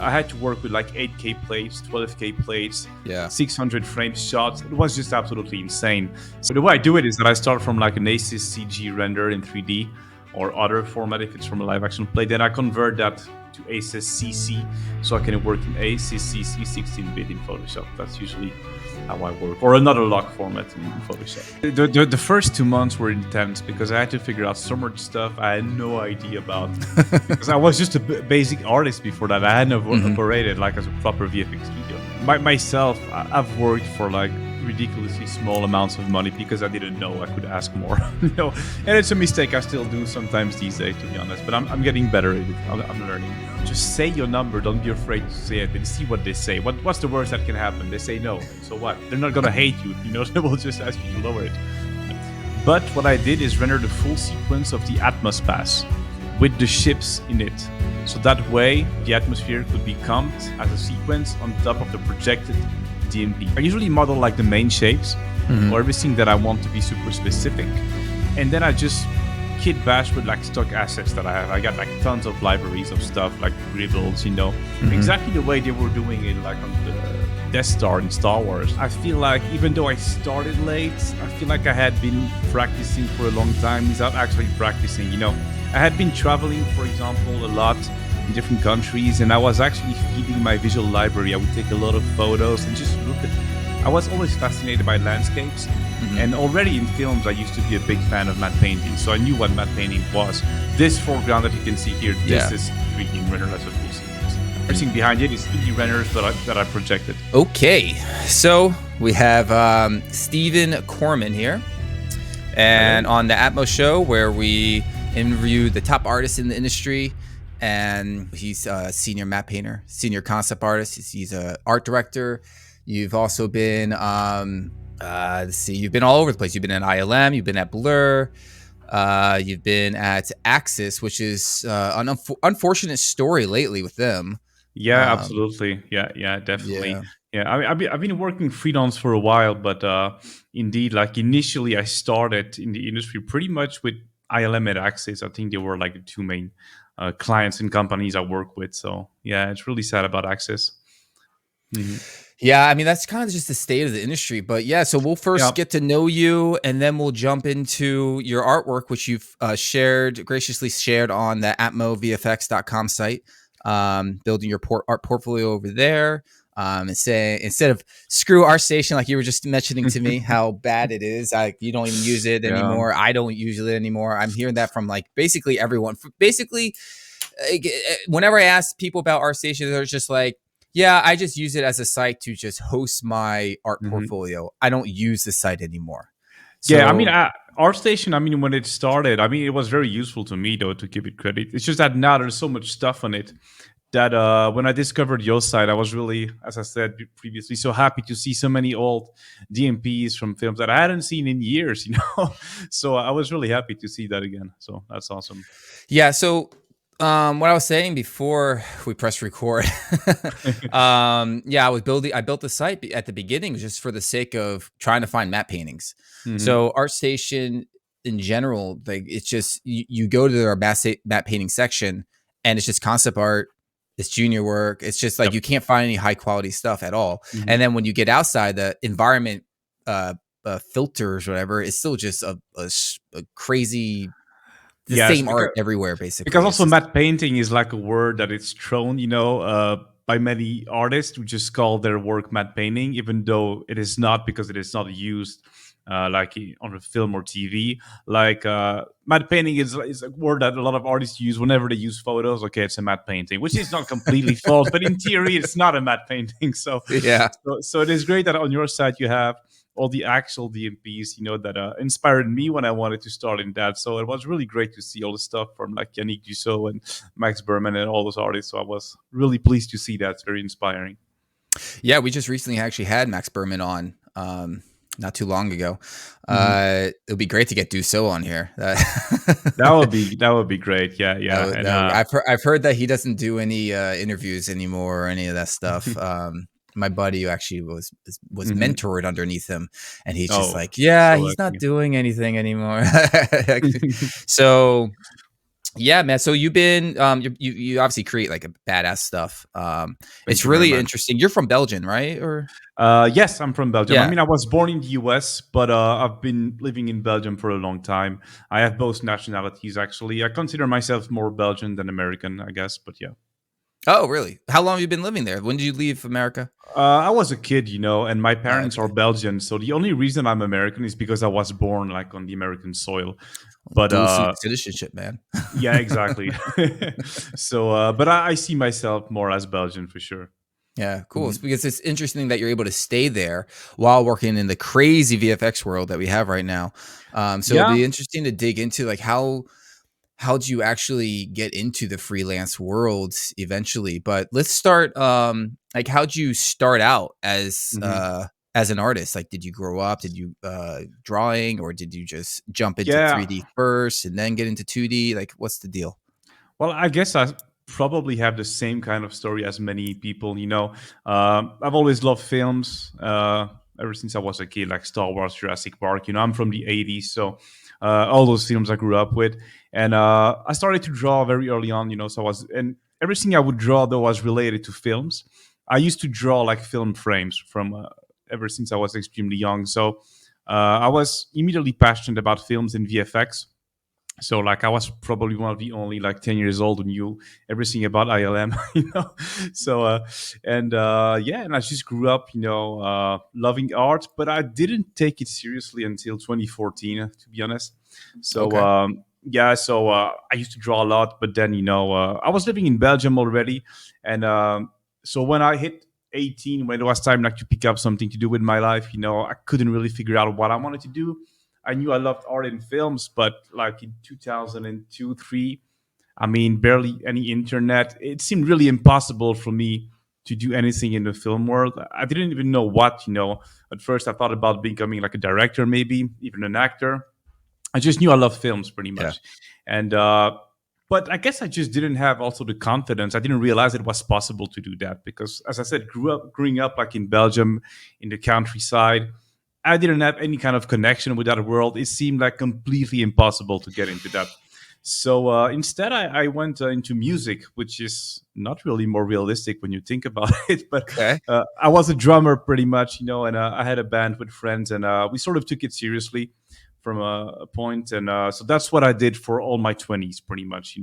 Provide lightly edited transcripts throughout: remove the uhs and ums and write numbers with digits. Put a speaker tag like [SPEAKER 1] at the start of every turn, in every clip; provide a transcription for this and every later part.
[SPEAKER 1] I had to work with like 8K plates, 12K plates,
[SPEAKER 2] Yeah.
[SPEAKER 1] 600 frame shots. It was just absolutely insane. So the way I do it is that I start from like an ASYS CG render in 3D or other format if it's from a live action play. Then I convert that to ASYS CC so I can work in ASYS CC 16-bit in Photoshop. That's usually how I work, or another log format in Photoshop. The first 2 months were intense because I had to figure out so much stuff I had no idea about. Because I was just a basic artist before that. I hadn't operated like as a proper VFX studio. Myself, I've worked for like ridiculously small amounts of money because I didn't know I could ask more. And it's a mistake I still do sometimes these days, to be honest. But I'm getting better at it. I'm learning. Just say your number. Don't be afraid to say it and see what they say. What's the worst that can happen? They say no. So what? They're not gonna hate you. They will just ask you to lower it. But what I did is render the full sequence of the Atmos pass with the ships in it. So that way, the atmosphere could be comped as a sequence on top of the projected DMP. I usually model like the main shapes or everything that I want to be super specific. And then I just kit bash with like stock assets that I have. I got like tons of libraries of stuff like dribbles, exactly the way they were doing it like on the Death Star in Star Wars. I feel like even though I started late, I feel like I had been practicing for a long time without actually practicing, I had been traveling, for example, a lot in different countries, and I was actually feeding my visual library. I would take a lot of photos and just look at. I was always fascinated by landscapes, and already in films, I used to be a big fan of matte painting, so I knew what matte painting was. This foreground that you can see here, this is 3D render as a full sequence. Everything behind it is 3D renders that I projected.
[SPEAKER 2] Okay, so we have Steven Cormann here, and on the Atmo show where we interview the top artists in the industry, and he's a senior matte painter, senior concept artist. He's an art director. You've also been, you've been all over the place. You've been at ILM, you've been at Blur, you've been at Axis, which is an unfortunate story lately with them.
[SPEAKER 1] Yeah, absolutely. Yeah, definitely. Yeah, I've been working freelance for a while, but indeed, like initially I started in the industry pretty much with ILM and Axis. I think they were like the two main clients and companies I work with. So yeah, it's really sad about Axis.
[SPEAKER 2] Yeah, I mean, that's kind of just the state of the industry. But yeah, so we'll first get to know you, and then we'll jump into your artwork, which you've graciously shared on the atmovfx.com site, building your art portfolio over there. And say, instead of screw ArtStation, like you were just mentioning to me, how bad it is. You don't even use it anymore. I don't use it anymore. I'm hearing that from like basically everyone. Basically, whenever I ask people about ArtStation, they're just like, yeah, I just use it as a site to just host my art portfolio. I don't use the site anymore.
[SPEAKER 1] So, yeah, I mean, ArtStation, I mean, when it started, I mean, it was very useful to me, though, to give it credit. It's just that now there's so much stuff on it that when I discovered your site, I was really, as I said previously, so happy to see so many old DMPs from films that I hadn't seen in years, So I was really happy to see that again. So that's awesome.
[SPEAKER 2] Yeah, so what I was saying before we press record, I built the site at the beginning just for the sake of trying to find matte paintings. So ArtStation in general, like it's just you go to their matte painting section, and it's just concept art. It's junior work. It's just like you can't find any high quality stuff at all. And then when you get outside, the environment filters, whatever, it's still just a crazy. Same art everywhere, basically.
[SPEAKER 1] Because also matte painting is like a word that it's thrown, by many artists who just call their work matte painting, even though it is not, because it is not used like on a film or TV. Like matte painting is a word that a lot of artists use whenever they use photos. Okay, it's a matte painting, which is not completely false, but in theory, it's not a matte painting. So
[SPEAKER 2] yeah,
[SPEAKER 1] so it is great that on your site you have all the actual DMPs, that inspired me when I wanted to start in that. So it was really great to see all the stuff from like Yannick Dussault and Max Berman and all those artists. So I was really pleased to see that. It's very inspiring.
[SPEAKER 2] Yeah, we just recently actually had Max Berman on not too long ago. It would be great to get Dussault on here.
[SPEAKER 1] That would be great. Yeah.
[SPEAKER 2] I've heard that he doesn't do any interviews anymore or any of that stuff. My buddy who actually was mentored underneath him, and he's just like, he's not doing anything anymore. So Yeah, man. So you've been you obviously create like a badass stuff.
[SPEAKER 1] Thank
[SPEAKER 2] It's
[SPEAKER 1] you very
[SPEAKER 2] really
[SPEAKER 1] much.
[SPEAKER 2] interesting. You're from Belgium, right? Or
[SPEAKER 1] Yes, I'm from Belgium. I
[SPEAKER 2] yeah.
[SPEAKER 1] mean, I was born in the US, but I've been living in Belgium for a long time. I have both nationalities, actually. I consider myself more Belgian than American, I guess, but yeah.
[SPEAKER 2] Oh, really? How long have you been living there? When did you leave America?
[SPEAKER 1] I was a kid, and my
[SPEAKER 2] Oh,
[SPEAKER 1] parents are
[SPEAKER 2] okay.
[SPEAKER 1] Belgian, so the only reason I'm American is because I was born like on the American soil. But
[SPEAKER 2] Dual citizenship, man.
[SPEAKER 1] yeah, exactly. So, but I see myself more as Belgian for sure.
[SPEAKER 2] Yeah, cool. It's
[SPEAKER 1] Mhm.
[SPEAKER 2] because it's interesting that you're able to stay there while working in the crazy VFX world that we have right now. So it'll
[SPEAKER 1] Yeah.
[SPEAKER 2] be interesting to dig into like how'd you actually get into the freelance world eventually. But let's start like how'd you start out
[SPEAKER 1] Hmm.
[SPEAKER 2] as an artist? Like did you grow up, did you drawing, or did you just jump into
[SPEAKER 1] Yeah.
[SPEAKER 2] 3D first and then get into 2D? Like what's the deal?
[SPEAKER 1] Well, I guess I probably have the same kind of story as many people. I've always loved films ever since I was a kid, like Star Wars, Jurassic Park. I'm from the '80s, so all those films I grew up with, and I started to draw very early on. So and everything I would draw though was related to films. I used to draw like film frames from ever since I was extremely young. So I was immediately passionate about films and VFX. So like I was probably one of the only like 10 years old who knew everything about ILM, So yeah, and I just grew up, loving art, but I didn't take it seriously until 2014, to be honest. So
[SPEAKER 2] Okay.
[SPEAKER 1] yeah, so I used to draw a lot, but then I was living in Belgium already, and so when I hit 18, when it was time like to pick up something to do with my life, I couldn't really figure out what I wanted to do. I knew I loved art and films, but like in 2002, three, I mean, barely any internet. It seemed really impossible for me to do anything in the film world. I. Didn't even know what. At first, I thought about becoming like a director, maybe even an actor. I just knew I loved films pretty
[SPEAKER 2] Yeah.
[SPEAKER 1] much, and but I guess I just didn't have also the confidence. I didn't realize it was possible to do that because, as I said, growing up like in Belgium, in the countryside, I didn't have any kind of connection with that world. It seemed like completely impossible to get into that. So instead, I went into music, which is not really more realistic when you think about it. But
[SPEAKER 2] Okay.
[SPEAKER 1] I was a drummer pretty much, and I had a band with friends, and we sort of took it seriously from a point. And so that's what I did for all my 20s, pretty much,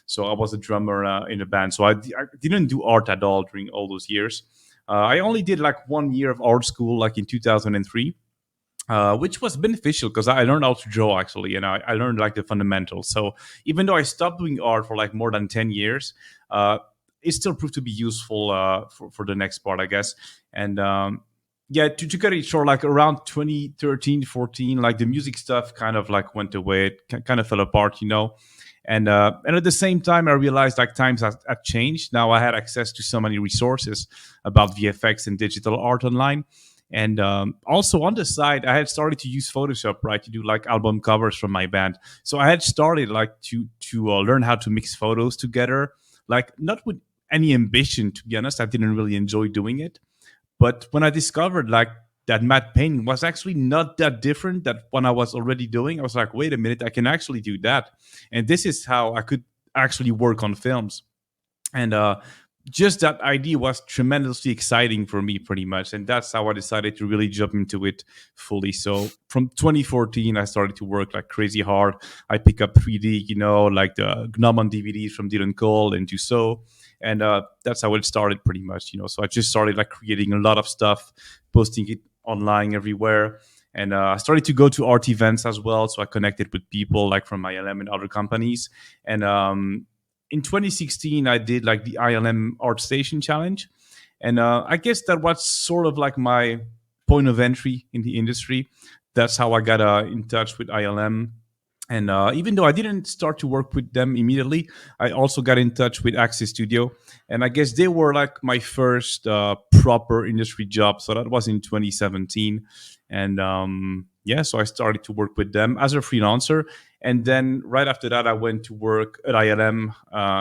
[SPEAKER 1] So I was a drummer in a band. So I didn't do art at all during all those years. I only did like 1 year of art school, like in 2003, which was beneficial because I learned how to draw actually, and I learned like the fundamentals. So even though I stopped doing art for like more than 10 years, uh, it still proved to be useful for the next part, I guess. And yeah, to cut it short, like around 2013, 14, like the music stuff kind of like went away. It kind of fell apart, And at the same time, I realized like times had changed. Now I had access to so many resources about VFX and digital art online, and also on the side, I had started to use Photoshop, right, to do like album covers from my band. So I had started like to learn how to mix photos together, like not with any ambition, to be honest. I didn't really enjoy doing it, but when I discovered like that matte painting was actually not that different that when I was already doing, I was like, wait a minute, I can actually do that, and this is how I could actually work on films. And just that idea was tremendously exciting for me pretty much, and that's how I decided to really jump into it fully. So from 2014 I started to work like crazy hard. I pick up 3D, like the GNOME on DVDs from Dylan Cole and Tussaud, and that's how it started pretty much. So I just started like creating a lot of stuff, posting it online everywhere. And I started to go to art events as well, so I connected with people like from ILM and other companies. And in 2016 I did like the ILM Art Station Challenge, and I guess that was sort of like my point of entry in the industry. That's how I got in touch with ILM. And even though I didn't start to work with them immediately, I also got in touch with Axis Studio, and I guess they were like my first proper industry job. So that was in 2017, and yeah, so I started to work with them as a freelancer, and then right after that, I went to work at ILM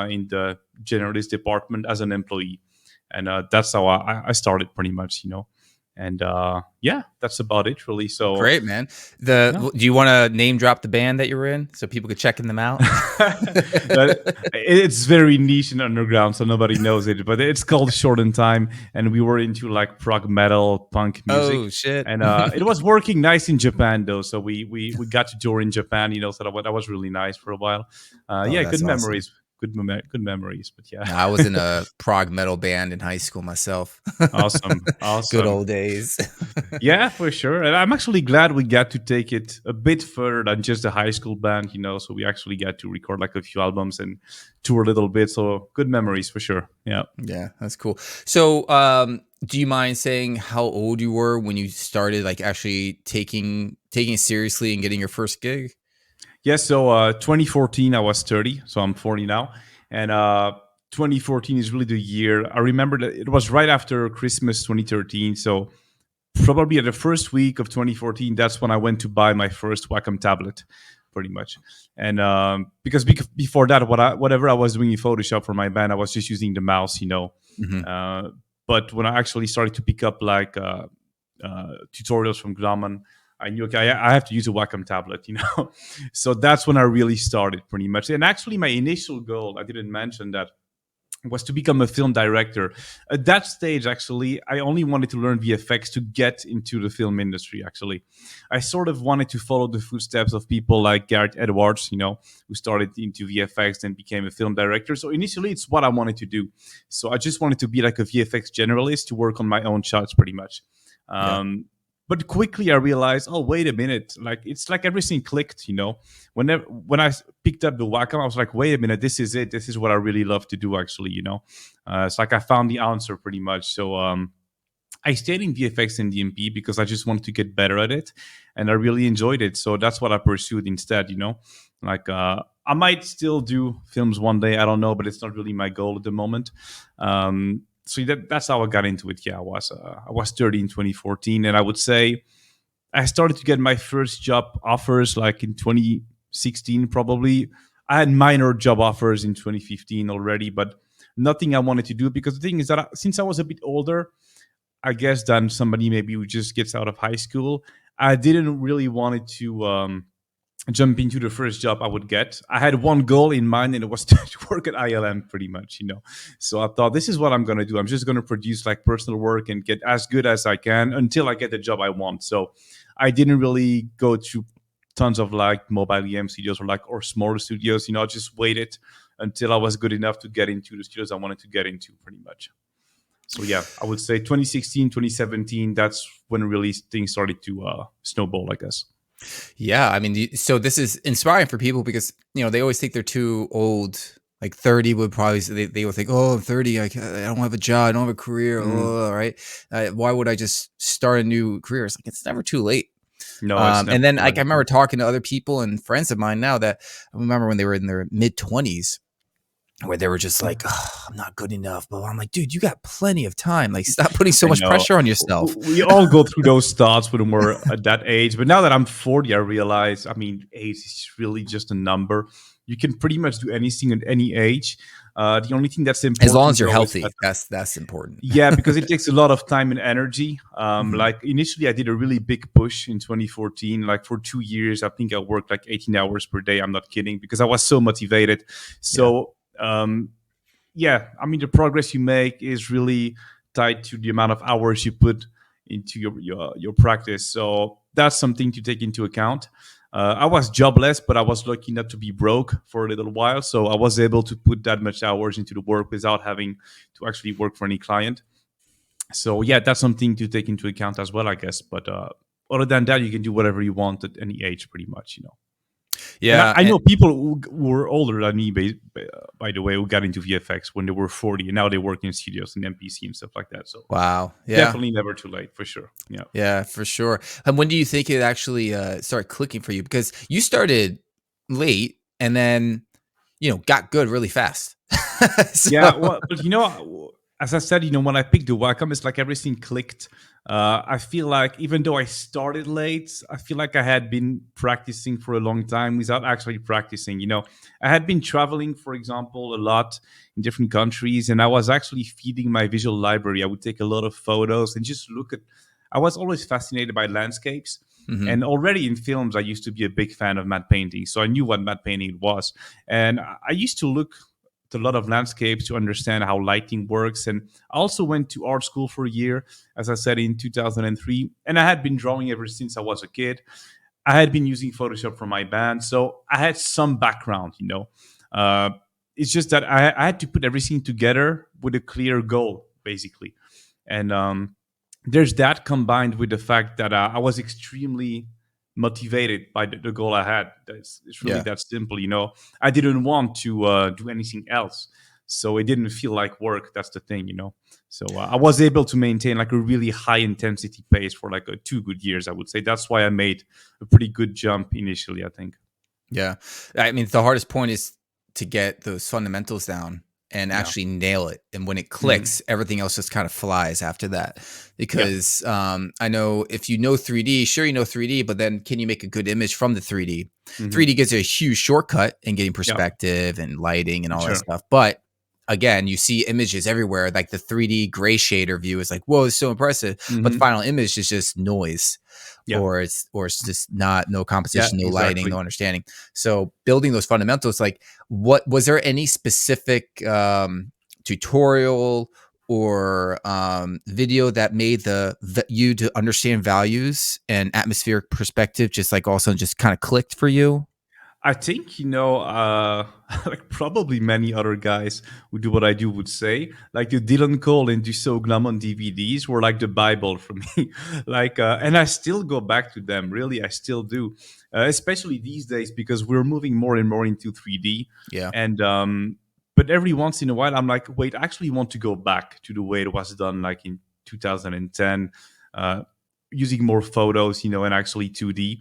[SPEAKER 1] in the generalist department as an employee, and that's how I started pretty much. And yeah, that's about it, really. So
[SPEAKER 2] great, man.
[SPEAKER 1] yeah.
[SPEAKER 2] Do you want to name drop the band that you were in so people could check them out?
[SPEAKER 1] It's very niche and underground, so nobody knows it. But it's called Short in Time, and we were into like prog metal, punk music.
[SPEAKER 2] Oh shit!
[SPEAKER 1] And it was working nice in Japan, though. So we got to tour in Japan, so that was really nice for a while. Yeah, good
[SPEAKER 2] awesome.
[SPEAKER 1] memories. Good memories, but yeah.
[SPEAKER 2] I was in a prog metal band in high school myself.
[SPEAKER 1] Awesome.
[SPEAKER 2] Good old days.
[SPEAKER 1] Yeah, for sure. And I'm actually glad we got to take it a bit further than just a high school band, So we actually got to record like a few albums and tour a little bit. So good memories for sure. Yeah.
[SPEAKER 2] Yeah, that's cool. So do you mind saying how old you were when you started like actually taking it seriously and getting your first gig?
[SPEAKER 1] Yeah, so 2014, I was 30, so I'm 40 now. And 2014 is really the year. I remember that it was right after Christmas 2013. So probably at the first week of 2014, that's when I went to buy my first Wacom tablet, pretty much. And because before that, whatever I was doing in Photoshop for my band, I was just using the mouse,
[SPEAKER 2] Mm-hmm.
[SPEAKER 1] But when I actually started to pick up like tutorials from Corman, I knew, okay, I have to use a Wacom tablet, So that's when I really started, pretty much. And actually, my initial goal, I didn't mention that, was to become a film director. At that stage, actually, I only wanted to learn VFX to get into the film industry, actually. I sort of wanted to follow the footsteps of people like Gareth Edwards, who started into VFX and became a film director. So initially, it's what I wanted to do. So I just wanted to be like a VFX generalist to work on my own shots, pretty much. But quickly I realized, oh, wait a minute. Like, it's like everything clicked, When I picked up the Wacom, I was like, wait a minute, this is it. This is what I really love to do, actually, It's like I found the answer pretty much. So I stayed in VFX and DMP because I just wanted to get better at it. And I really enjoyed it. So that's what I pursued instead, Like, I might still do films one day. I don't know, but it's not really my goal at the moment. So that's how I got into it. Yeah, I was 30 in 2014, and I would say I started to get my first job offers like in 2016, probably. I had minor job offers in 2015 already, but nothing I wanted to do, because the thing is that since I was a bit older, I guess, than somebody maybe who just gets out of high school, I didn't really want it to jump into the first job I would get. I had one goal in mind, and it was to work at ILM, pretty much, So I thought, this is what I'm going to do. I'm just going to produce like personal work and get as good as I can until I get the job I want. So I didn't really go to tons of like mobile EM studios or smaller studios. I just waited until I was good enough to get into the studios I wanted to get into, pretty much. So yeah, I would say 2016, 2017, that's when really things started to snowball, I guess.
[SPEAKER 2] Yeah, I mean, so this is inspiring for people because, they always think they're too old. Like 30 would probably, they would think, oh, I'm 30, I don't have a job, I don't have a career, right? Why would I just start a new career? It's like, it's never too late.
[SPEAKER 1] No, it's never
[SPEAKER 2] and then
[SPEAKER 1] too
[SPEAKER 2] like
[SPEAKER 1] late.
[SPEAKER 2] I remember talking to other people and friends of mine now that I remember when they were in their mid-20s, where they were just like, oh, I'm not good enough. But I'm like, dude, you got plenty of time. Like, stop putting so much pressure on yourself.
[SPEAKER 1] We all go through those thoughts when we're at that age. But now that I'm 40, I realize, age is really just a number. You can pretty much do anything at any age. The only thing that's important,
[SPEAKER 2] as long as you're healthy, that's important.
[SPEAKER 1] Yeah, because it takes a lot of time and energy. Like initially, I did a really big push in 2014. Like for 2 years, I think I worked like 18 hours per day. I'm not kidding, because I was so motivated. So the progress you make is really tied to the amount of hours you put into your practice. So that's something to take into account. I was jobless, but I was lucky not to be broke for a little while. So I was able to put that much hours into the work without having to actually work for any client. So yeah, that's something to take into account as well, I guess. But other than that, you can do whatever you want at any age, pretty much,
[SPEAKER 2] Yeah,
[SPEAKER 1] I know people who were older than me, by the way, who got into VFX when they were 40, and now they work in studios and MPC and stuff like that. So
[SPEAKER 2] wow, yeah,
[SPEAKER 1] definitely never too late, for sure.
[SPEAKER 2] Yeah, for sure. And when do you think it actually started clicking for you? Because you started late and then got good really fast.
[SPEAKER 1] Yeah, well, but as I said, when I picked the Wacom, it's like everything clicked. I feel like even though I started late, I feel like I had been practicing for a long time without actually practicing. I had been traveling, for example, a lot in different countries, and I was actually feeding my visual library. I would take a lot of photos and just look at. I was always fascinated by landscapes.
[SPEAKER 2] Mm-hmm.
[SPEAKER 1] And already in films, I used to be a big fan of matte painting. So I knew what matte painting was. And I used to look at a lot of landscapes to understand how lighting works. And I also went to art school for a year, as I said, in 2003. And I had been drawing ever since I was a kid. I had been using Photoshop for my band. So I had some background. Uh, it's just that I had to put everything together with a clear goal, basically. And there's that combined with the fact that I was extremely motivated by the goal I had. It's really that simple. I didn't want to do anything else, so it didn't feel like work. That's the thing. So I was able to maintain like a really high intensity pace for like 2 good years, I would say. That's why I made a pretty good jump initially, I think.
[SPEAKER 2] Yeah. I mean, the hardest point is to get those fundamentals down and actually nail it. And when it clicks, everything else just kind of flies after that. Because I know if you know 3D, sure, you know 3D, but then can you make a good image from the 3D? 3D gives you a huge shortcut in getting perspective and lighting and all that stuff. But again, you see images everywhere. Like the 3D gray shader view is like, whoa, it's so impressive. But the final image is just noise. Or it's just no composition, no lighting, no understanding. So building those fundamentals, like what was there any specific tutorial or video that made you to understand values and atmospheric perspective just like also just kind of clicked for you?
[SPEAKER 1] I think, like probably many other guys who do what I do would say, like the Dylan Cole and Dussault Glamont DVDs were like the Bible for me. And I still go back to them. Really, I still do, especially these days because we're moving more and more into 3D.
[SPEAKER 2] Yeah.
[SPEAKER 1] And but every once in a while, I'm like, wait, I actually want to go back to the way it was done, like in 2010, using more photos, and actually 2D.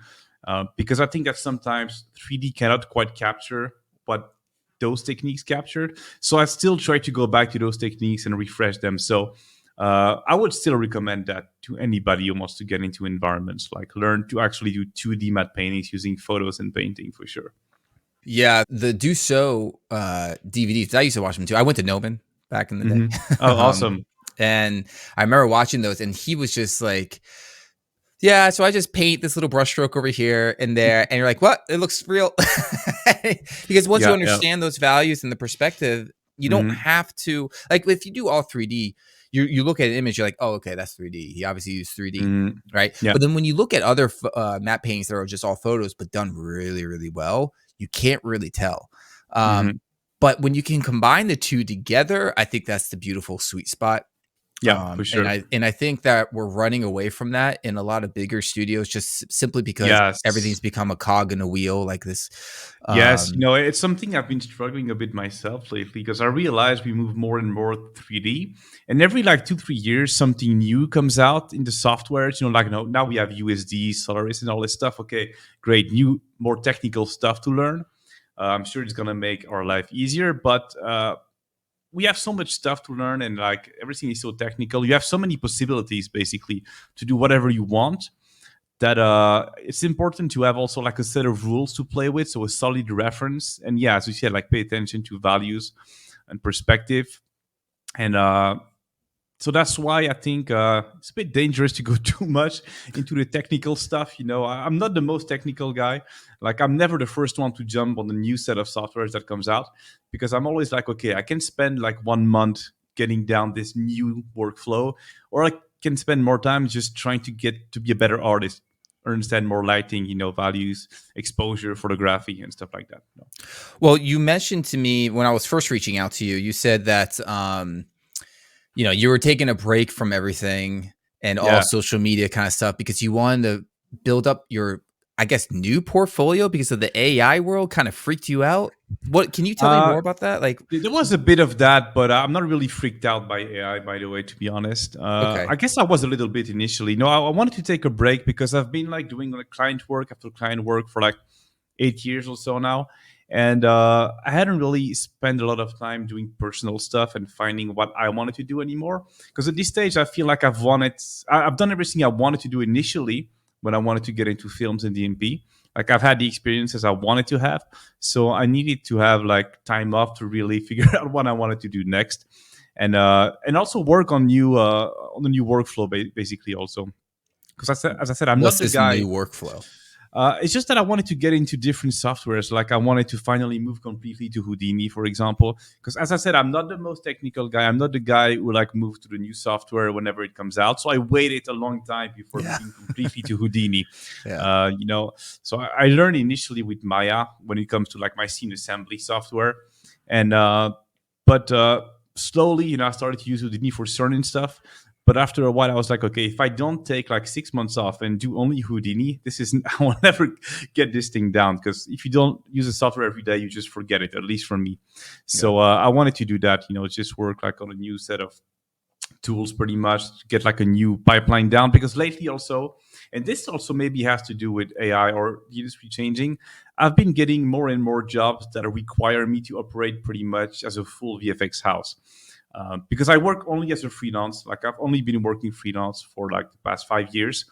[SPEAKER 1] Because I think that sometimes 3D cannot quite capture what those techniques captured. So I still try to go back to those techniques and refresh them. So I would still recommend that to anybody who wants to get into environments, like learn to actually do 2D matte paintings using photos and painting for sure.
[SPEAKER 2] Yeah, the Dussault DVDs, I used to watch them too. I went to Noman back in the day.
[SPEAKER 1] Oh, awesome.
[SPEAKER 2] And I remember watching those and he was just like, yeah, so I just paint this little brushstroke over here and there, and you're like, what? It looks real. Because once you understand those values and the perspective, you don't have to, like if you do all 3D, you look at an image, you're like, oh, okay, that's 3D. He obviously used 3D, right? Yeah. But then when you look at other matte paintings that are just all photos, but done really, really well, you can't really tell. But when you can combine the two together, I think that's the beautiful sweet spot.
[SPEAKER 1] Yeah, for sure.
[SPEAKER 2] And I think that we're running away from that in a lot of bigger studios, just simply because everything's become a cog in a wheel like this.
[SPEAKER 1] Yes, it's something I've been struggling a bit myself lately because I realize we move more and more 3D, and every like 2-3 years something new comes out in the software. Now we have USD, Solaris, and all this stuff. Okay, great, new, more technical stuff to learn. I'm sure it's gonna make our life easier, but we have so much stuff to learn, and like everything is so technical. You have so many possibilities basically to do whatever you want that it's important to have also like a set of rules to play with, so a solid reference. And yeah, as you said, like pay attention to values and perspective. And so that's why I think it's a bit dangerous to go too much into the technical stuff. I'm not the most technical guy. Like I'm never the first one to jump on the new set of softwares that comes out, because I'm always like, okay, I can spend like 1 month getting down this new workflow, or I can spend more time just trying to get to be a better artist, understand more lighting, values, exposure, photography, and stuff like that.
[SPEAKER 2] Well, you mentioned to me when I was first reaching out to you, you said that you were taking a break from everything and all social media kind of stuff because you wanted to build up your, I guess, new portfolio because of the AI world kind of freaked you out. What can you tell me more about that? Like,
[SPEAKER 1] there was a bit of that, but I'm not really freaked out by AI, by the way, to be honest.
[SPEAKER 2] Okay.
[SPEAKER 1] I guess I was a little bit initially. No, I wanted to take a break because I've been like doing like client work after client work for like 8 years or so now. And I hadn't really spent a lot of time doing personal stuff and finding what I wanted to do anymore. Because at this stage, I feel like I've done everything I wanted to do initially when I wanted to get into films and DMP. Like I've had the experiences I wanted to have. So I needed to have like time off to really figure out what I wanted to do next. And also work on the new workflow basically also. Because as I said, I'm
[SPEAKER 2] What's
[SPEAKER 1] not the
[SPEAKER 2] this
[SPEAKER 1] guy.
[SPEAKER 2] new workflow?
[SPEAKER 1] It's just that I wanted to get into different softwares. Like I wanted to finally move completely to Houdini, for example. Because as I said, I'm not the most technical guy. I'm not the guy who like moves to the new software whenever it comes out. So I waited a long time before moving completely to Houdini. So I learned initially with Maya when it comes to like my scene assembly software, and but slowly, I started to use Houdini for certain stuff. But after a while, I was like, okay, if I don't take like 6 months off and do only Houdini, this isn't, I will never get this thing down. Because if you don't use the software every day, you just forget it, at least for me. So I wanted to do that, just work like on a new set of tools pretty much to get like a new pipeline down. Because lately also, and this also maybe has to do with AI or the industry changing, I've been getting more and more jobs that require me to operate pretty much as a full VFX house. Because I work only as a freelance. Like I've only been working freelance for like the past 5 years.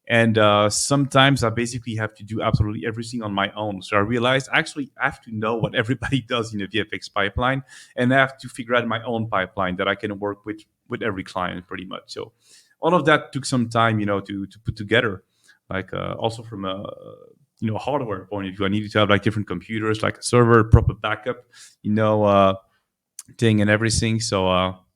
[SPEAKER 1] And sometimes I basically have to do absolutely everything on my own. So I realized actually I have to know what everybody does in a VFX pipeline. And I have to figure out my own pipeline that I can work with every client pretty much. So all of that took some time, to put together. Like also from a hardware point of view, I needed to have like different computers, like a server, proper backup, thing and everything. So all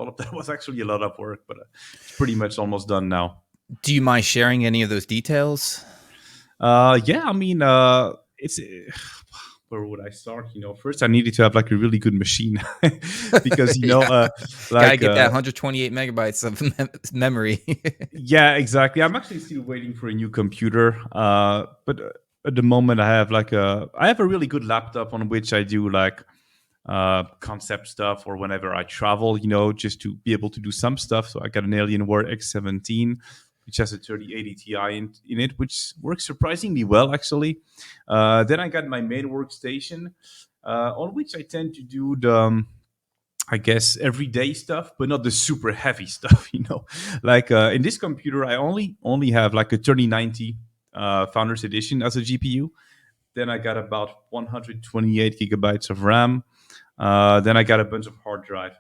[SPEAKER 1] of that was actually a lot of work, but it's pretty much almost done now.
[SPEAKER 2] Do you mind sharing any of those details?
[SPEAKER 1] I mean, it's where would I start? First I needed to have like a really good machine because
[SPEAKER 2] gotta
[SPEAKER 1] like
[SPEAKER 2] get that 128 megabytes of memory.
[SPEAKER 1] Yeah, exactly. I'm actually still waiting for a new computer, but at the moment I have a really good laptop on which I do like concept stuff, or whenever I travel, just to be able to do some stuff. So I got an Alienware X17, which has a 3080 Ti in it, which works surprisingly well, actually. Then I got my main workstation, on which I tend to do the, I guess, everyday stuff, but not the super heavy stuff, Like in this computer, I only have like a 3090 Founders Edition as a GPU. Then I got about 128 gigabytes of RAM. Then I got a bunch of hard drive.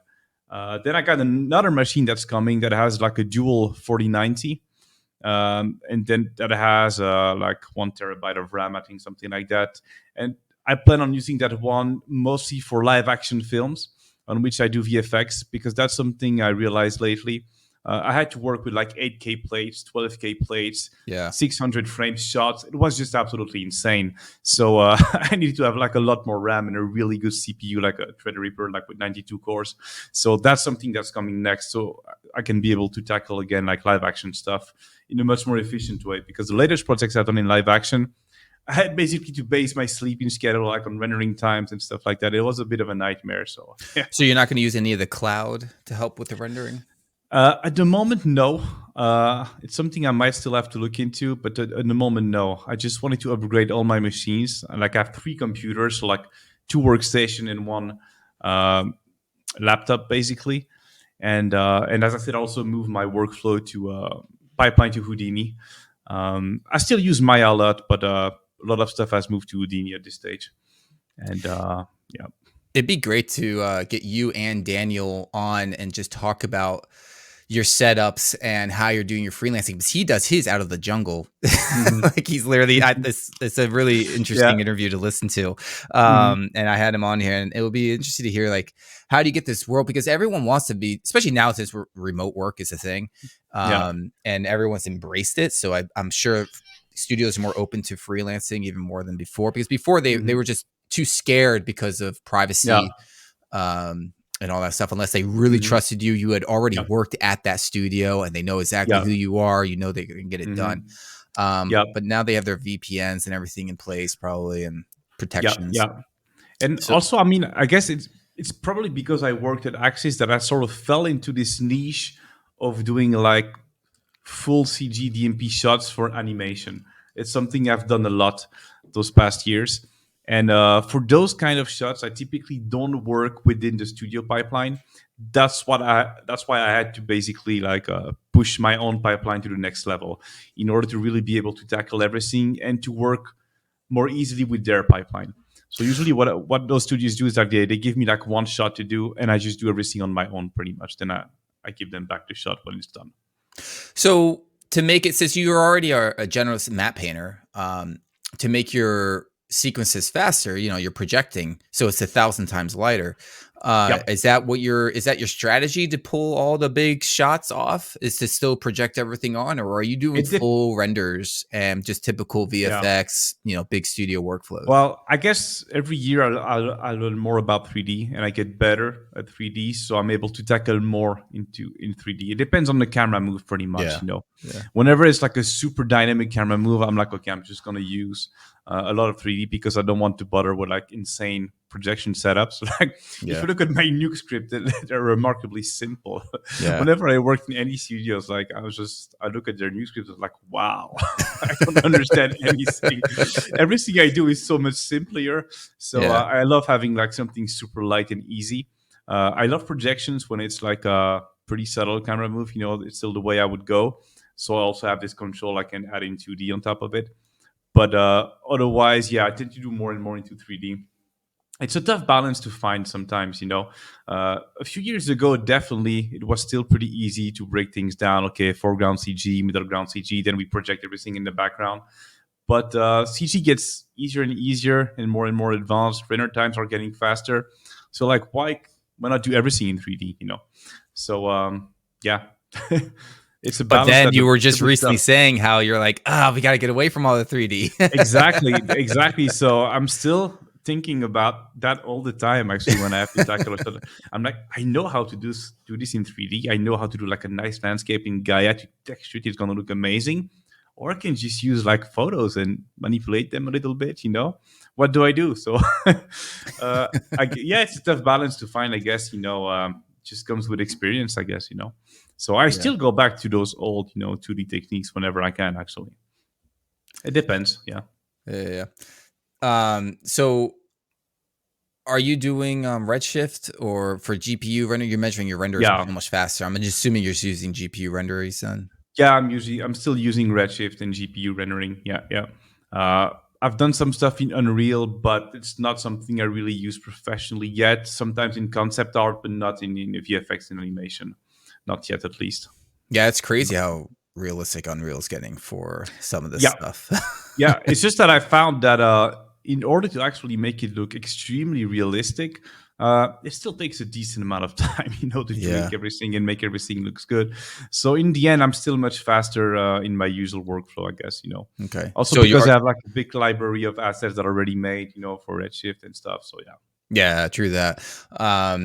[SPEAKER 1] Then I got another machine that's coming that has like a dual 4090. And then that has like 1 terabyte of RAM, I think, something like that. And I plan on using that one mostly for live action films on which I do VFX, because that's something I realized lately. I had to work with like 8K plates, 12K plates, 600 frame shots. It was just absolutely insane. So I needed to have like a lot more RAM and a really good CPU, like a Threadripper, like with 92 cores. So that's something that's coming next. So I can be able to tackle again like live action stuff in a much more efficient way. Because the latest projects I've done in live action, I had basically to base my sleeping schedule like on rendering times and stuff like that. It was a bit of a nightmare. So yeah.
[SPEAKER 2] So you're not going to use any of the cloud to help with the rendering?
[SPEAKER 1] At the moment, no. It's something I might still have to look into, but at the moment, no. I just wanted to upgrade all my machines. Like I have 3 computers, so like 2 workstation and 1 laptop, basically. And as I said, also move my workflow to pipeline to Houdini. I still use Maya a lot, but a lot of stuff has moved to Houdini at this stage. And yeah.
[SPEAKER 2] It'd be great to get you and Daniel on and just talk about your setups and how you're doing your freelancing, because he does his out of the jungle. Like he's literally it's a really interesting interview to listen to. And I had him on here, and it will be interesting to hear like, how do you get this world? Because everyone wants to be, especially now since remote work is a thing, and everyone's embraced it. So I'm sure studios are more open to freelancing even more than before, because before they were just too scared because of privacy. And all that stuff, unless they really trusted you. You had already worked at that studio and they know exactly who you are. They can get it done. But now they have their VPNs and everything in place, probably, and protections.
[SPEAKER 1] And also, I mean, I guess it's probably because I worked at Axis that I sort of fell into this niche of doing like full CG DMP shots for animation. It's something I've done a lot those past years. And for those kind of shots, I typically don't work within the studio pipeline. That's why I had to basically like push my own pipeline to the next level in order to really be able to tackle everything and to work more easily with their pipeline. So usually what those studios do is that they give me like one shot to do, and I just do everything on my own pretty much. Then I give them back the shot when it's done.
[SPEAKER 2] So to make it, since you already are a generalist map painter, to make your sequences faster, you're projecting, so it's 1,000 times lighter.
[SPEAKER 1] Yep.
[SPEAKER 2] Is that your strategy to pull all the big shots off? Is to still project everything on, or are you doing full renders and just typical VFX, big studio workflows?
[SPEAKER 1] Well, I guess every year I learn more about 3D and I get better at 3D, so I'm able to tackle more in 3D. It depends on the camera move pretty much,
[SPEAKER 2] Yeah.
[SPEAKER 1] Whenever it's like a super dynamic camera move, I'm like, okay, I'm just gonna use a lot of 3D because I don't want to bother with like insane projection setups. Like if you look at my nuke script, they're remarkably simple.
[SPEAKER 2] Yeah.
[SPEAKER 1] Whenever I worked in any studios, like I look at their nuke scripts, I was like, wow, I don't understand anything. Everything I do is so much simpler. So I love having like something super light and easy. I love projections when it's like a pretty subtle camera move. It's still the way I would go. So I also have this control I can add in 2D on top of it. But otherwise, I tend to do more and more into 3D. It's a tough balance to find sometimes, A few years ago, definitely, it was still pretty easy to break things down. Okay, foreground CG, middle ground CG, then we project everything in the background. But CG gets easier and more advanced. Render times are getting faster. So, like, why not do everything in 3D, So, it's a
[SPEAKER 2] But
[SPEAKER 1] balance.
[SPEAKER 2] then you were just recently saying how you're like, we got to get away from all the 3D.
[SPEAKER 1] Exactly. So I'm still thinking about that all the time. Actually, when I have to tackle stuff, I'm like, I know how to do this in 3D. I know how to do like a nice landscape in Gaia to texture it. It's gonna look amazing. Or I can just use like photos and manipulate them a little bit. What do I do? So, it's a tough balance to find. I guess just comes with experience. I guess. So I still go back to those old 2D techniques whenever I can. Actually, it depends.
[SPEAKER 2] Yeah. So are you doing Redshift, or for GPU render? You're measuring your renders so much faster. I'm just assuming you're using GPU renderers then.
[SPEAKER 1] Yeah, I'm still using Redshift and GPU rendering. Yeah. I've done some stuff in Unreal, but it's not something I really use professionally yet. Sometimes in concept art, but not in VFX and animation. Not yet, at least.
[SPEAKER 2] Yeah, it's crazy how realistic Unreal's getting for some of this stuff.
[SPEAKER 1] Yeah, it's just that I found that in order to actually make it look extremely realistic, it still takes a decent amount of time, to tweak everything and make everything looks good. So in the end, I'm still much faster in my usual workflow, I guess.
[SPEAKER 2] Okay.
[SPEAKER 1] Also, so because I have like a big library of assets that are already made, for Redshift and stuff. So yeah.
[SPEAKER 2] Yeah, true that. Are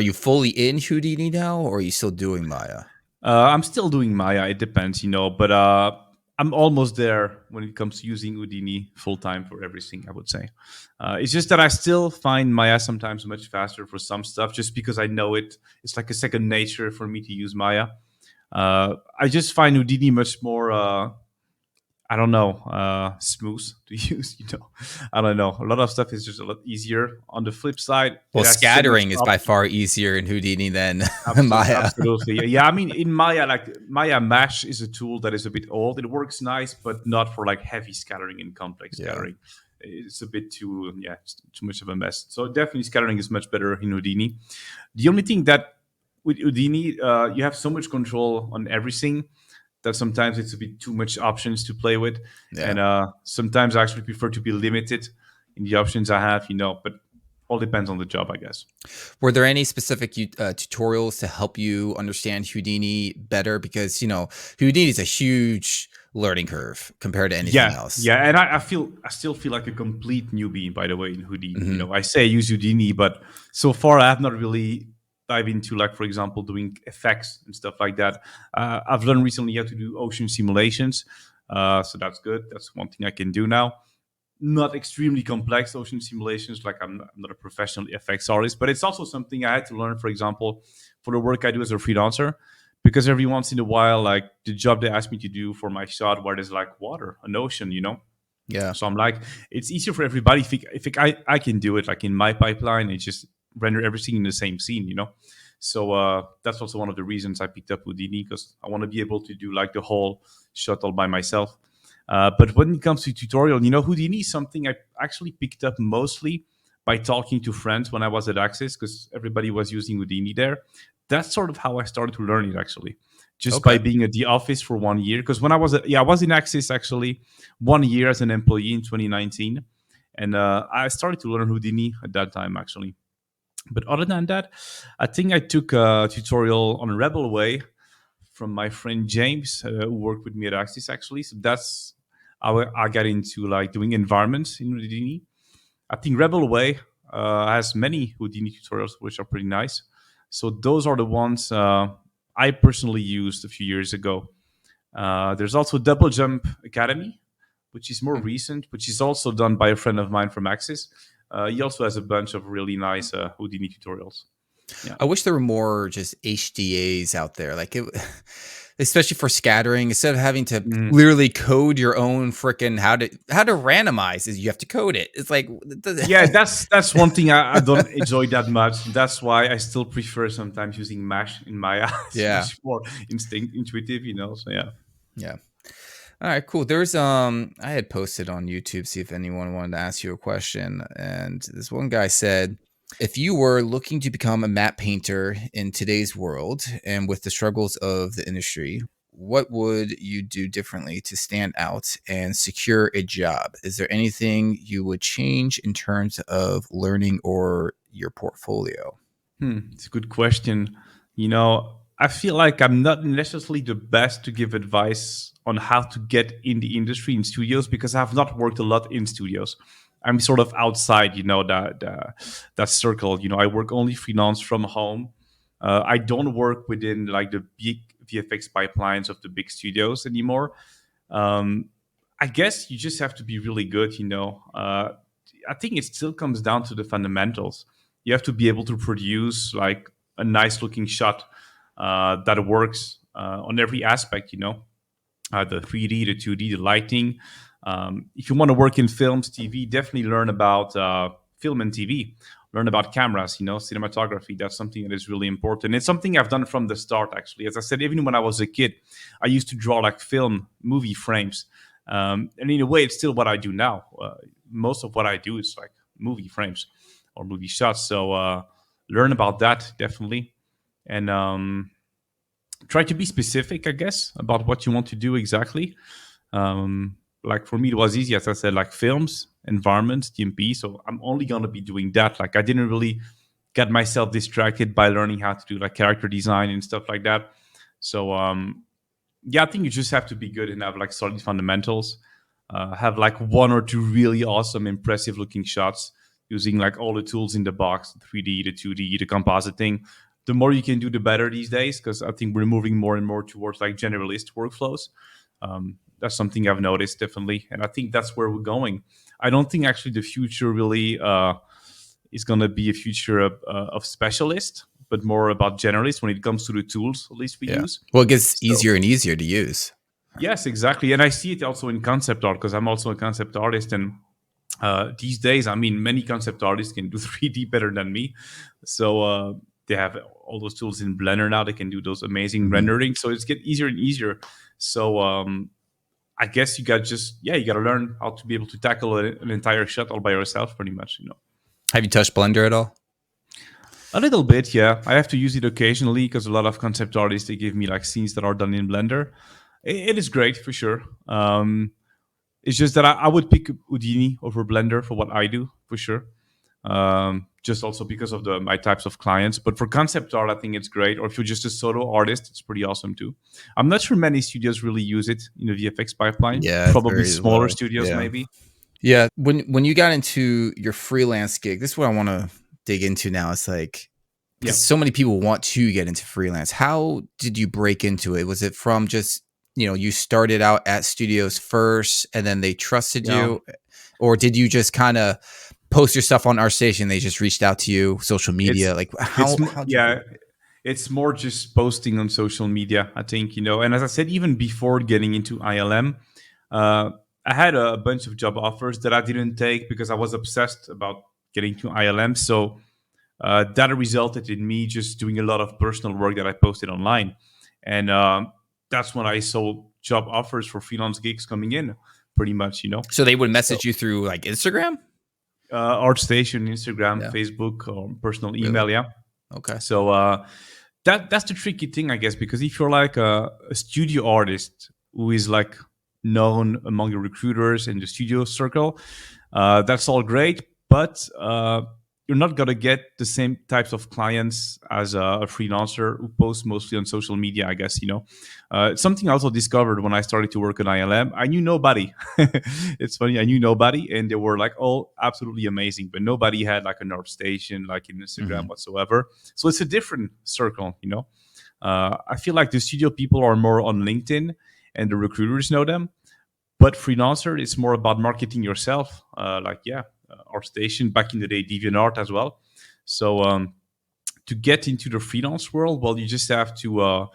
[SPEAKER 2] you fully in Houdini now, or are you still doing Maya?
[SPEAKER 1] I'm still doing Maya. It depends, but I'm almost there when it comes to using Houdini full time for everything, I would say. It's just that I still find Maya sometimes much faster for some stuff, just because I know it's like a second nature for me to use Maya. I just find Houdini much more smooth to use. I don't know. A lot of stuff is just a lot easier. On the flip side,
[SPEAKER 2] well, scattering is by far easier in Houdini than Maya.
[SPEAKER 1] Absolutely. Yeah, I mean, in Maya, like Maya Mesh is a tool that is a bit old. It works nice, but not for like heavy scattering and complex scattering. It's a bit too much of a mess. So definitely scattering is much better in Houdini. The only thing that with Houdini, you have so much control on everything that sometimes it's a bit too much options to play with. And sometimes I actually prefer to be limited in the options I have, but all depends on the job, I guess.
[SPEAKER 2] Were there any specific tutorials to help you understand Houdini better? Because, Houdini is a huge learning curve compared to anything else.
[SPEAKER 1] Yeah, and I still feel like a complete newbie, by the way, in Houdini. Mm-hmm. I say I use Houdini, but so far I have not really dive into, like, for example, doing effects and stuff like that. I've learned recently how to do ocean simulations, so that's good. That's one thing I can do now. Not extremely complex ocean simulations, like I'm not a professional effects artist, but it's also something I had to learn, for example, for the work I do as a freelancer, because every once in a while, like the job they asked me to do for my shot where there's like water, an ocean,
[SPEAKER 2] Yeah.
[SPEAKER 1] So I'm like, it's easier for everybody if I can do it, like in my pipeline, it's just render everything in the same scene, So that's also one of the reasons I picked up Houdini, because I want to be able to do like the whole shot all by myself. But when it comes to tutorial, Houdini is something I actually picked up mostly by talking to friends when I was at Axis, because everybody was using Houdini there. That's sort of how I started to learn it, actually. just by being at the office for 1 year. Because when I was in Axis actually 1 year as an employee in 2019, and I started to learn Houdini at that time actually. But other than that, I think I took a tutorial on Rebel Way from my friend James, who worked with me at Axis actually. So that's how I got into like doing environments in Houdini. I think Rebel Way has many Houdini tutorials, which are pretty nice. So those are the ones I personally used a few years ago. There's also Double Jump Academy, which is more recent, which is also done by a friend of mine from Axis. He also has a bunch of really nice Houdini tutorials.
[SPEAKER 2] Yeah. I wish there were more just HDAs out there, like especially for scattering. Instead of having to literally code your own freaking how to randomize, is you have to code it. It's like
[SPEAKER 1] yeah, that's one thing I don't enjoy that much. That's why I still prefer sometimes using Mesh in Maya. It's more intuitive, So
[SPEAKER 2] yeah. All right, cool. There's I had posted on YouTube, see if anyone wanted to ask you a question, and this one guy said, if you were looking to become a matte painter in today's world and with the struggles of the industry, what would you do differently to stand out and secure a job? Is there anything you would change in terms of learning or your portfolio?
[SPEAKER 1] It's a good question. I feel like I'm not necessarily the best to give advice on how to get in the industry in studios because I have not worked a lot in studios. I'm sort of outside, that circle. I work only freelance from home. I don't work within like the big VFX pipelines of the big studios anymore. I guess you just have to be really good. I think it still comes down to the fundamentals. You have to be able to produce like a nice looking shot that works on every aspect. The 3D, the 2D, the lighting. If you want to work in films, TV, definitely learn about film and TV. Learn about cameras, cinematography. That's something that is really important. It's something I've done from the start, actually. As I said, even when I was a kid, I used to draw like movie frames. And in a way, it's still what I do now. Most of what I do is like movie frames or movie shots. So learn about that, definitely. And try to be specific, I guess, about what you want to do exactly. Like for me, it was easy, as I said, like films, environments, DMP. So I'm only going to be doing that. Like I didn't really get myself distracted by learning how to do like character design and stuff like that. So I think you just have to be good and have like solid fundamentals. Have like one or two really awesome, impressive looking shots using like all the tools in the box, the 3D, the 2D, the compositing. The more you can do, the better these days, because I think we're moving more and more towards like generalist workflows. That's something I've noticed, definitely. And I think that's where we're going. I don't think actually the future really is going to be a future of specialist, but more about generalist when it comes to the tools, at least we use.
[SPEAKER 2] Well, it gets easier and easier to use.
[SPEAKER 1] Yes, exactly. And I see it also in concept art, because I'm also a concept artist. And these days, I mean, many concept artists can do 3D better than me. So they have all those tools in Blender now. They can do those amazing rendering. So it's get easier and easier. So I guess you got to learn how to be able to tackle an entire shot all by yourself, pretty much.
[SPEAKER 2] Have you touched Blender at all?
[SPEAKER 1] A little bit, yeah. I have to use it occasionally because a lot of concept artists, they give me like scenes that are done in Blender. It is great for sure. It's just that I would pick Houdini over Blender for what I do, for sure. Just also because of my types of clients. But for concept art, I think it's great. Or if you're just a solo artist, it's pretty awesome too. I'm not sure many studios really use it in the VFX pipeline.
[SPEAKER 2] Yeah,
[SPEAKER 1] probably smaller studios, maybe.
[SPEAKER 2] Yeah. When you got into your freelance gig, this is what I want to dig into now. It's like, because so many people want to get into freelance. How did you break into it? Was it from just, you started out at studios first and then they trusted you? Or did you just kind of post your stuff on our station? They just reached out to you, social media?
[SPEAKER 1] It's more just posting on social media, I think, and as I said, even before getting into ILM, I had a bunch of job offers that I didn't take because I was obsessed about getting to ILM. So that resulted in me just doing a lot of personal work that I posted online. And that's when I saw job offers for freelance gigs coming in, pretty much,
[SPEAKER 2] So they would message you through like Instagram?
[SPEAKER 1] ArtStation, Instagram, Facebook, or personal email,
[SPEAKER 2] Okay.
[SPEAKER 1] So that's the tricky thing, I guess, because if you're like a studio artist who is like known among the recruiters in the studio circle, that's all great, but you're not gonna get the same types of clients as a freelancer who posts mostly on social media. I guess it's something I also discovered when I started to work at ILM. I knew nobody. It's funny, I knew nobody, and they were like all absolutely amazing, but nobody had like a North Station, like in Instagram whatsoever. So it's a different circle. I feel like the studio people are more on LinkedIn, and the recruiters know them. But freelancer, it's more about marketing yourself. Our station back in the day, DeviantArt as well. So to get into the freelance world, well, you just have to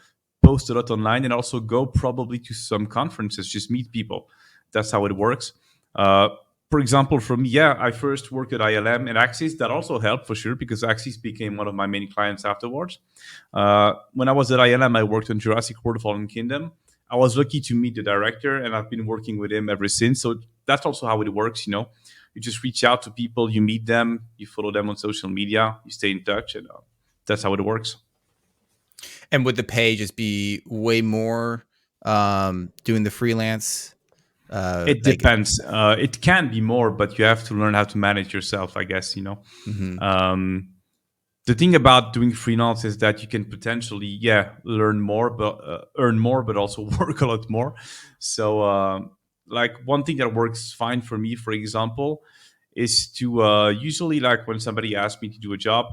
[SPEAKER 1] post a lot online and also go probably to some conferences, just meet people. That's how it works. For example, for me, I first worked at ILM and Axis. That also helped for sure because Axis became one of my main clients afterwards. When I was at ILM, I worked on Jurassic World Fallen Kingdom. I was lucky to meet the director, and I've been working with him ever since. So that's also how it works. You just reach out to people, you meet them, you follow them on social media, you stay in touch, and that's how it works.
[SPEAKER 2] And would the pay just be way more doing the freelance?
[SPEAKER 1] It depends. It can be more, but you have to learn how to manage yourself, I guess. The thing about doing freelance is that you can potentially, learn more, but earn more, but also work a lot more. So, like one thing that works fine for me, for example, is to usually like when somebody asks me to do a job,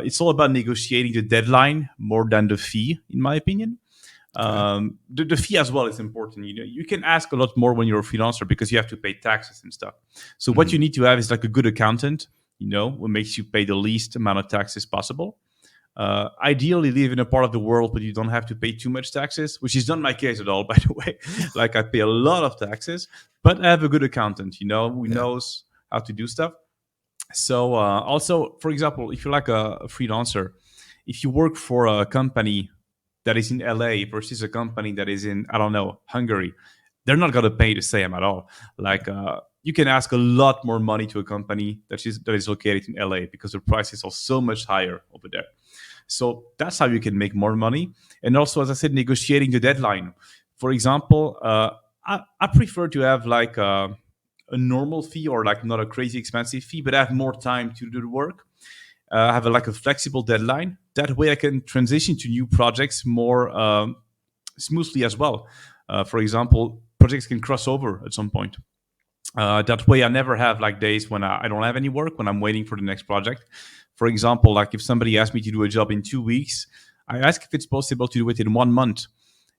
[SPEAKER 1] it's all about negotiating the deadline more than the fee, in my opinion. The fee as well is important. You can ask a lot more when you're a freelancer because you have to pay taxes and stuff. So what you need to have is like a good accountant, what makes you pay the least amount of taxes possible. Ideally live in a part of the world where you don't have to pay too much taxes, which is not my case at all, by the way. Like I pay a lot of taxes, but I have a good accountant, who knows how to do stuff. So also, for example, if you're like a freelancer, if you work for a company that is in LA versus a company that is in, I don't know, Hungary, they're not going to pay the same at all. Like you can ask a lot more money to a company that is located in LA because the prices are so much higher over there. So that's how you can make more money. And also, as I said, negotiating the deadline. For example, I prefer to have like a normal fee or like not a crazy expensive fee, but I have more time to do the work. Have like a flexible deadline. That way I can transition to new projects more smoothly as well. For example, projects can cross over at some point. That way I never have like days when I don't have any work, when I'm waiting for the next project. For example, like if somebody asks me to do a job in 2 weeks, I ask if it's possible to do it in 1 month.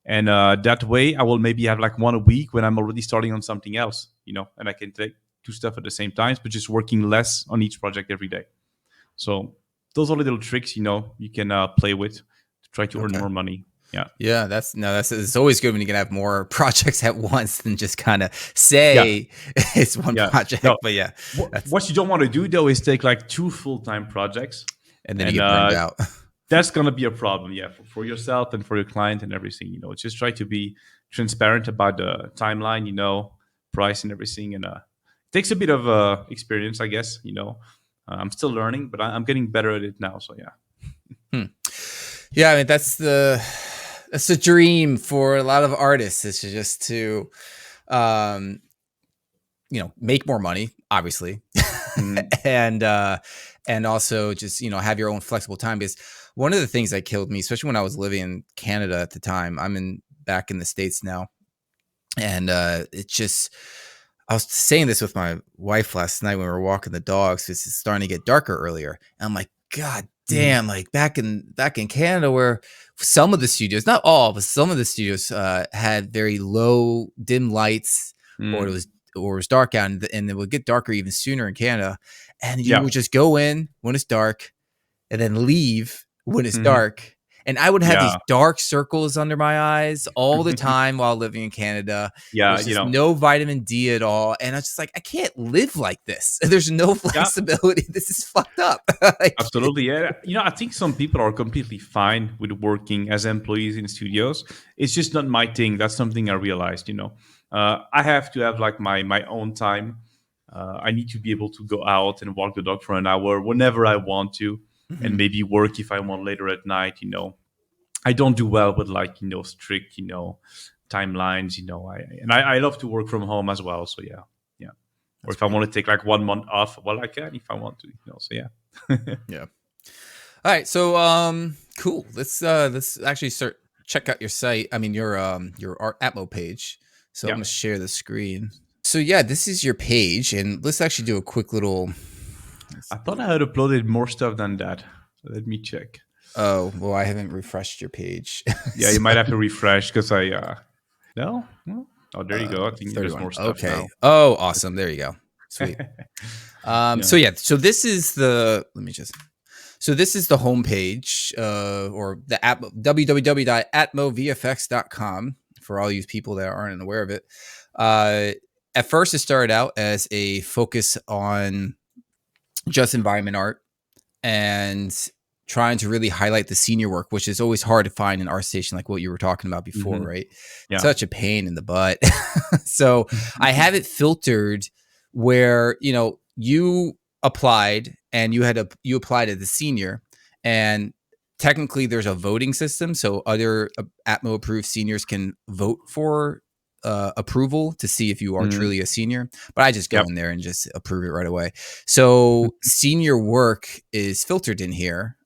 [SPEAKER 1] And that way I will maybe have like 1 a week when I'm already starting on something else, and I can take 2 stuff at the same time, but just working less on each project every day. So those are little tricks, you can play with to try to earn more money.
[SPEAKER 2] Yeah, it's always good when you can have more projects at once than just kind of say it's one project. No, but
[SPEAKER 1] what you don't want to do though is take like 2 full-time projects
[SPEAKER 2] and then you get burned out.
[SPEAKER 1] That's gonna be a problem, for yourself and for your client and everything. Just try to be transparent about the timeline, price and everything, and it takes a bit of experience, I guess. I'm still learning, but I'm getting better at it now. So
[SPEAKER 2] yeah, I mean that's the dream for a lot of artists. It's just to make more money, obviously, and also just have your own flexible time. Because one of the things that killed me, especially when I was living in Canada at the time, I'm back in the States now, and it just. I was saying this with my wife last night when we were walking the dogs. It's starting to get darker earlier. And I'm like, God damn, like back in Canada where some of the studios, not all, but some of the studios had very low dim lights or it was dark out and it would get darker even sooner in Canada. And you would just go in when it's dark and then leave when it's dark. And I would have these dark circles under my eyes all the time while living in Canada. There's just no vitamin D at all. And I was just like, I can't live like this. There's no flexibility. This is fucked up.
[SPEAKER 1] Absolutely. Yeah. I think some people are completely fine with working as employees in studios. It's just not my thing. That's something I realized, I have to have like my own time. I need to be able to go out and walk the dog for an hour whenever I want to. and maybe work if I want later at night. I don't do well with like strict timelines. I love to work from home as well. So yeah. Or if I want to take like 1 month off, well, I can if I want to. So yeah.
[SPEAKER 2] Yeah. All right. So cool. Let's actually start check out your site. I mean your ATMO page. So I'm gonna share the screen. So yeah, this is your page, and let's actually do a quick little.
[SPEAKER 1] I thought I had uploaded more stuff than that. Let me check.
[SPEAKER 2] Oh well, I haven't refreshed your page.
[SPEAKER 1] Yeah, you might have to refresh because I. No. Oh, there you go. I think there's more stuff now.
[SPEAKER 2] Oh, awesome. There you go. Sweet. So yeah. So this is the. So this is the homepage, or the www.atmovfx.com for all you people that aren't aware of it. At first, it started out as a focus on just environment art and trying to really highlight the senior work, which is always hard to find in ArtStation, like what you were talking about before, right? Yeah. Such a pain in the butt. So I have it filtered where, you applied and you applied as a senior, and technically there's a voting system. So other ATMO approved seniors can vote for approval to see if you are truly a senior, but I just go in there and just approve it right away. So senior work is filtered in here.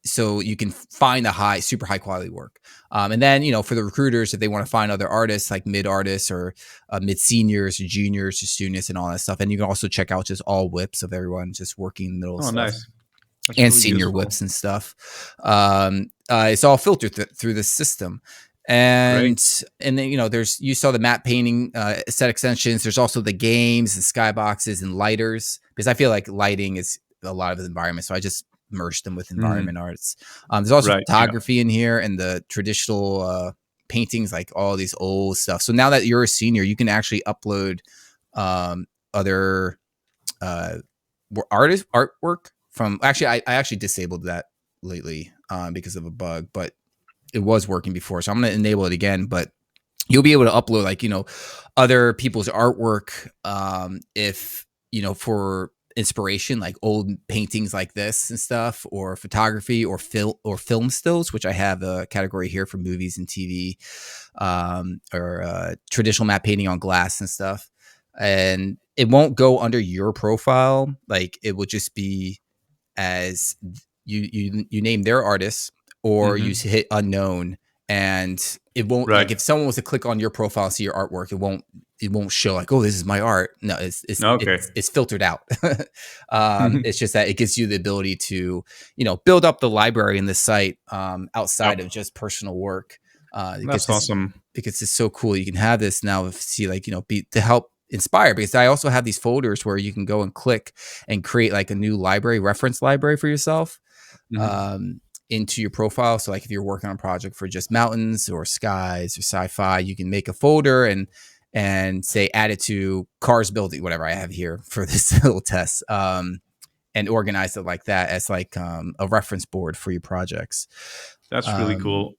[SPEAKER 2] So you can find the super high quality work. And then, for the recruiters, if they want to find other artists like mid artists or mid seniors or juniors or students and all that stuff. And you can also check out just all whips of everyone just working in the middle of stuff.
[SPEAKER 1] Nice.
[SPEAKER 2] That's and really senior useful. Whips and stuff. It's all filtered through the system. And then, you saw the matte painting set extensions. There's also the games and skyboxes and lighters, because I feel like lighting is a lot of the environment. So I just merged them with environment arts. There's also photography in here and the traditional paintings, like all these old stuff. So now that you're a senior, you can actually upload other artwork from. Actually, I actually disabled that lately because of a bug, but it was working before, so I'm going to enable it again. But you'll be able to upload other people's artwork if for inspiration, like old paintings like this and stuff, or photography or film stills, which I have a category here for movies and TV, or traditional matte painting on glass and stuff. And it won't go under your profile. Like it will just be as you name their artist, or you hit unknown, and it won't like if someone was to click on your profile and see your artwork, it won't show like, oh, this is my art. No, it's filtered out. It's just that it gives you the ability to build up the library in the site outside of just personal work.
[SPEAKER 1] That's awesome,
[SPEAKER 2] because it's so cool. You can have this now see to help inspire, because I also have these folders where you can go and click and create like a new reference library for yourself into your profile. So like if you're working on a project for just mountains or skies or sci-fi, you can make a folder and say add it to cars building, whatever I have here for this little test, and organize it like that as like a reference board for your projects.
[SPEAKER 1] That's really cool.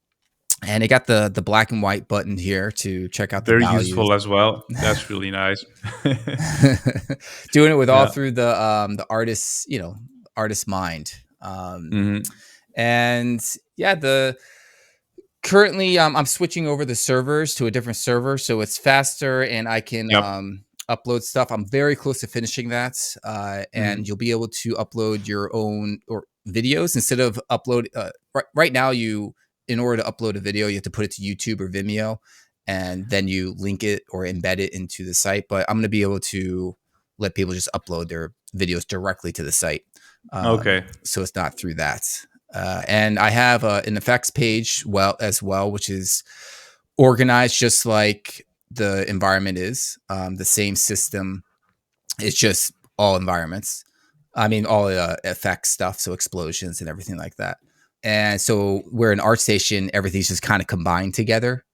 [SPEAKER 2] And it got the black and white button here to check out the
[SPEAKER 1] very
[SPEAKER 2] values.
[SPEAKER 1] Useful as well. That's really nice.
[SPEAKER 2] Doing it with all through the artist's mind. And yeah, currently I'm switching over the servers to a different server, so it's faster and I can upload stuff. I'm very close to finishing that, and you'll be able to upload your own videos instead of upload. Right now, in order to upload a video, you have to put it to YouTube or Vimeo, and then you link it or embed it into the site. But I'm going to be able to let people just upload their videos directly to the site. So it's not through that. And I have an effects page as well, which is organized just like the environment is. The same system. It's just all environments. I mean, all effects stuff, so explosions and everything like that. And so where in ArtStation, everything's just kind of combined together,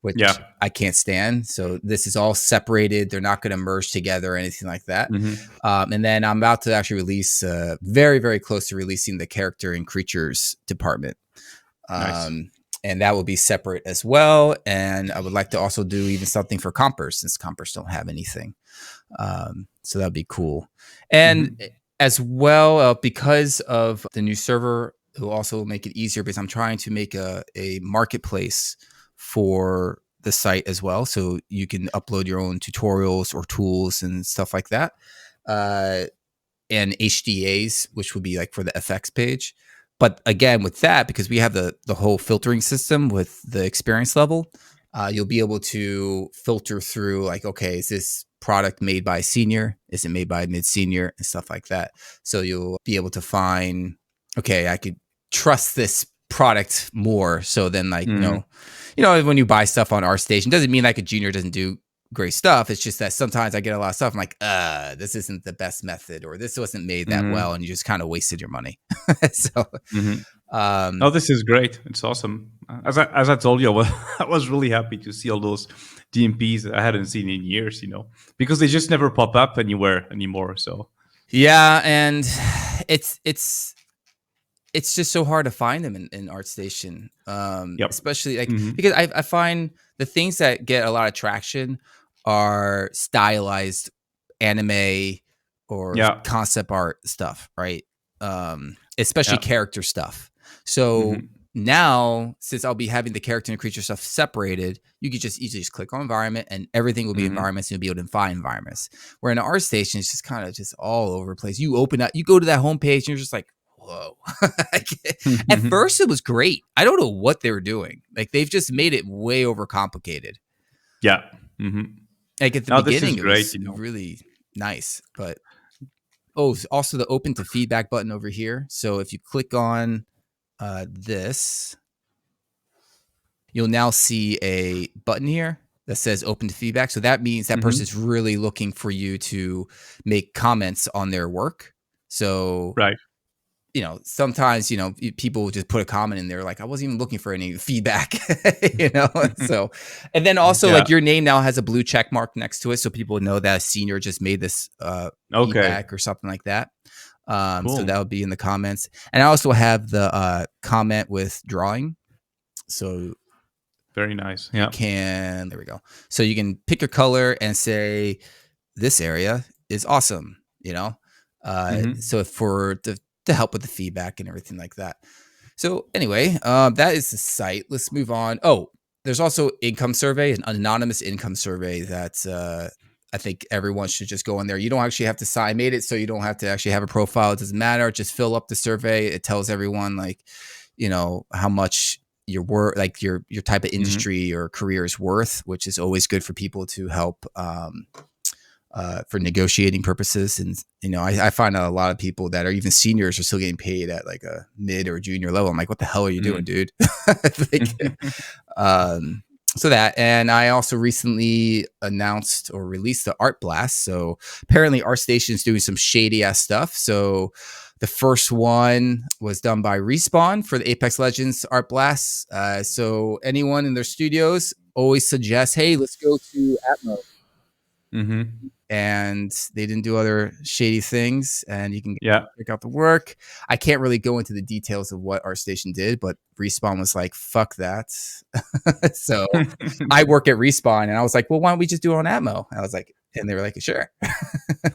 [SPEAKER 2] which I can't stand. So this is all separated. They're not going to merge together or anything like that. And then I'm about to actually release, very, very close to releasing the character and creatures department. And that will be separate as well. And I would like to also do even something for compers, since compers don't have anything. So that'd be cool. And as well, because of the new server, it will also make it easier because I'm trying to make a marketplace for the site as well. So you can upload your own tutorials or tools and stuff like that. And HDAs, which would be like for the FX page. But again, with that, because we have the whole filtering system with the experience level, you'll be able to filter through like, okay, is this product made by senior? Is it made by mid-senior and stuff like that? So you'll be able to find, okay, I could trust this product more. So then like, you know, when you buy stuff on ArtStation, doesn't mean like a junior doesn't do great stuff. It's just that sometimes I get a lot of stuff. I'm like, this isn't the best method, or this wasn't made that well, and you just kind of wasted your money. So,
[SPEAKER 1] oh, this is great. It's awesome. As I told you, I was really happy to see all those DMPs that I hadn't seen in years, you know, because they just never pop up anywhere anymore. So
[SPEAKER 2] yeah, and it's just so hard to find them in ArtStation, especially like because I find the things that get a lot of traction are stylized anime or concept art stuff, right? Especially character stuff. So now, since I'll be having the character and creature stuff separated, you could just easily just click on environment and everything will be environments, and you'll be able to find environments. Where in an ArtStation, it's just kind of just all over the place. You open up, you go to that homepage, and you're just like, whoa. At first it was great. I don't know what they were doing. Like they've just made it way overcomplicated.
[SPEAKER 1] Yeah.
[SPEAKER 2] Like at the beginning it was really nice. But also the open to feedback button over here. So if you click on this, you'll now see a button here that says open to feedback. So that means that person is really looking for you to make comments on their work. So you know, sometimes, you know, people just put a comment in there like, I wasn't even looking for any feedback, you know? So, and then also like your name now has a blue check mark next to it. So people know that a senior just made this feedback or something like that. Cool. So that would be in the comments. And I also have the comment with drawing. So
[SPEAKER 1] very nice. Yeah.
[SPEAKER 2] There we go. So you can pick your color and say, this area is awesome, you know? So to help with the feedback and everything like that. So anyway, that is the site. Let's move on. Oh, there's also income survey, an anonymous income survey that I think everyone should just go in there. You don't actually have to sign. I made it so you don't have to actually have a profile. It doesn't matter. Just fill up the survey. It tells everyone like, you know, how much your work, like your type of industry or career is worth, which is always good for people to help for negotiating purposes. And, you know, I find out a lot of people that are even seniors are still getting paid at like a mid or junior level. I'm like, what the hell are you doing, dude? So that, and I also recently announced or released the Art Blast. So apparently ArtStation is doing some shady ass stuff. So the first one was done by Respawn for the Apex Legends Art Blast. So anyone in their studios always suggests, hey, let's go to ATMO. And they didn't do other shady things, and you can check out the work. I can't really go into the details of what ArtStation did, but Respawn was like, fuck that. So I work at Respawn, and I was like, well, why don't we just do it on ATMO? I was like, and they were like, sure.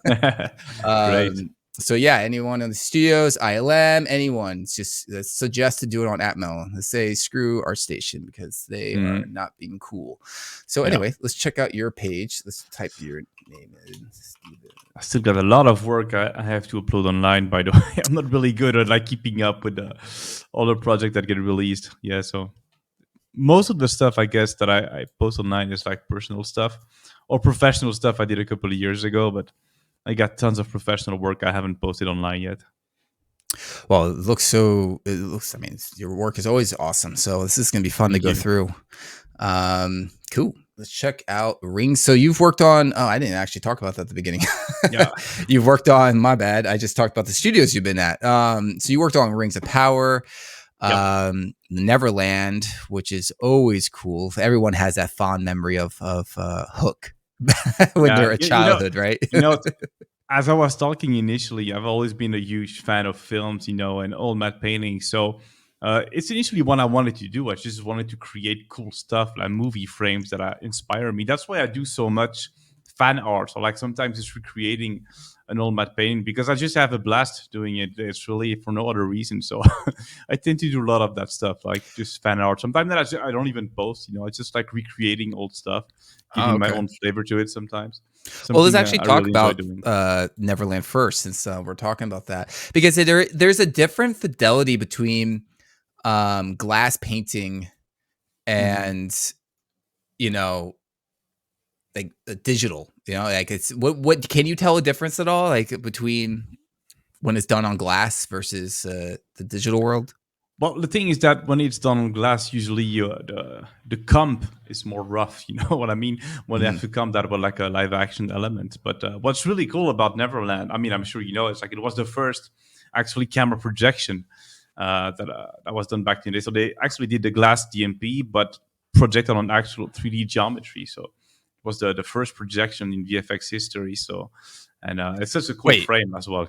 [SPEAKER 1] Great.
[SPEAKER 2] So yeah, anyone in the studios, ILM, anyone, just suggest to do it on ATMO. Let's say screw ArtStation because they are not being cool. So anyway, let's check out your page. Let's type your name in. Steven.
[SPEAKER 1] I still got a lot of work I have to upload online, by the way. I'm not really good at like keeping up with all the projects that get released. Yeah, so most of the stuff I guess that I post online is like personal stuff or professional stuff I did a couple of years ago, but I got tons of professional work I haven't posted online yet.
[SPEAKER 2] Well, I mean, your work is always awesome. So this is going to be fun to go through. Cool. Let's check out Rings. So you've worked on, I didn't actually talk about that at the beginning.
[SPEAKER 1] Yeah.
[SPEAKER 2] You've worked on, my bad. I just talked about the studios you've been at. So you worked on Rings of Power, Neverland, which is always cool. Everyone has that fond memory of Hook when they're a childhood, right?
[SPEAKER 1] As I was talking initially, I've always been a huge fan of films, and old matte painting. So it's initially what I wanted to do. I just wanted to create cool stuff like movie frames that inspire me. That's why I do so much fan art, or like sometimes just recreating an old matte painting because I just have a blast doing it. It's really for no other reason. So I tend to do a lot of that stuff, like just fan art. Sometimes that I don't even post. I just like recreating old stuff, giving my own flavor to it. Sometimes.
[SPEAKER 2] Well, let's actually
[SPEAKER 1] I
[SPEAKER 2] talk
[SPEAKER 1] really enjoy
[SPEAKER 2] about
[SPEAKER 1] doing.
[SPEAKER 2] Neverland first, since we're talking about that, because there's a different fidelity between glass painting and like digital. Like it's what can you tell a difference at all, like between when it's done on glass versus the digital world?
[SPEAKER 1] Well, the thing is that when it's done on glass, usually the comp is more rough. You know what I mean? When they have to comp that with like a live action element. But what's really cool about Neverland, I mean, I'm sure you know, it's like it was the first actually camera projection that was done back in the day. So they actually did the glass DMP, but projected on actual 3D geometry. So it was the first projection in VFX history. So, and it's such a cool frame as well.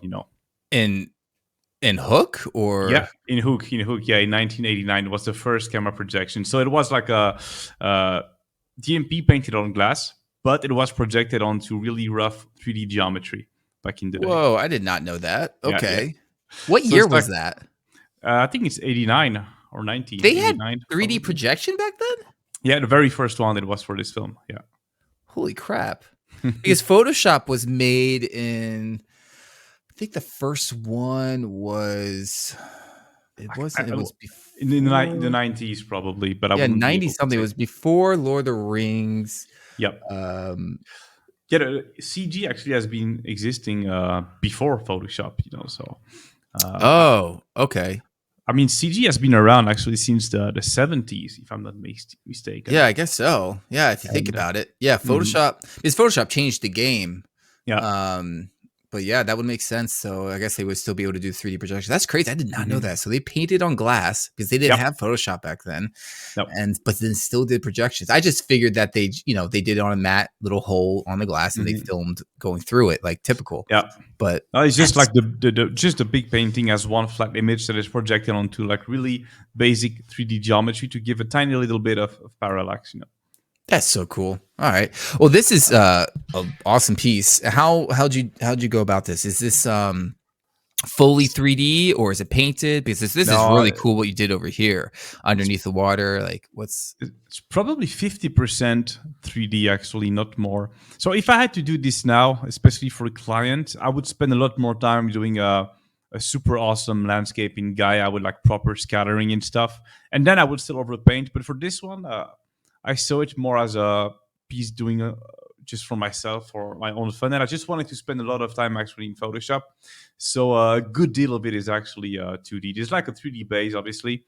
[SPEAKER 2] In Hook, or
[SPEAKER 1] in Hook, in 1989 it was the first camera projection. So it was like a DMP painted on glass, but it was projected onto really rough 3D geometry back in the day.
[SPEAKER 2] Whoa, I did not know that. Okay, yeah. What year was that?
[SPEAKER 1] I think it's 89 or 90.
[SPEAKER 2] They had 3D projection back then?
[SPEAKER 1] Yeah, the very first one, it was for this film. Yeah.
[SPEAKER 2] Holy crap! Because Photoshop was made in, I think the first one was. It wasn't. It was before
[SPEAKER 1] in the 90s, probably. But I wouldn't
[SPEAKER 2] 90 something. It was before Lord of the Rings.
[SPEAKER 1] Yep. CG actually has been existing before Photoshop. So.
[SPEAKER 2] Okay.
[SPEAKER 1] I mean, CG has been around actually since the 70s, if I'm not mistaken.
[SPEAKER 2] Yeah, I guess so. Yeah, if you think about it. Yeah, Photoshop, because Photoshop changed the game.
[SPEAKER 1] Yeah.
[SPEAKER 2] But yeah, that would make sense. So I guess they would still be able to do 3D projection. That's crazy. I did not know that. So they painted on glass because they didn't have Photoshop back then, but then still did projections. I just figured that they did it on a matte little hole on the glass and they filmed going through it like typical.
[SPEAKER 1] Yeah,
[SPEAKER 2] but
[SPEAKER 1] it's just like the big painting as one flat image that is projected onto like really basic 3D geometry to give a tiny little bit of parallax.
[SPEAKER 2] That's so cool. All right. Well, this is an awesome piece. How'd you go about this? Is this fully 3D or is it painted? Because this is really cool what you did over here underneath the water. Like it's
[SPEAKER 1] probably 50% 3D actually, not more. So if I had to do this now, especially for a client, I would spend a lot more time doing a super awesome landscape in Gaia with like proper scattering and stuff. And then I would still overpaint. But for this one, I saw it more as a piece doing just for myself, for my own fun. And I just wanted to spend a lot of time actually in Photoshop. So a good deal of it is actually 2D. There's like a 3D base, obviously,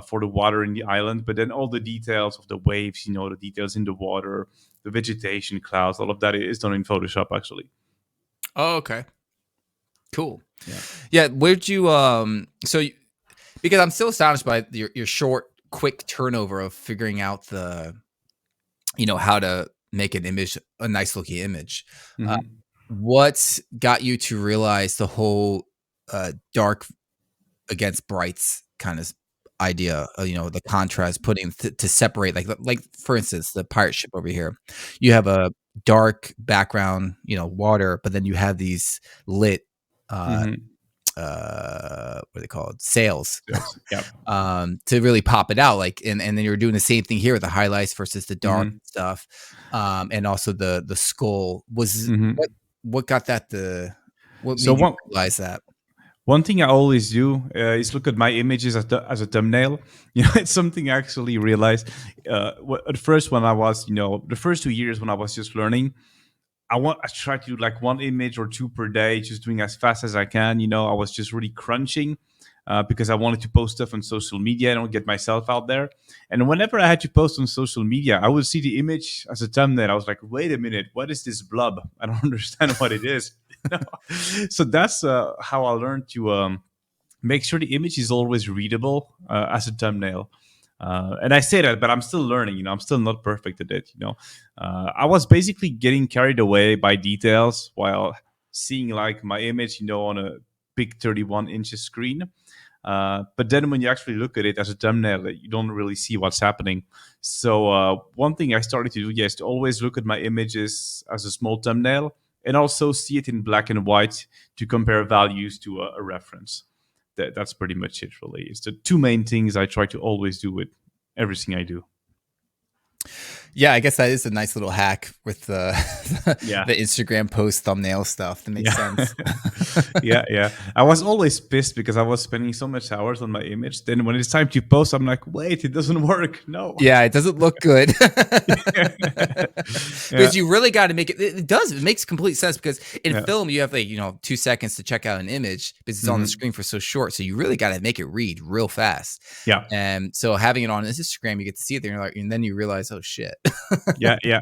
[SPEAKER 1] for the water in the island. But then all the details of the waves, the details in the water, the vegetation, clouds, all of that is done in Photoshop, actually.
[SPEAKER 2] Oh, okay. Cool. Yeah. Where'd you, because I'm still astonished by your short, quick turnover of figuring out how to make an image a nice looking image. What got you to realize the whole dark against brights kind of idea, the contrast, putting to separate, like for instance, the pirate ship over here, you have a dark background, water, but then you have these lit what are they called, sails, to really pop it out, like, and then you're doing the same thing here with the highlights versus the dark stuff, and also the skull was what got that what made you realize that?
[SPEAKER 1] One thing I always do is look at my images as a thumbnail. It's something I actually realized at first when I was, the first 2 years when I was just learning. I try to do like one image or two per day, just doing as fast as I can. I was just really crunching because I wanted to post stuff on social media. I don't get myself out there. And whenever I had to post on social media, I would see the image as a thumbnail. I was like, wait a minute, what is this blob? I don't understand what it is. So that's how I learned to make sure the image is always readable as a thumbnail. And I say that, but I'm still learning. I'm still not perfect at it. I was basically getting carried away by details while seeing like my image, on a big 31 inches screen. But then when you actually look at it as a thumbnail, you don't really see what's happening. So one thing I started to do, is to always look at my images as a small thumbnail and also see it in black and white to compare values to a reference. That's pretty much it, really. It's the two main things I try to always do with everything I do.
[SPEAKER 2] Yeah, I guess that is a nice little hack with the the Instagram post thumbnail stuff. That makes sense.
[SPEAKER 1] yeah. I was always pissed because I was spending so much hours on my image. Then when it's time to post, I'm like, wait, it doesn't work. No.
[SPEAKER 2] Yeah, it doesn't look good. Because you really got to make it. It does. It makes complete sense because in film you have 2 seconds to check out an image because it's on the screen for so short. So you really got to make it read real fast.
[SPEAKER 1] Yeah.
[SPEAKER 2] And so having it on Instagram, you get to see it there, and then you realize, oh shit.
[SPEAKER 1] yeah.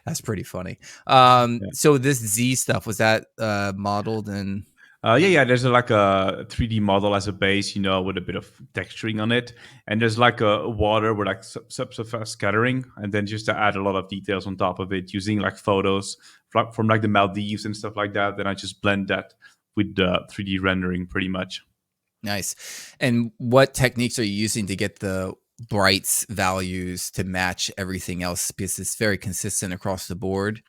[SPEAKER 2] That's pretty funny. So this Z stuff, was that modeled in?
[SPEAKER 1] There's like a 3D model as a base, with a bit of texturing on it, and there's like a water with like subsurface scattering, and then just to add a lot of details on top of it using like photos from like the Maldives and stuff like that. Then I just blend that with 3D rendering pretty much.
[SPEAKER 2] Nice. And what techniques are you using to get the brights values to match everything else, because it's very consistent across the board?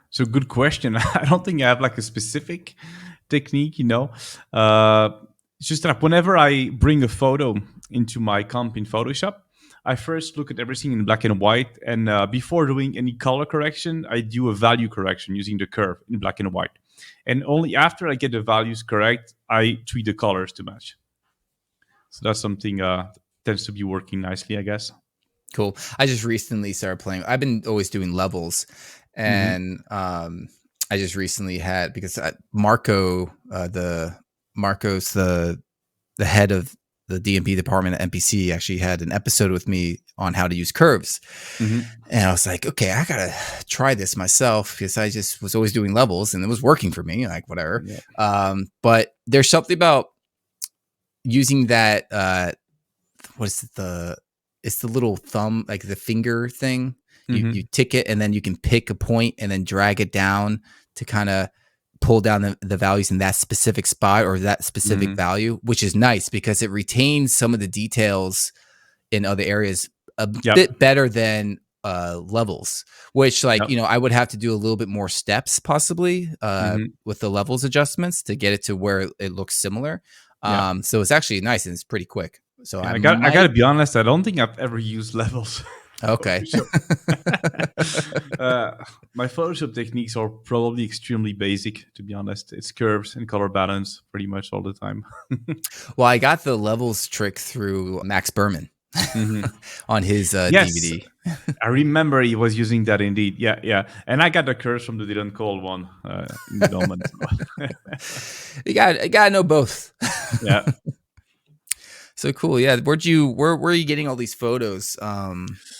[SPEAKER 1] So good question. I don't think I have like a specific technique, it's just that whenever I bring a photo into my comp in Photoshop, I first look at everything in black and white, and before doing any color correction, I do a value correction using the curve in black and white, and only after I get the values correct, I tweak the colors to match. So that's something tends to be working nicely, I guess.
[SPEAKER 2] Cool. I just recently started playing. I've been always doing levels, and I just recently had, because Marco's the head of the DMP department at MPC, actually had an episode with me on how to use curves, and I was like, okay, I gotta try this myself because I just was always doing levels and it was working for me, like whatever. But there's something about using that. What is it? It's the little thumb, like the finger thing. You tick it, and then you can pick a point and then drag it down to kind of pull down the values in that specific spot or that specific value, which is nice because it retains some of the details in other areas a bit better than levels, which I would have to do a little bit more steps possibly with the levels adjustments to get it to where it looks similar. So it's actually nice and it's pretty quick. So I
[SPEAKER 1] got to be honest, I don't think I've ever used levels.
[SPEAKER 2] Okay.
[SPEAKER 1] My Photoshop techniques are probably extremely basic, to be honest. It's curves and color balance pretty much all the time.
[SPEAKER 2] Well, I got the levels trick through Max Berman on his DVD.
[SPEAKER 1] I remember he was using that indeed. Yeah. And I got the curves from the Dylan Cole one in the moment.
[SPEAKER 2] You gotta know both.
[SPEAKER 1] Yeah.
[SPEAKER 2] So cool. Yeah. Where are you getting all these photos?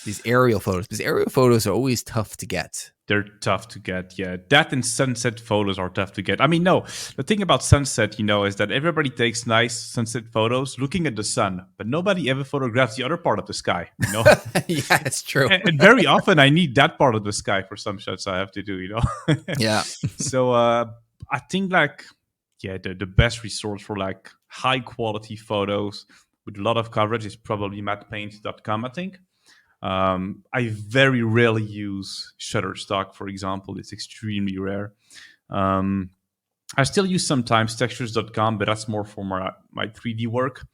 [SPEAKER 2] These aerial photos? Because aerial photos are always tough to get.
[SPEAKER 1] They're tough to get. Yeah. That and sunset photos are tough to get. I mean, no, the thing about sunset, is that everybody takes nice sunset photos looking at the sun, but nobody ever photographs the other part of the sky,
[SPEAKER 2] Yeah, it's true.
[SPEAKER 1] And very often I need that part of the sky for some shots I have to do,
[SPEAKER 2] Yeah.
[SPEAKER 1] So I think the best resource for like high quality photos with a lot of coverage is probably mattpaint.com, I think. I very rarely use Shutterstock, for example. It's extremely rare. I still use sometimes textures.com, but that's more for my 3D work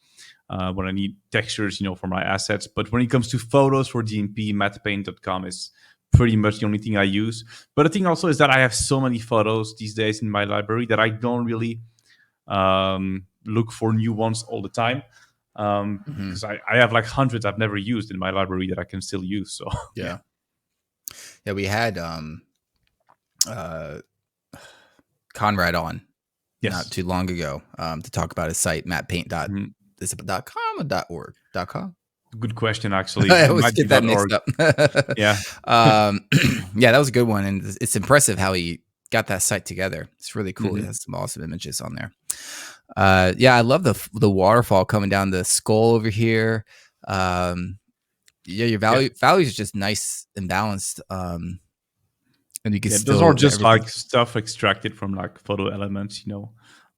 [SPEAKER 1] when I need textures, for my assets. But when it comes to photos for DMP, mattpaint.com is pretty much the only thing I use. But the thing also is that I have so many photos these days in my library that I don't really look for new ones all the time. Because I have like hundreds I've never used in my library that I can still use. So
[SPEAKER 2] yeah, we had Conrad on not too long ago to talk about his site, mattpaint. Is it .com or .org? .com?
[SPEAKER 1] Good question, actually.
[SPEAKER 2] I always get that mixed up.
[SPEAKER 1] Yeah.
[SPEAKER 2] Yeah, that was a good one, and it's impressive how he got that site together. It's really cool. He has some awesome images on there. I love the waterfall coming down the skull over here. Your values are just nice and balanced. And you can
[SPEAKER 1] those are just like stuff extracted from like photo elements,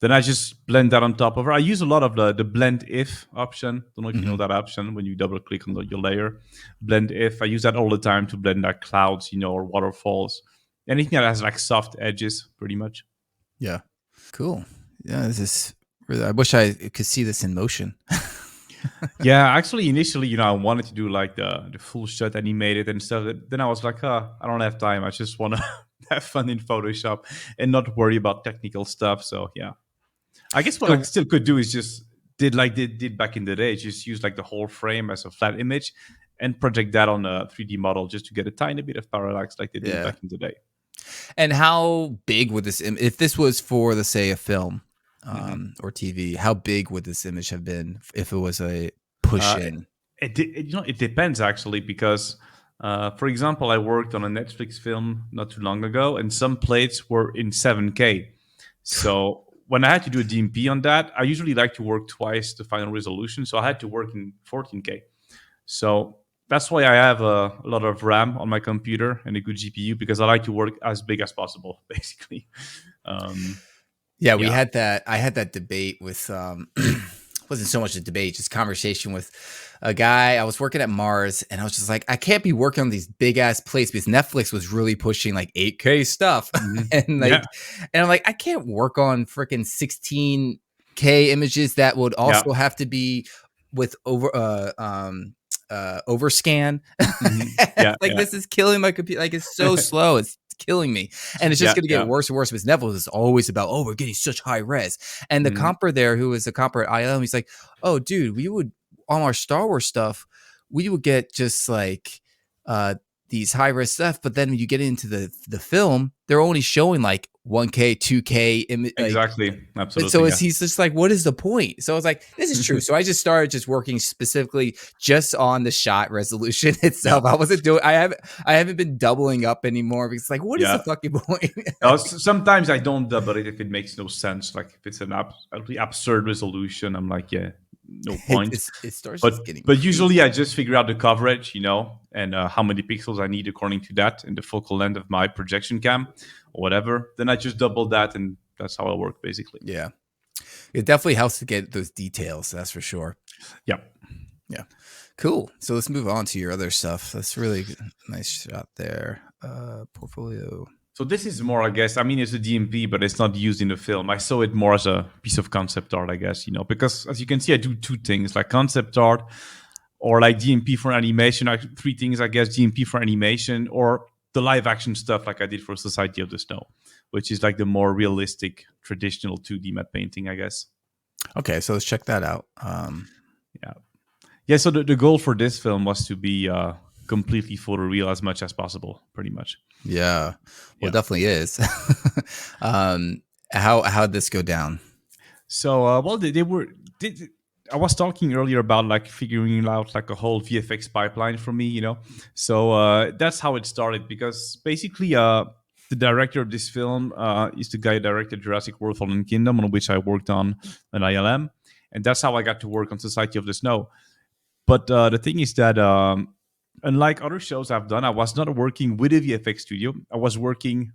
[SPEAKER 1] Then I just blend that on top of it. I use a lot of the blend if option. Don't know if you know that option when you double click on your layer. Blend if. I use that all the time to blend like clouds, or waterfalls. Anything that has like soft edges, pretty much.
[SPEAKER 2] Yeah. Cool. Yeah, this is really, I wish I could see this in motion.
[SPEAKER 1] Yeah, actually, initially, I wanted to do like the full shot animated and stuff. Then I was like, I don't have time. I just want to have fun in Photoshop and not worry about technical stuff. So yeah, I guess what I still could do is just did like they did back in the day, just use like the whole frame as a flat image and project that on a 3D model just to get a tiny bit of parallax like they did back in the day.
[SPEAKER 2] And how big would this, if this was for, let's say, a film or TV, how big would this image have been if it was a push-in?
[SPEAKER 1] It depends actually, because for example, I worked on a Netflix film not too long ago, and some plates were in 7K. So when I had to do a DMP on that, I usually like to work twice the final resolution. So I had to work in 14K. So that's why I have a lot of RAM on my computer and a good GPU, because I like to work as big as possible, basically.
[SPEAKER 2] Yeah, we had that. I had that debate with, wasn't so much a debate, just conversation with a guy. I was working at Mars, and I was just like, I can't be working on these big ass plates because Netflix was really pushing like 8K stuff, and like, and I'm like, I can't work on freaking 16K images that would also have to be with overscan. This is killing my computer. Like, it's so slow. It's killing me, and it's just going to get worse and worse. Because Neville is always about, we're getting such high res. And the comper there, who is a comper at ILM, he's like, oh dude, we would, on our Star Wars stuff, we would get just like these high res stuff, but then when you get into the film, they're only showing like 1K, 2K image.
[SPEAKER 1] Exactly. Absolutely.
[SPEAKER 2] So he's just like, what is the point? So I was like, this is true. So I just started just working specifically just on the shot resolution itself. I wasn't doing, I haven't been doubling up anymore, because like, what is the fucking point?
[SPEAKER 1] Sometimes I don't double it if it makes no sense. Like if it's an absolutely absurd resolution, I'm like, no point.
[SPEAKER 2] It starts getting
[SPEAKER 1] but usually I just figure out the coverage, and how many pixels I need according to that, and the focal length of my projection cam or whatever. Then I just double that, and that's how I work, basically.
[SPEAKER 2] Yeah. It definitely helps to get those details, that's for sure.
[SPEAKER 1] Yeah.
[SPEAKER 2] Cool. So let's move on to your other stuff. That's really nice shot there. Portfolio.
[SPEAKER 1] So this is more, I guess, it's a DMP, but it's not used in the film. I saw it more as a piece of concept art, I guess, because as you can see, I do two things, like concept art or like DMP for animation. Three things, I guess: DMP for animation, or the live action stuff like I did for Society of the Snow, which is like the more realistic, traditional 2D matte painting, I guess.
[SPEAKER 2] Okay, so let's check that out.
[SPEAKER 1] So the goal for this film was to be completely photoreal as much as possible, pretty much.
[SPEAKER 2] Well, it definitely is. How'd this go down?
[SPEAKER 1] So I was talking earlier about like figuring out like a whole VFX pipeline for me, so that's how it started, because basically the director of this film is the guy who directed Jurassic World Fallen Kingdom, on which I worked on an ILM, and that's how I got to work on Society of the Snow. But the thing is that unlike other shows I've done, I was not working with a VFX studio. I was working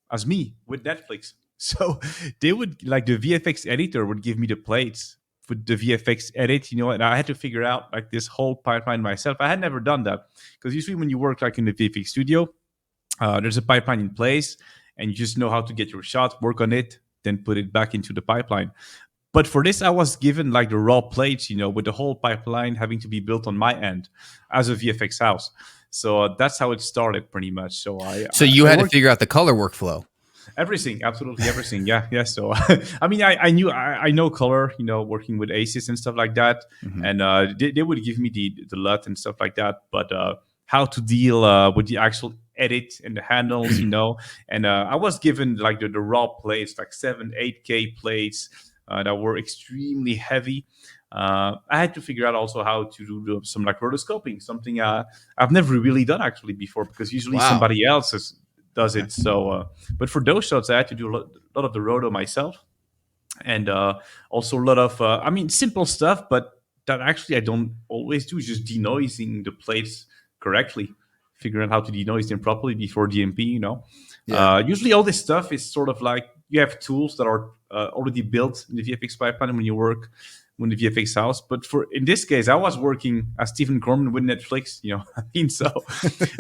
[SPEAKER 1] as me with Netflix. So they would, like, the VFX editor would give me the plates for the VFX edit, and I had to figure out like this whole pipeline myself. I had never done that, because usually when you work like in the VFX studio, there's a pipeline in place and you just know how to get your shot, work on it, then put it back into the pipeline. But for this, I was given like the raw plates, with the whole pipeline having to be built on my end as a VFX house. So that's how it started, pretty much. So
[SPEAKER 2] you had to figure out the color workflow.
[SPEAKER 1] Everything, absolutely everything. Yeah. So I know color, working with ACES and stuff like that, and they would give me the LUT and stuff like that. But how to deal with the actual edit and the handles, and I was given like the raw plates, like 7-8K plates. That were extremely heavy. I had to figure out also how to do some like rotoscoping, something I've never really done actually before, because usually somebody else does it. So, but for those shots, I had to do a lot of the roto myself, and also a lot of simple stuff, but that actually I don't always do, just denoising the plates correctly, figuring out how to denoise them properly before DMP. Usually all this stuff is sort of like, you have tools that are already built in the VFX pipeline when you work with the VFX house. But in this case, I was working as Steven Cormann with Netflix. I mean, so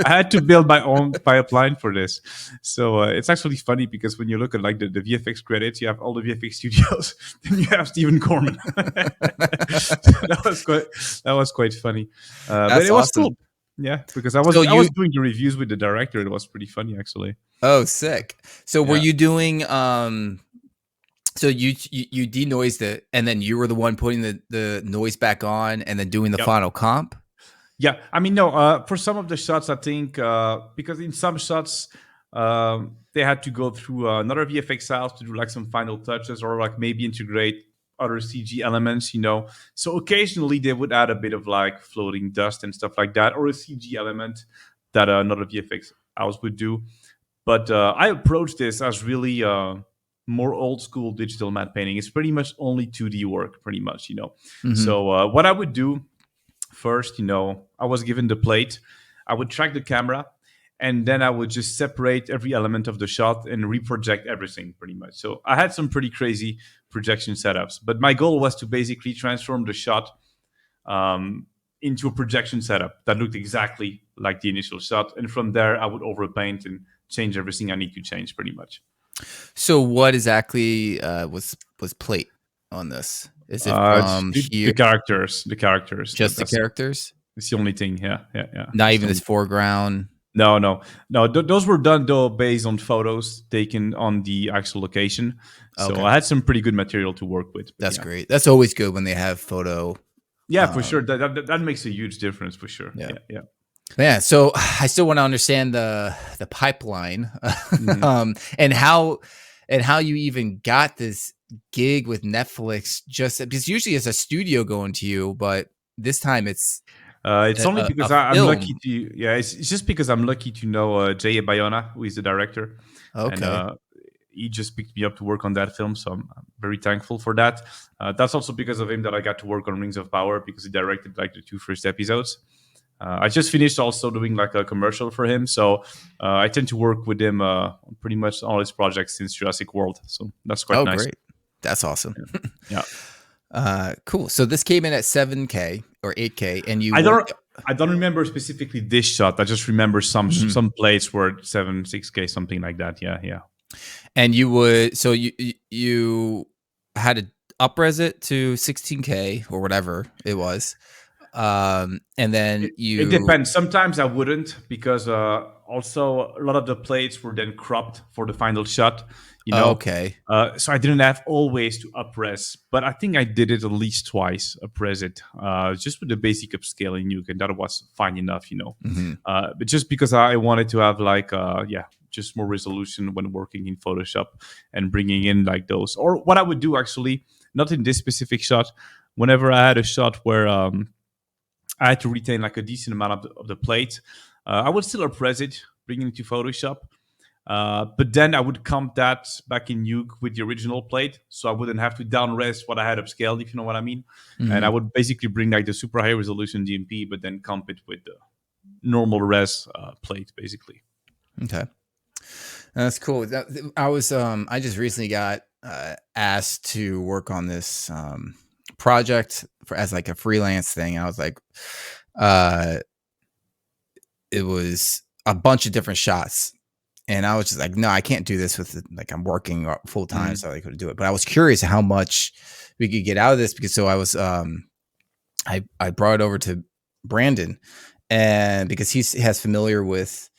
[SPEAKER 1] I had to build my own pipeline for this. So it's actually funny because when you look at like the VFX credits, you have all the VFX studios, then you have Steven Cormann. That was quite funny. But it was
[SPEAKER 2] awesome.
[SPEAKER 1] cool. Yeah, because I was doing the reviews with the director. It was pretty funny, actually.
[SPEAKER 2] Oh, sick. So were you doing so you denoised it, and then you were the one putting the noise back on and then doing the final comp?
[SPEAKER 1] Yeah, I mean, no, for some of the shots, I think because in some shots they had to go through another VFX house to do like some final touches or like maybe integrate other CG elements, So occasionally they would add a bit of like floating dust and stuff like that, or a CG element that another VFX house would do. But I approached this as really more old school digital matte painting. It's pretty much only 2D work, pretty much,
[SPEAKER 2] Mm-hmm.
[SPEAKER 1] So what I would do first, I was given the plate. I would track the camera, and then I would just separate every element of the shot and reproject everything pretty much. So I had some pretty crazy projection setups, but my goal was to basically transform the shot into a projection setup that looked exactly like the initial shot. And from there, I would overpaint and change everything I need to change pretty much.
[SPEAKER 2] So what exactly was plate on this? Is it from here?
[SPEAKER 1] The characters.
[SPEAKER 2] Just the characters?
[SPEAKER 1] It's the only thing. Yeah.
[SPEAKER 2] Not even this foreground.
[SPEAKER 1] No. Those were done though based on photos taken on the actual location. So I had some pretty good material to work with.
[SPEAKER 2] That's great. That's always good when they have photo.
[SPEAKER 1] Yeah, for sure. That makes a huge difference for sure. Yeah.
[SPEAKER 2] Yeah. So I still want to understand the pipeline, and how you even got this gig with Netflix. Just because usually it's a studio going to you, but this time it's
[SPEAKER 1] only because I'm lucky to. Yeah, it's just because I'm lucky to know Jay Bayona, who is the director.
[SPEAKER 2] Okay.
[SPEAKER 1] And, he just picked me up to work on that film, so I'm very thankful for that. That's also because of him that I got to work on Rings of Power, because he directed like the 2 first episodes. I just finished also doing like a commercial for him, so I tend to work with him on pretty much all his projects since Jurassic World. So that's quite nice.
[SPEAKER 2] Great. That's awesome.
[SPEAKER 1] Yeah.
[SPEAKER 2] Cool. So this came in at 7K or 8K, and
[SPEAKER 1] I don't remember specifically this shot. I just remember some plates were 6K, something like that. Yeah.
[SPEAKER 2] And you had to up-res it to 16K or whatever it was. And then
[SPEAKER 1] it depends. Sometimes I wouldn't, because also a lot of the plates were then cropped for the final shot.
[SPEAKER 2] Okay.
[SPEAKER 1] So I didn't have always to up-res, but I think I did it at least twice, up-res it, just with the basic upscaling nuke, and that was fine enough, But just because I wanted to have like, just more resolution when working in Photoshop and bringing in like those. Or what I would do actually, not in this specific shot, whenever I had a shot where I had to retain like a decent amount of the plate, I would still up-res it, bring it into Photoshop. But then I would comp that back in Nuke with the original plate, so I wouldn't have to down-res what I had upscaled, if you know what I mean. Mm-hmm. And I would basically bring like the super high resolution DMP, but then comp it with the normal res plate, basically.
[SPEAKER 2] Okay, that's cool. I just recently got asked to work on this project as like a freelance thing. I was like, it was a bunch of different shots. And I was just like, no, I can't do this with like, I'm working full time, so I couldn't do it. But I was curious how much we could get out of this, because so I was, I brought it over to Brandon, and because he has familiar with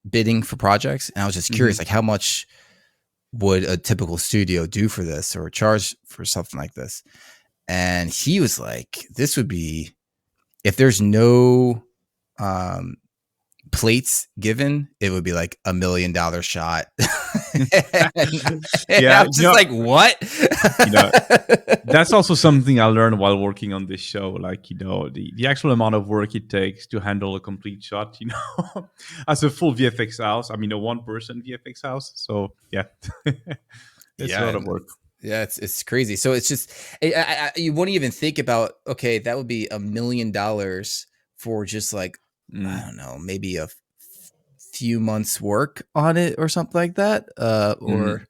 [SPEAKER 2] bidding for projects, and I was just curious, like how much would a typical studio do for this or charge for something like this? And he was like, this would be, if there's no plates given, it would be like $1 million shot.
[SPEAKER 1] Yeah,
[SPEAKER 2] I'm just like, what?
[SPEAKER 1] That's also something I learned while working on this show. Like, the actual amount of work it takes to handle a complete shot, as a full VFX house. I mean, a one-person VFX house. So yeah, it's a lot of work.
[SPEAKER 2] Yeah, it's crazy. So it's just, you wouldn't even think about, okay, that would be $1 million for just like, I don't know, maybe a few months work on it or something like that. Or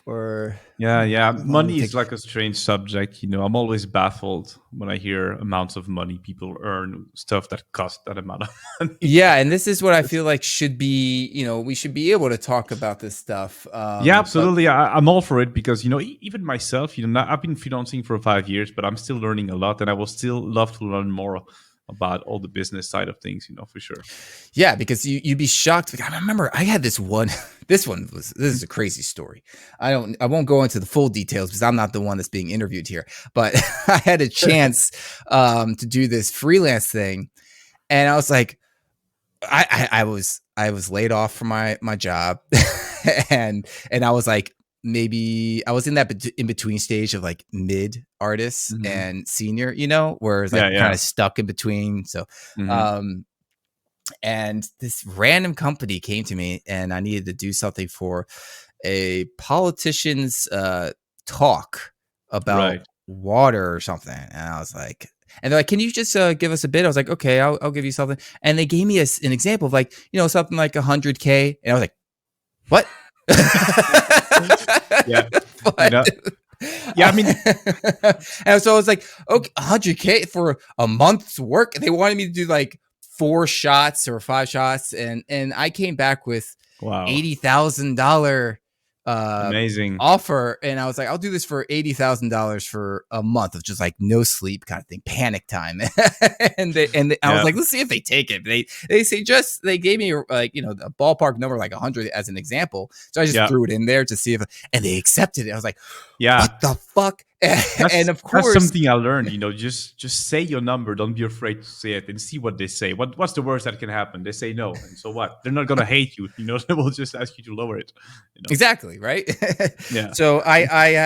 [SPEAKER 2] or
[SPEAKER 1] Yeah.
[SPEAKER 2] how long would
[SPEAKER 1] Money
[SPEAKER 2] it
[SPEAKER 1] is
[SPEAKER 2] take?
[SPEAKER 1] like a strange subject. I'm always baffled when I hear amounts of money people earn, stuff that cost that amount of money.
[SPEAKER 2] Yeah, and this is what I feel like should be, we should be able to talk about this stuff.
[SPEAKER 1] Yeah,
[SPEAKER 2] But
[SPEAKER 1] absolutely. I'm all for it because, even myself, I've been freelancing for 5 years, but I'm still learning a lot, and I will still love to learn more about all the business side of things, for sure.
[SPEAKER 2] yeah, because you'd be shocked. Like, I remember I had this one. This is a crazy story. I won't go into the full details because I'm not the one that's being interviewed here. But I had a chance to do this freelance thing, and I was like, I was laid off from my job, and I was like, maybe I was in that in between stage of like mid artist
[SPEAKER 1] Hmm.
[SPEAKER 2] and senior, where it's like kind
[SPEAKER 1] Yeah.
[SPEAKER 2] of stuck in between. So,
[SPEAKER 1] Hmm.
[SPEAKER 2] um, and this random company came to me, and I needed to do something for a politician's talk about
[SPEAKER 1] Right.
[SPEAKER 2] water or something, and I was like, and they're like, "Can you just give us a bit?" I was like, "Okay, I'll give you something." And they gave me an example of like, something like 100K, and I was like, "What?"
[SPEAKER 1] Yeah. You
[SPEAKER 2] What?
[SPEAKER 1] know, yeah, I mean,
[SPEAKER 2] And so I was like, okay, 100K for a month's work. They wanted me to do like 4 shots or 5 shots, and I came back with
[SPEAKER 1] wow.
[SPEAKER 2] $80,000 uh
[SPEAKER 1] Amazing.
[SPEAKER 2] offer, and I was like, I'll do this for $80,000 for a month of just like no sleep kind of thing, panic time. I was
[SPEAKER 1] Yeah.
[SPEAKER 2] like, let's see if they take it. They gave me like a ballpark number like 100 as an example, so I just
[SPEAKER 1] Yeah.
[SPEAKER 2] threw it in there to see if, and they accepted it. I was like,
[SPEAKER 1] Yeah.
[SPEAKER 2] what the fuck? And of
[SPEAKER 1] That's
[SPEAKER 2] course,
[SPEAKER 1] something I learned. Just say your number. Don't be afraid to say it and see what they say. What's the worst that can happen? They say no, and so what? They're not gonna hate you. They will just ask you to lower it.
[SPEAKER 2] exactly, right?
[SPEAKER 1] Yeah.
[SPEAKER 2] So I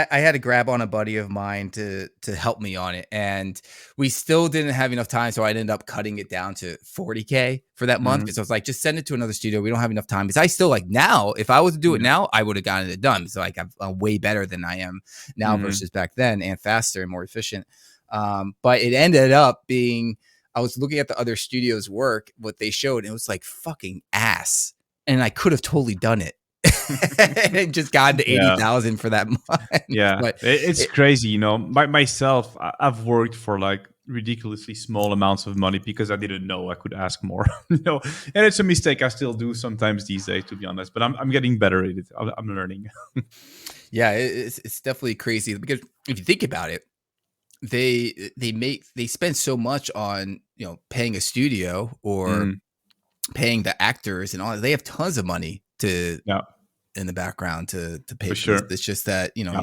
[SPEAKER 2] had to grab on a buddy of mine to help me on it, and we still didn't have enough time, so I ended up cutting it down to 40K for that month,
[SPEAKER 1] Hmm.
[SPEAKER 2] because I was like, just send it to another studio. We don't have enough time, because I still, like, now, if I was to do it
[SPEAKER 1] Yeah.
[SPEAKER 2] now, I would have gotten it done. So like I'm way better than I am now
[SPEAKER 1] Hmm.
[SPEAKER 2] versus back then, and faster and more efficient. But it ended up being, I was looking at the other studios' work, what they showed, and it was like fucking ass, and I could have totally done it. And just gotten to
[SPEAKER 1] Yeah.
[SPEAKER 2] 80,000 for that month.
[SPEAKER 1] Yeah.
[SPEAKER 2] But
[SPEAKER 1] It's crazy. Myself, I've worked for like ridiculously small amounts of money because I didn't know I could ask more. And it's a mistake I still do sometimes these days, to be honest. But I'm getting better at it. I'm learning.
[SPEAKER 2] yeah, it's definitely crazy, because if you think about it, they spend so much on paying a studio or
[SPEAKER 1] Mhm.
[SPEAKER 2] paying the actors and all that. They have tons of money to
[SPEAKER 1] Yeah,
[SPEAKER 2] in the background to pay
[SPEAKER 1] for
[SPEAKER 2] for this.
[SPEAKER 1] sure.
[SPEAKER 2] It's just that
[SPEAKER 1] Yeah.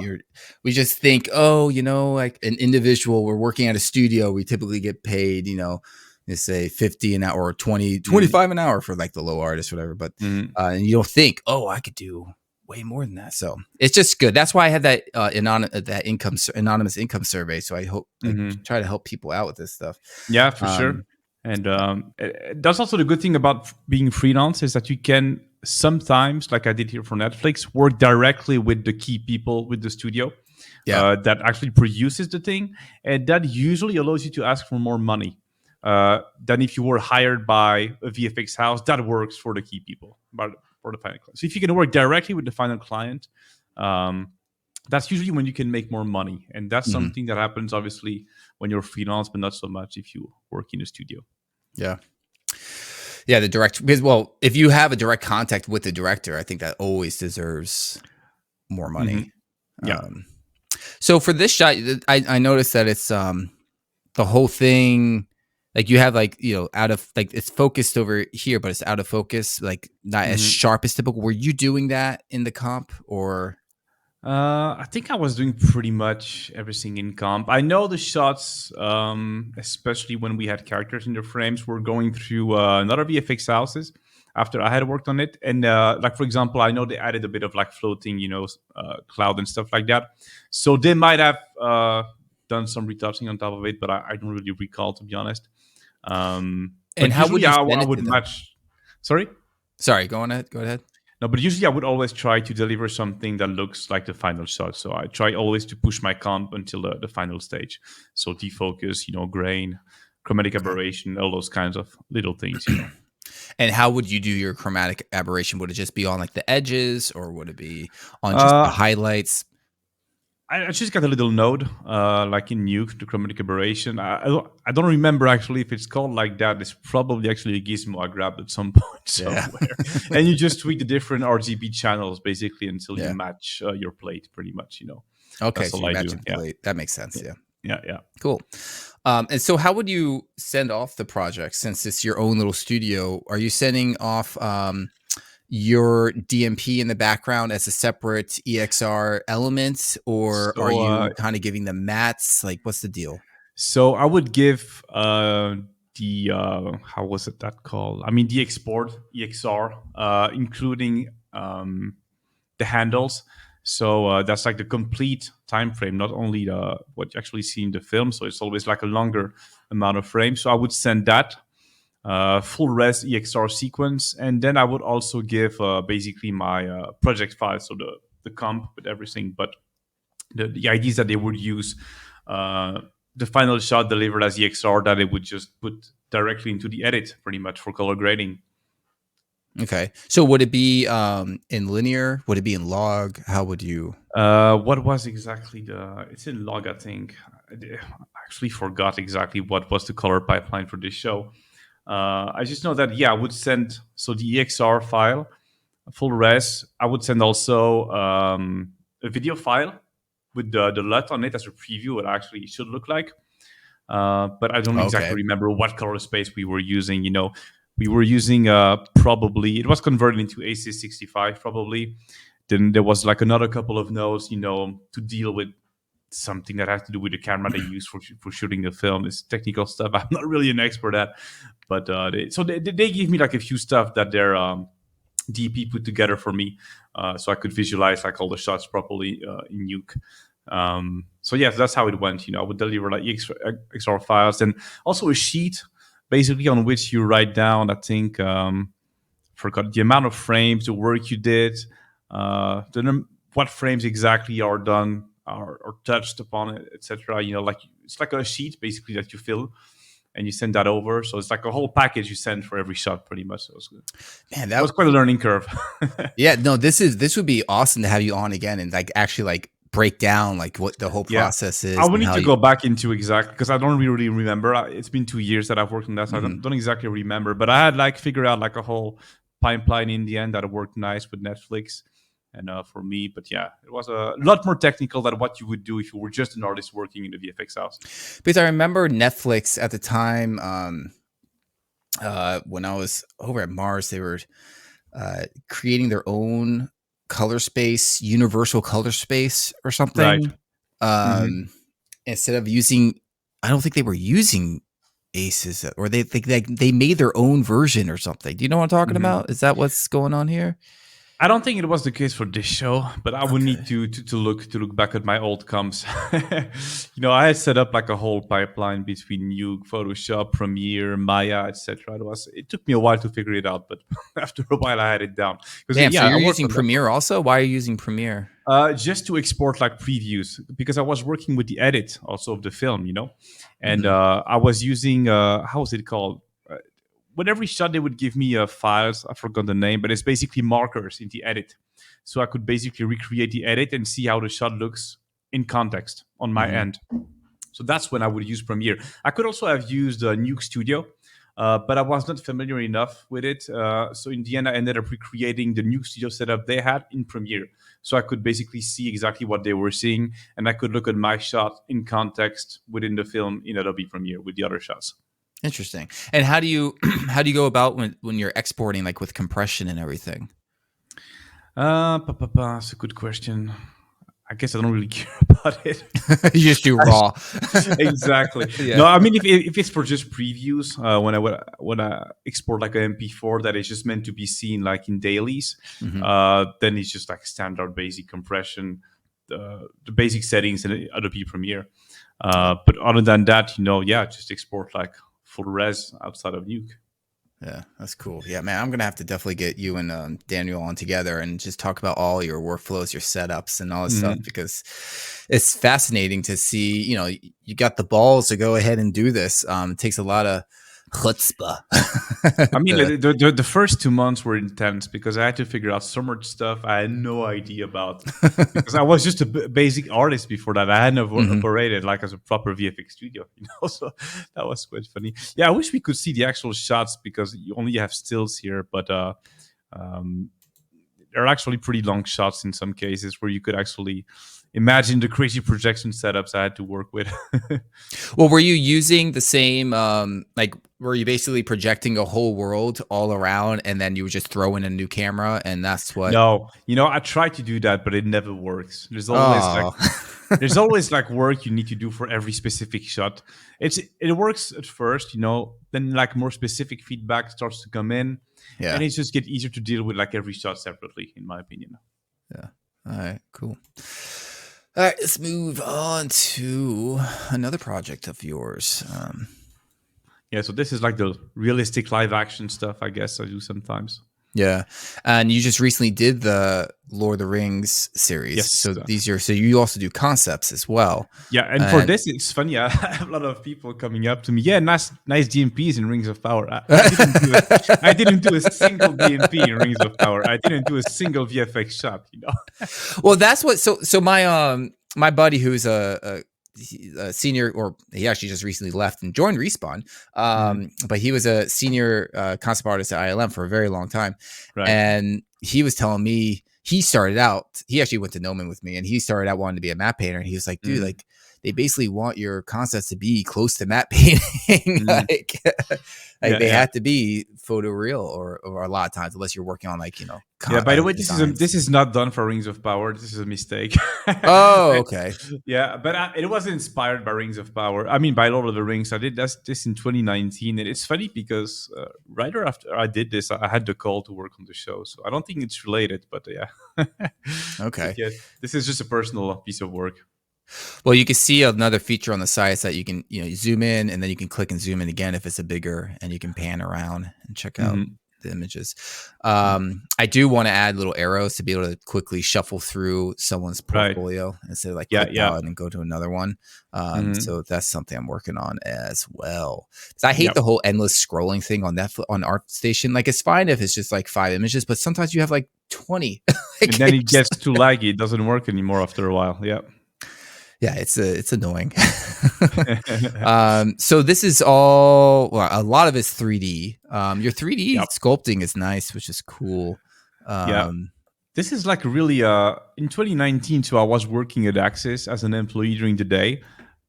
[SPEAKER 2] we just think, oh, like an individual, we're working at a studio, we typically get paid, let's say 50 an hour or 20
[SPEAKER 1] Mhm.
[SPEAKER 2] 25 an hour for like the low artist, whatever. But
[SPEAKER 1] Mhm.
[SPEAKER 2] and you don't think, oh, I could do way more than that. So it's just good. That's why I had that anonymous income survey. So I
[SPEAKER 1] Mhm.
[SPEAKER 2] try to help people out with this stuff.
[SPEAKER 1] Yeah, for sure.
[SPEAKER 2] um
[SPEAKER 1] And that's also the good thing about being freelance is that you can sometimes, like I did here for Netflix, work directly with the key people with the studio
[SPEAKER 2] yeah.
[SPEAKER 1] that actually produces the thing, and that usually allows you to ask for more money than if you were hired by a VFX house that works for the key people, but for the final client. So if you can work directly with the final client, um, that's usually when you can make more money, and that's
[SPEAKER 2] Mhm.
[SPEAKER 1] something that happens obviously when you're freelance, but not so much if you work in a studio.
[SPEAKER 2] Yeah. Yeah, the direct, because, well, if you have a direct contact with the director, I think that always deserves more
[SPEAKER 1] Hmm.
[SPEAKER 2] money.
[SPEAKER 1] Yeah.
[SPEAKER 2] Um, so for this shot, I noticed that it's the whole thing, like you have like out of, like, it's focused over here, but it's out of focus, like not as
[SPEAKER 1] Hmm.
[SPEAKER 2] sharp as typical. Were you doing that in the comp, or?
[SPEAKER 1] I think I was doing pretty much everything in comp. I know the shots, especially when we had characters in the frames, were going through another VFX houses after I had worked on it. And like, for example, I know they added a bit of like floating, cloud and stuff like that. So they might have done some retouching on top of it, but I don't really recall, to be honest.
[SPEAKER 2] And
[SPEAKER 1] But
[SPEAKER 2] how would
[SPEAKER 1] usually
[SPEAKER 2] you
[SPEAKER 1] I
[SPEAKER 2] send it
[SPEAKER 1] would
[SPEAKER 2] to them?
[SPEAKER 1] match. Sorry?
[SPEAKER 2] Sorry, go on ahead. Go ahead.
[SPEAKER 1] No, but usually I would always try to deliver something that looks like the final shot. So I try always to push my comp until the final stage. So defocus, grain, chromatic
[SPEAKER 2] Okay.
[SPEAKER 1] aberration, all those kinds of little things.
[SPEAKER 2] And how would you do your chromatic aberration? Would it just be on like the edges, or would it be on just the highlights?
[SPEAKER 1] I just got a little node, like in Nuke, the chromatic aberration. I don't remember actually if it's called like that. It's probably actually a gizmo I grabbed at some point somewhere. And you just tweak the different RGB channels basically until you match your plate, pretty much.
[SPEAKER 2] Okay,
[SPEAKER 1] that's
[SPEAKER 2] so you match your plate. That makes sense.
[SPEAKER 1] Yeah.
[SPEAKER 2] Cool. And so how would you send off the project since it's your own little studio? Are you sending off your DMP in the background as a separate EXR element, or are you kind of giving them mats? Like, what's the deal?
[SPEAKER 1] So I would give the how was it that called? I mean, the export EXR, including the handles. So that's like the complete time frame, not only what you actually see in the film. So it's always like a longer amount of frames. So I would send that full res EXR sequence, and then I would also give basically my project file, so the comp with everything. But the idea is that they would use the final shot delivered as EXR that it would just put directly into the edit, pretty much, for color grading.
[SPEAKER 2] Okay. So would it be in linear? Would it be in log? How would you?
[SPEAKER 1] What was exactly it's in log, I think. I actually forgot exactly what was the color pipeline for this show. I just know that, I would send, so the EXR file, full res. I would send also a video file with the LUT on it as a preview, what actually it should look like. But I don't exactly remember what color space we were using. We were using probably, it was converted into AC65 probably. Then there was like another couple of nodes, to deal with something that has to do with the camera they use for shooting the film. It's technical stuff I'm not really an expert at. But they gave me like a few stuff that their DP put together for me, so I could visualize like all the shots properly in Nuke. So that's how it went. I would deliver like XR files, and also a sheet basically on which you write down, I think, forgot the amount of frames, the work you did, what frames exactly are done, are touched upon it, etc. Like it's like a sheet basically that you fill and you send that over. So it's like a whole package you send for every shot, pretty much. So it was good. Man, that was quite a learning curve.
[SPEAKER 2] Yeah, no, this would be awesome to have you on again and like actually like break down like what the whole process is.
[SPEAKER 1] I would need to go back into exactly, because I don't really remember. It's been 2 years that I've worked on that, so I don't exactly remember. But I had like figured out like a whole pipeline in the end that worked nice with Netflix and for me. But it was a lot more technical than what you would do if you were just an artist working in the VFX house.
[SPEAKER 2] Because I remember Netflix at the time, when I was over at Mars, they were creating their own color space, universal color space or something. Right. Instead of using, I don't think they were using ACES, or they think they made their own version or something. Do you know what I'm talking about? Is that what's going on here?
[SPEAKER 1] I don't think it was the case for this show, but I would need to look back at my old comps. I had set up like a whole pipeline between Nuke, Photoshop, Premiere, Maya, etc. It took me a while to figure it out, but after a while I had it down.
[SPEAKER 2] Damn, so you're using Premiere also? Why are you using Premiere?
[SPEAKER 1] Just to export like previews, because I was working with the edit also of the film, and I was using how is it called? With every shot, they would give me files. I forgot the name, but it's basically markers in the edit. So I could basically recreate the edit and see how the shot looks in context on my end. So that's when I would use Premiere. I could also have used Nuke Studio, but I was not familiar enough with it. So in the end, I ended up recreating the Nuke Studio setup they had in Premiere. So I could basically see exactly what they were seeing, and I could look at my shot in context within the film in Adobe Premiere with the other shots.
[SPEAKER 2] Interesting. And how do you go about when you're exporting, like with compression and everything?
[SPEAKER 1] That's a good question. I guess I don't really care about it.
[SPEAKER 2] You just do raw.
[SPEAKER 1] Exactly. No, I mean, if it's for just previews, when I export like an MP4 that is just meant to be seen like in dailies, then it's just like standard basic compression, the basic settings in Adobe Premiere. But other than that, just export like full res outside of Nuke.
[SPEAKER 2] Yeah, that's cool. Yeah, man, I'm gonna have to definitely get you and Daniel on together and just talk about all your workflows, your setups, and all this stuff, because it's fascinating to see. You got the balls to go ahead and do this. It takes a lot of Chutzpah.
[SPEAKER 1] I mean, the first 2 months were intense because I had to figure out so much stuff I had no idea about. Because I was just a basic artist before that. I hadn't operated like as a proper VFX studio, So that was quite funny. Yeah, I wish we could see the actual shots because you only have stills here, but there are actually pretty long shots in some cases where you could actually imagine the crazy projection setups I had to work with.
[SPEAKER 2] Well, were you using the same, were you basically projecting a whole world all around and then you would just throw in a new camera and that's what?
[SPEAKER 1] No, I tried to do that, but it never works. There's always like work you need to do for every specific shot. It works at first, then like more specific feedback starts to come in, and it just gets easier to deal with like every shot separately, in my opinion.
[SPEAKER 2] Yeah. All right. Cool. All right, let's move on to another project of yours.
[SPEAKER 1] Yeah, so this is like the realistic live action stuff, I guess I do sometimes.
[SPEAKER 2] Yeah, and you just recently did the Lord of the Rings series.
[SPEAKER 1] Yes.
[SPEAKER 2] So you also do concepts as well.
[SPEAKER 1] Yeah, and for this, it's funny. I have a lot of people coming up to me. Yeah, nice DMPs in Rings of Power. I didn't do a single DMP in Rings of Power. I didn't do a single VFX shot.
[SPEAKER 2] Well, that's what. So my buddy who's a senior, or he actually just recently left and joined Respawn. But he was a senior concept artist at ILM for a very long time. Right. And he was telling me he actually went to Noman with me, and he started out wanting to be a matte painter. And he was like, dude, like they basically want your concepts to be close to matte painting. They have to be photoreal or a lot of times, unless you're working on
[SPEAKER 1] by the way, this is not done for Rings of Power. This is a mistake.
[SPEAKER 2] Oh, okay.
[SPEAKER 1] Yeah, but it was inspired by Rings of Power. I mean, by Lord of the Rings. I did this in 2019, and it's funny because right after I did this, I had the call to work on the show. So I don't think it's related, but yeah.
[SPEAKER 2] Okay.
[SPEAKER 1] Yeah, this is just a personal piece of work.
[SPEAKER 2] Well, you can see another feature on the site is that you can, you zoom in and then you can click and zoom in again if it's a bigger, and you can pan around and check out the images. I do want to add little arrows to be able to quickly shuffle through someone's portfolio instead of like click out and go to another one. So that's something I'm working on as well. Because I hate the whole endless scrolling thing on ArtStation. Like it's fine if it's just like 5 images, but sometimes you have like 20.
[SPEAKER 1] And then it gets too laggy. It doesn't work anymore after a while. Yeah.
[SPEAKER 2] Yeah, it's annoying. So this is all, well, a lot of it's 3D. Your 3D sculpting is nice, which is cool.
[SPEAKER 1] This is like really in 2019. So I was working at Axis as an employee during the day,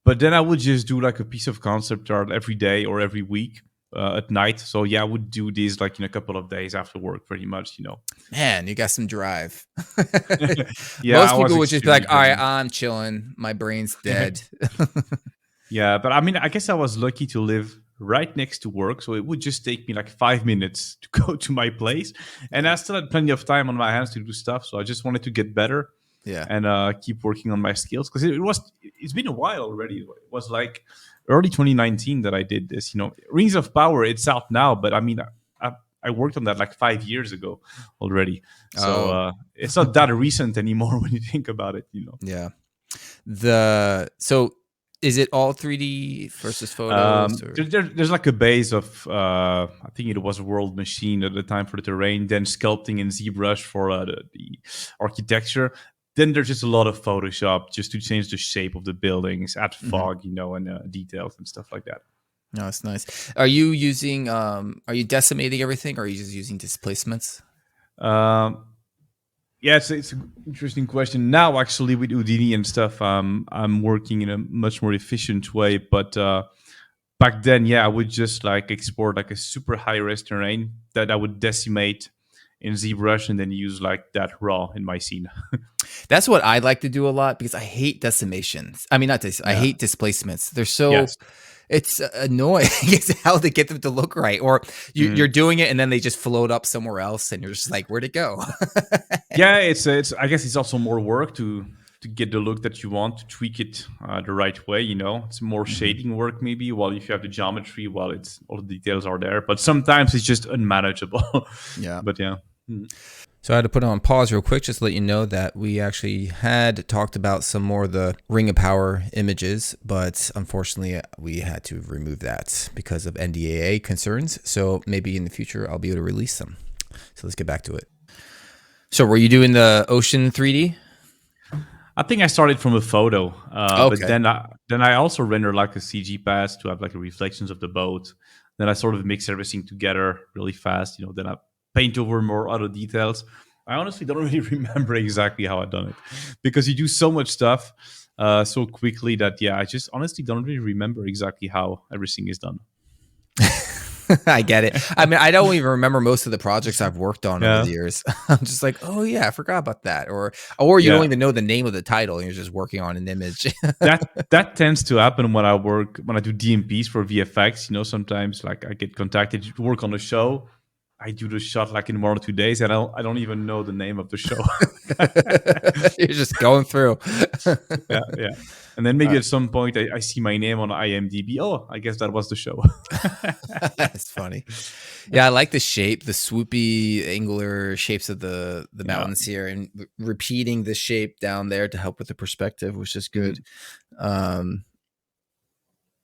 [SPEAKER 1] but then I would just do like a piece of concept art every day or every week at night. So yeah, I would do these like in a couple of days after work, pretty much.
[SPEAKER 2] Man, you got some drive.
[SPEAKER 1] Yeah,
[SPEAKER 2] most people would just be like, all right, I'm chilling, my brain's dead.
[SPEAKER 1] Yeah, but I mean, I guess I was lucky to live right next to work, so it would just take me like 5 minutes to go to my place, and I still had plenty of time on my hands to do stuff. So I just wanted to get better, and keep working on my skills, because it's been a while already. It was like early 2019 that I did this. Rings of Power, it's out now, but I mean, I worked on that like 5 years ago already. So it's not that recent anymore when you think about it,
[SPEAKER 2] Yeah. So is it all 3D versus photos?
[SPEAKER 1] There's like a base of, I think it was World Machine at the time for the terrain, then sculpting in ZBrush for the architecture. Then there's just a lot of Photoshop just to change the shape of the buildings, add fog, and details and stuff like that.
[SPEAKER 2] No, that's nice. Are you using, are you decimating everything, or are you just using displacements?
[SPEAKER 1] Yeah, it's an interesting question. Now, actually, with Houdini and stuff, I'm working in a much more efficient way. But back then, I would just like export like a super high-res terrain that I would decimate in ZBrush and then use like that raw in my scene.
[SPEAKER 2] That's what I like to do a lot, because I hate decimations. I mean, I hate displacements. They're so... It's annoying how they get them to look right, or you're doing it and then they just float up somewhere else, and you're just like, where'd it go?
[SPEAKER 1] Yeah, it's. I guess it's also more work to get the look that you want, to tweak it the right way. It's more shading work maybe. While if you have the geometry, it's all the details are there, but sometimes it's just unmanageable.
[SPEAKER 2] Yeah,
[SPEAKER 1] but yeah.
[SPEAKER 2] So I had to put it on pause real quick just to let you know that we actually had talked about some more of the Ring of Power images, but unfortunately we had to remove that because of NDAA concerns. So maybe in the future I'll be able to release them. So let's get back to it. So were you doing the ocean 3D?
[SPEAKER 1] I think I started from a photo,
[SPEAKER 2] Okay.
[SPEAKER 1] but then I also rendered like a CG pass to have like the reflections of the boat. Then I sort of mix everything together really fast. Then I paint over more other details. I honestly don't really remember exactly how I done it because you do so much stuff so quickly that I just honestly don't really remember exactly how everything is done.
[SPEAKER 2] I get it. I mean, I don't even remember most of the projects I've worked on over the years. I'm just like, oh yeah, I forgot about that, or you don't even know the name of the title, and you're just working on an image.
[SPEAKER 1] that tends to happen when I do DMPs for VFX. Sometimes like I get contacted to work on a show. I do the shot like in 1 or 2 days, and I don't even know the name of the show.
[SPEAKER 2] You're just going through.
[SPEAKER 1] yeah. And then maybe at some point I see my name on IMDb. Oh, I guess that was the show.
[SPEAKER 2] That's funny. Yeah, I like the shape, the swoopy, angular shapes of the mountains here, and repeating the shape down there to help with the perspective, which is good. Yeah,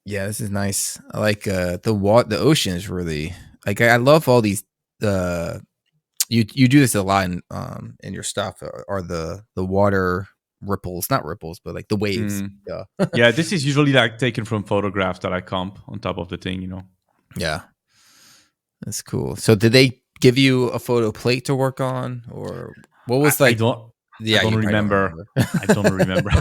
[SPEAKER 2] this is nice. I like the ocean is really like I love all these. You do this a lot in your stuff, are the water ripples, not ripples, but like the waves.
[SPEAKER 1] Yeah, this is usually like taken from photographs that I comp on top of the thing.
[SPEAKER 2] Yeah, that's cool. So did they give you a photo plate to work on, or what was
[SPEAKER 1] I don't remember. I don't remember.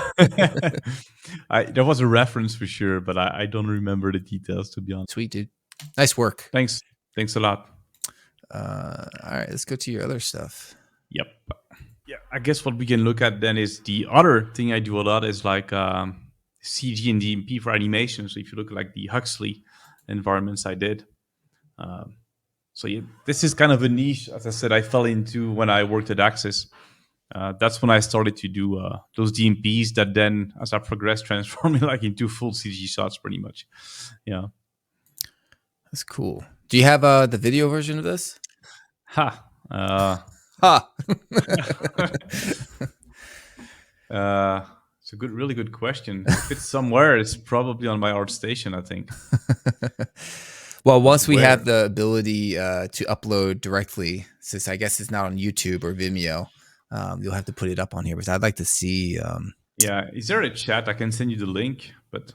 [SPEAKER 1] There was a reference for sure, but I don't remember the details, to be honest.
[SPEAKER 2] Sweet, dude. Nice work.
[SPEAKER 1] Thanks a lot.
[SPEAKER 2] All right, let's go to your other stuff.
[SPEAKER 1] Yep. Yeah, I guess what we can look at then is the other thing I do a lot is like CG and DMP for animation. So if you look at like the Huxley environments I did. So this is kind of a niche, as I said, I fell into when I worked at Axis. That's when I started to do those DMPs that then, as I progressed, transformed me like into full CG shots pretty much. Yeah.
[SPEAKER 2] That's cool. Do you have the video version of this?
[SPEAKER 1] Ha. It's a really good question. If it's somewhere, it's probably on my ArtStation, I think.
[SPEAKER 2] Well, once we have the ability to upload directly, since I guess it's not on YouTube or Vimeo, you'll have to put it up on here because I'd like to see.
[SPEAKER 1] Yeah, is there a chat? I can send you the link, but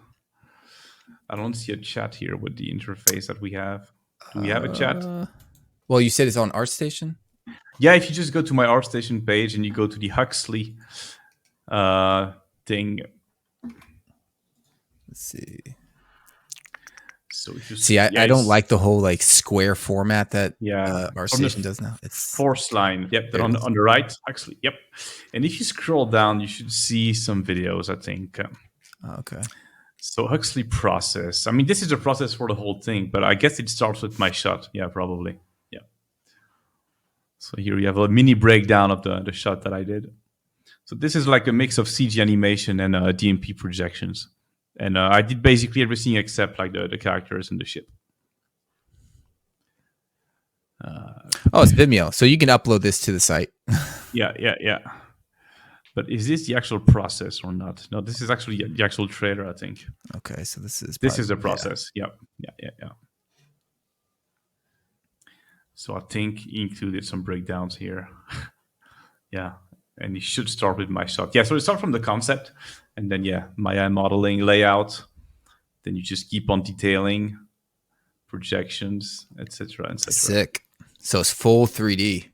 [SPEAKER 1] I don't see a chat here with the interface that we have. Do we have a chat?
[SPEAKER 2] Well, you said it's on ArtStation?
[SPEAKER 1] Yeah, if you just go to my ArtStation page and you go to the Huxley thing.
[SPEAKER 2] Let's see.
[SPEAKER 1] So if you
[SPEAKER 2] see, I don't like the whole like square format that ArtStation does now. It's
[SPEAKER 1] force line. Yep, on the right, actually. Yep. And if you scroll down, you should see some videos, I think.
[SPEAKER 2] Okay.
[SPEAKER 1] So Huxley process. I mean, this is a process for the whole thing, but I guess it starts with my shot. Yeah, probably. Yeah. So here you have a mini breakdown of the shot that I did. So this is like a mix of CG animation and DMP projections. And I did basically everything except like the characters and the ship.
[SPEAKER 2] It's Vimeo. So you can upload this to the site.
[SPEAKER 1] Yeah. But is this the actual process or not? No, this is actually the actual trailer, I think.
[SPEAKER 2] Okay, so this is
[SPEAKER 1] the process. Yeah. So I think he included some breakdowns here. Yeah. And you should start with my shot. Yeah, so you start from the concept, and then my modeling, layout. Then you just keep on detailing, projections, etc., etc.
[SPEAKER 2] Sick. So it's full 3D.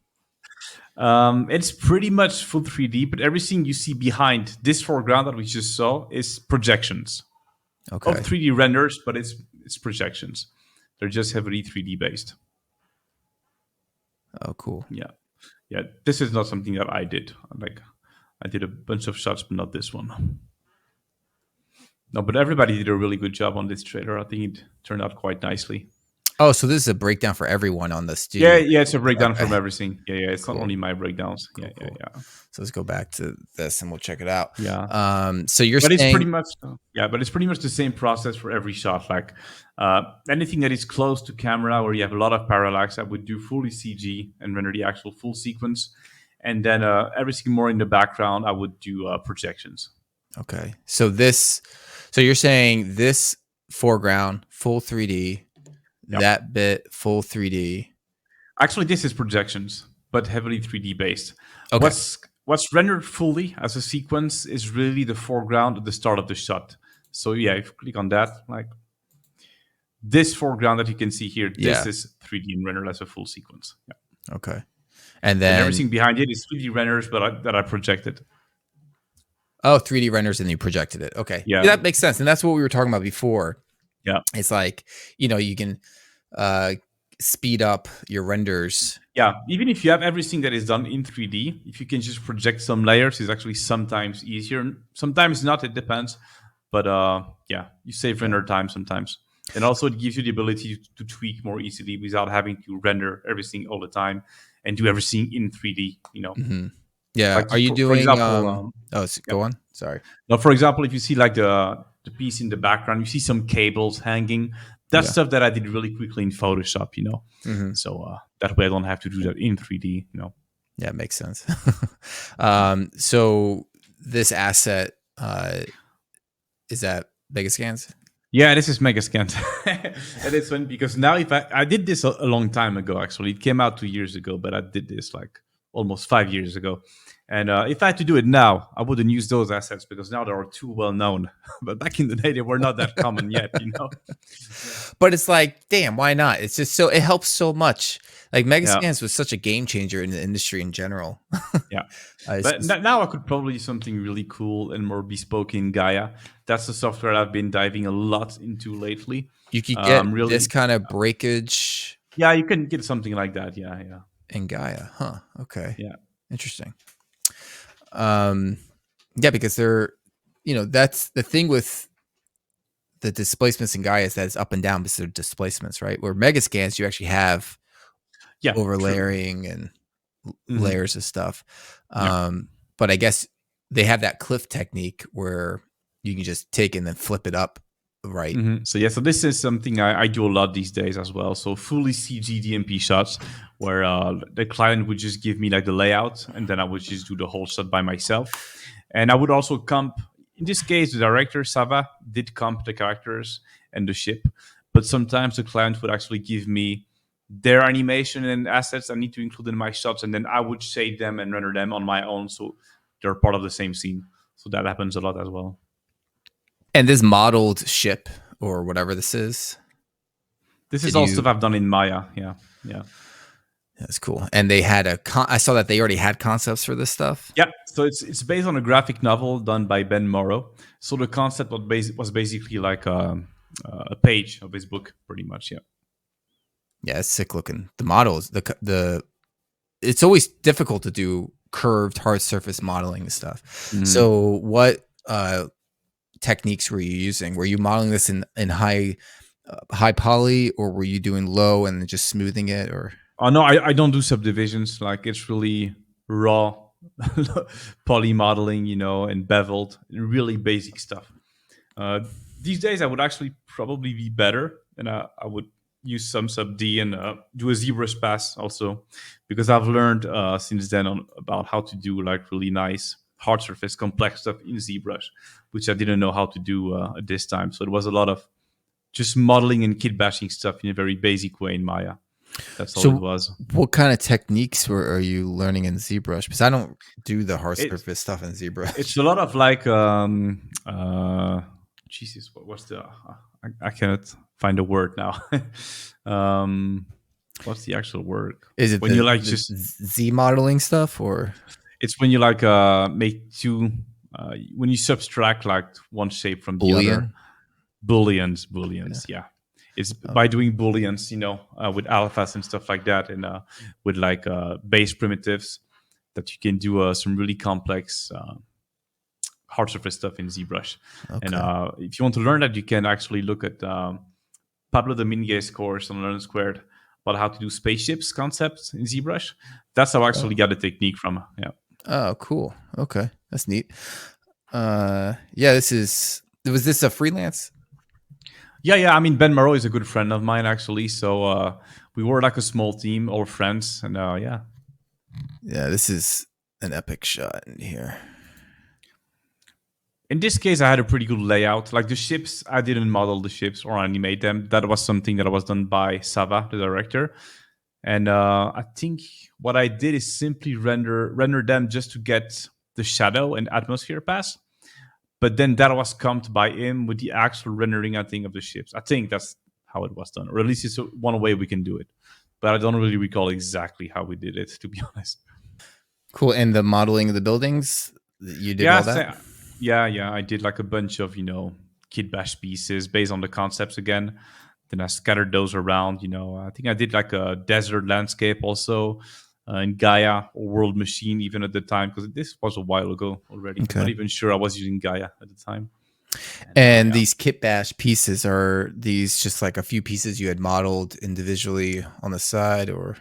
[SPEAKER 1] It's pretty much full 3D, but everything you see behind this foreground that we just saw is projections.
[SPEAKER 2] Okay.
[SPEAKER 1] Of 3D renders, but it's projections. They're just heavily 3D based.
[SPEAKER 2] Oh, cool.
[SPEAKER 1] Yeah, this is not something that I did. Like, I did a bunch of shots, but not this one. No, but everybody did a really good job on this trailer. I think it turned out quite nicely.
[SPEAKER 2] Oh, so this is a breakdown for everyone on the studio.
[SPEAKER 1] Yeah, it's a breakdown from everything. Yeah, it's
[SPEAKER 2] cool.
[SPEAKER 1] not only my breakdowns.
[SPEAKER 2] Cool,
[SPEAKER 1] Yeah.
[SPEAKER 2] So let's go back to this and we'll check it out.
[SPEAKER 1] Yeah.
[SPEAKER 2] So you're
[SPEAKER 1] but
[SPEAKER 2] saying,
[SPEAKER 1] it's pretty much but it's pretty much the same process for every shot. Like anything that is close to camera where you have a lot of parallax, I would do fully CG and render the actual full sequence, and then everything more in the background I would do projections.
[SPEAKER 2] Okay, so you're saying this foreground full 3D, that bit full 3D.
[SPEAKER 1] Actually, this is projections, but heavily 3D based.
[SPEAKER 2] Okay.
[SPEAKER 1] What's rendered fully as a sequence is really the foreground at the start of the shot. So yeah, if you click on that, like this foreground that you can see here, this is 3D and rendered as a full sequence. Yeah.
[SPEAKER 2] Okay. And then
[SPEAKER 1] everything behind it is 3D renders, but that I projected.
[SPEAKER 2] Oh, 3D renders and you projected it. Okay. Yeah, that makes sense. And that's what we were talking about before.
[SPEAKER 1] Yeah.
[SPEAKER 2] It's like, you can speed up your renders.
[SPEAKER 1] Yeah. Even if you have everything that is done in 3D, if you can just project some layers, it's actually sometimes easier. Sometimes not, it depends. But you save render time sometimes. And also it gives you the ability to tweak more easily without having to render everything all the time and do everything in 3D,
[SPEAKER 2] Mm-hmm. Yeah.
[SPEAKER 1] Like
[SPEAKER 2] are you doing?
[SPEAKER 1] For example,
[SPEAKER 2] go on. Sorry.
[SPEAKER 1] Now, for example, if you see like the piece in the background, you see some cables hanging. That's stuff that I did really quickly in Photoshop,
[SPEAKER 2] Mm-hmm.
[SPEAKER 1] So that way I don't have to do that in 3D,
[SPEAKER 2] Yeah, it makes sense. So this asset is that Megascans?
[SPEAKER 1] Yeah, this is Megascans. And it's fun because now if I did this a long time ago, actually. It came out 2 years ago, but I did this like almost 5 years ago. And if I had to do it now, I wouldn't use those assets because now they are too well known. But back in the day, they were not that common yet,
[SPEAKER 2] But it's like, damn, why not? It's just it helps so much. Like Megascans was such a game changer in the industry in general.
[SPEAKER 1] Yeah. But now I could probably do something really cool and more bespoke in Gaia. That's the software I've been diving a lot into lately.
[SPEAKER 2] You could get this kind of breakage.
[SPEAKER 1] Yeah, you can get something like that. Yeah.
[SPEAKER 2] In Gaia, huh? Okay.
[SPEAKER 1] Yeah.
[SPEAKER 2] Interesting. Yeah, because they're, that's the thing with the displacements in Gaia is that it's up and down because they're displacements, right? Where Megascans, you actually have overlaying and layers of stuff. But I guess they have that cliff technique where you can just take and then flip it up, right?
[SPEAKER 1] So this is something I do a lot these days as well. So fully CG DMP shots where the client would just give me like the layout and then I would just do the whole shot by myself. And I would also comp, in this case, the director, Sava, did comp the characters and the ship. But sometimes the client would actually give me their animation and assets I need to include in my shots. And then I would shade them and render them on my own. So they're part of the same scene. So that happens a lot as well.
[SPEAKER 2] And this modeled ship or whatever this is.
[SPEAKER 1] This is all stuff I've done in Maya. Yeah.
[SPEAKER 2] That's cool. And they had I saw that they already had concepts for this stuff.
[SPEAKER 1] Yeah. So it's based on a graphic novel done by Ben Morrow. So the concept was basically like a page of his book, pretty much. Yeah.
[SPEAKER 2] Yeah, it's sick looking. The models, it's always difficult to do curved hard surface modeling and stuff. Mm-hmm. So what techniques were you using? Were you modeling this in high poly, or were you doing low and just smoothing it? Or
[SPEAKER 1] no, I don't do subdivisions. Like it's really raw poly modeling, and beveled, really basic stuff. These days, I would actually probably be better, and I would use some sub D and do a ZBrush pass also, because I've learned since then about how to do like really nice hard surface complex stuff in ZBrush, which I didn't know how to do at this time. So it was a lot of just modeling and kit bashing stuff in a very basic way in Maya. That's all it was.
[SPEAKER 2] What kind of techniques are you learning in ZBrush? Because I don't do the hard surface stuff in ZBrush.
[SPEAKER 1] It's a lot of like, Jesus, what's the? I cannot find a word now. What's the actual word?
[SPEAKER 2] Is it when you like just Z modeling stuff, or?
[SPEAKER 1] It's when you like make two, when you subtract like one shape from the other. Booleans, yeah. It's by doing booleans, with alphas and stuff like that, and with like base primitives that you can do some really complex hard surface stuff in ZBrush. Okay. And if you want to learn that, you can actually look at Pablo Dominguez course on Learn Squared about how to do spaceships concepts in ZBrush. That's how I actually got the technique from. Yeah.
[SPEAKER 2] Oh, cool. Okay, that's neat. Yeah, was this a freelance?
[SPEAKER 1] Yeah. I mean, Ben Moreau is a good friend of mine, actually. So we were like a small team, all friends. And yeah.
[SPEAKER 2] Yeah, this is an epic shot in here.
[SPEAKER 1] In this case, I had a pretty good layout. Like the ships, I didn't model the ships or animate them. That was something that was done by Sava, the director. And I think what I did is simply render them just to get the shadow and atmosphere pass. But then that was comped by him with the actual rendering, I think, of the ships. I think that's how it was done, or at least it's one way we can do it. But I don't really recall exactly how we did it, to be honest.
[SPEAKER 2] Cool. And the modeling of the buildings, you did all that?
[SPEAKER 1] Yeah. I did like a bunch of, kit bash pieces based on the concepts again. Then I scattered those around. I think I did like a desert landscape also in Gaia or World Machine even at the time, because this was a while ago already. Okay. I'm not even sure I was using Gaia at the time.
[SPEAKER 2] And these kit bash pieces, are these just like a few pieces you had modeled individually on the side, or?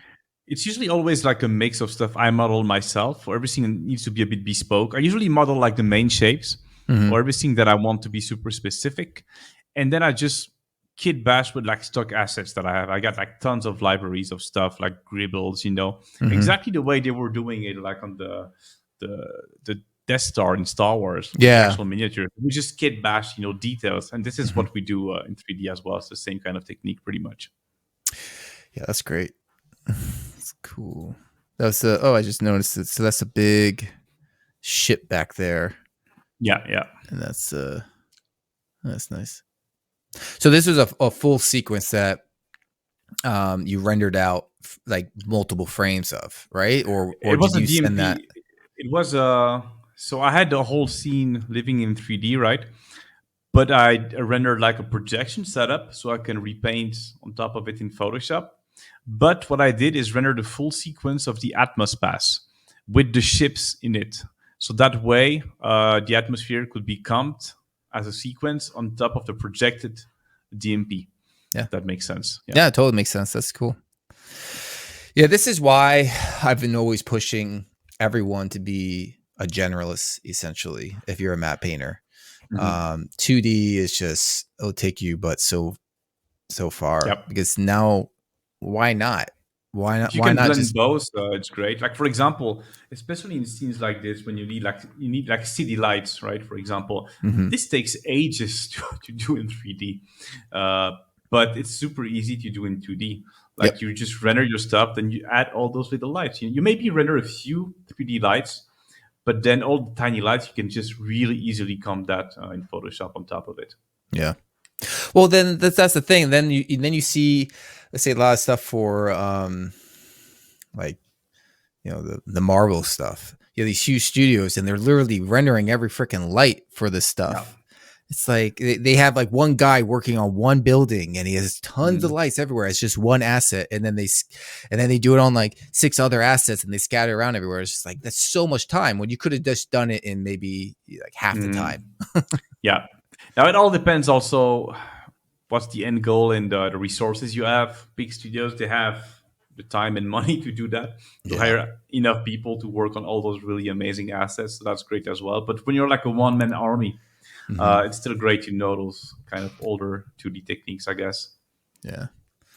[SPEAKER 1] It's usually always like a mix of stuff I model myself, or everything needs to be a bit bespoke. I usually model like the main shapes or everything that I want to be super specific. And then I just kit bash with like stock assets that I have. I got like tons of libraries of stuff like Gribbles, exactly the way they were doing it, like on the Death Star in Star Wars.
[SPEAKER 2] Yeah.
[SPEAKER 1] The actual miniature. We just kit bash, details. And this is what we do in 3D as well. It's the same kind of technique pretty much.
[SPEAKER 2] Yeah, that's great. That's cool. That's I just noticed it. So that's a big ship back there.
[SPEAKER 1] Yeah.
[SPEAKER 2] And that's nice. So this was a full sequence that you rendered out like multiple frames of, right? Or
[SPEAKER 1] it was
[SPEAKER 2] did you
[SPEAKER 1] a DMP.
[SPEAKER 2] send that?
[SPEAKER 1] It was so I had the whole scene living in 3D, right? But I rendered like a projection setup so I can repaint on top of it in Photoshop. But what I did is render the full sequence of the Atmos pass with the ships in it. So that way, the atmosphere could be comped as a sequence on top of the projected DMP.
[SPEAKER 2] Yeah,
[SPEAKER 1] that makes sense.
[SPEAKER 2] Yeah, it totally makes sense. That's cool. Yeah, this is why I've been always pushing everyone to be a generalist, essentially, if you're a matte painter. 2D is just, it'll take you but so far. Because now, why not?
[SPEAKER 1] If you can blend both, it's great. Like for example, especially in scenes like this, when you need like city lights, right? For example, this takes ages to do in 3D, but it's super easy to do in 2D. Like you just render your stuff, then you add all those little lights. You maybe render a few 3D lights, but then all the tiny lights you can just really easily comp that in Photoshop on top of it.
[SPEAKER 2] Yeah. Well, then that's the thing. Then you see, let's say, a lot of stuff for like the Marvel stuff. These huge studios, and they're literally rendering every freaking light for this stuff. Yeah. It's like they have like one guy working on one building, and he has tons of lights everywhere. It's just one asset, and then they do it on like 6 other assets, and they scatter around everywhere. It's just like that's so much time when you could have just done it in maybe like half the time.
[SPEAKER 1] Yeah. Now it all depends also what's the end goal and the resources you have. Big studios, they have the time and money to do that, to hire enough people to work on all those really amazing assets. So that's great as well. But when you're like a one-man army, it's still great to know those kind of older 2D techniques, I guess.
[SPEAKER 2] Yeah.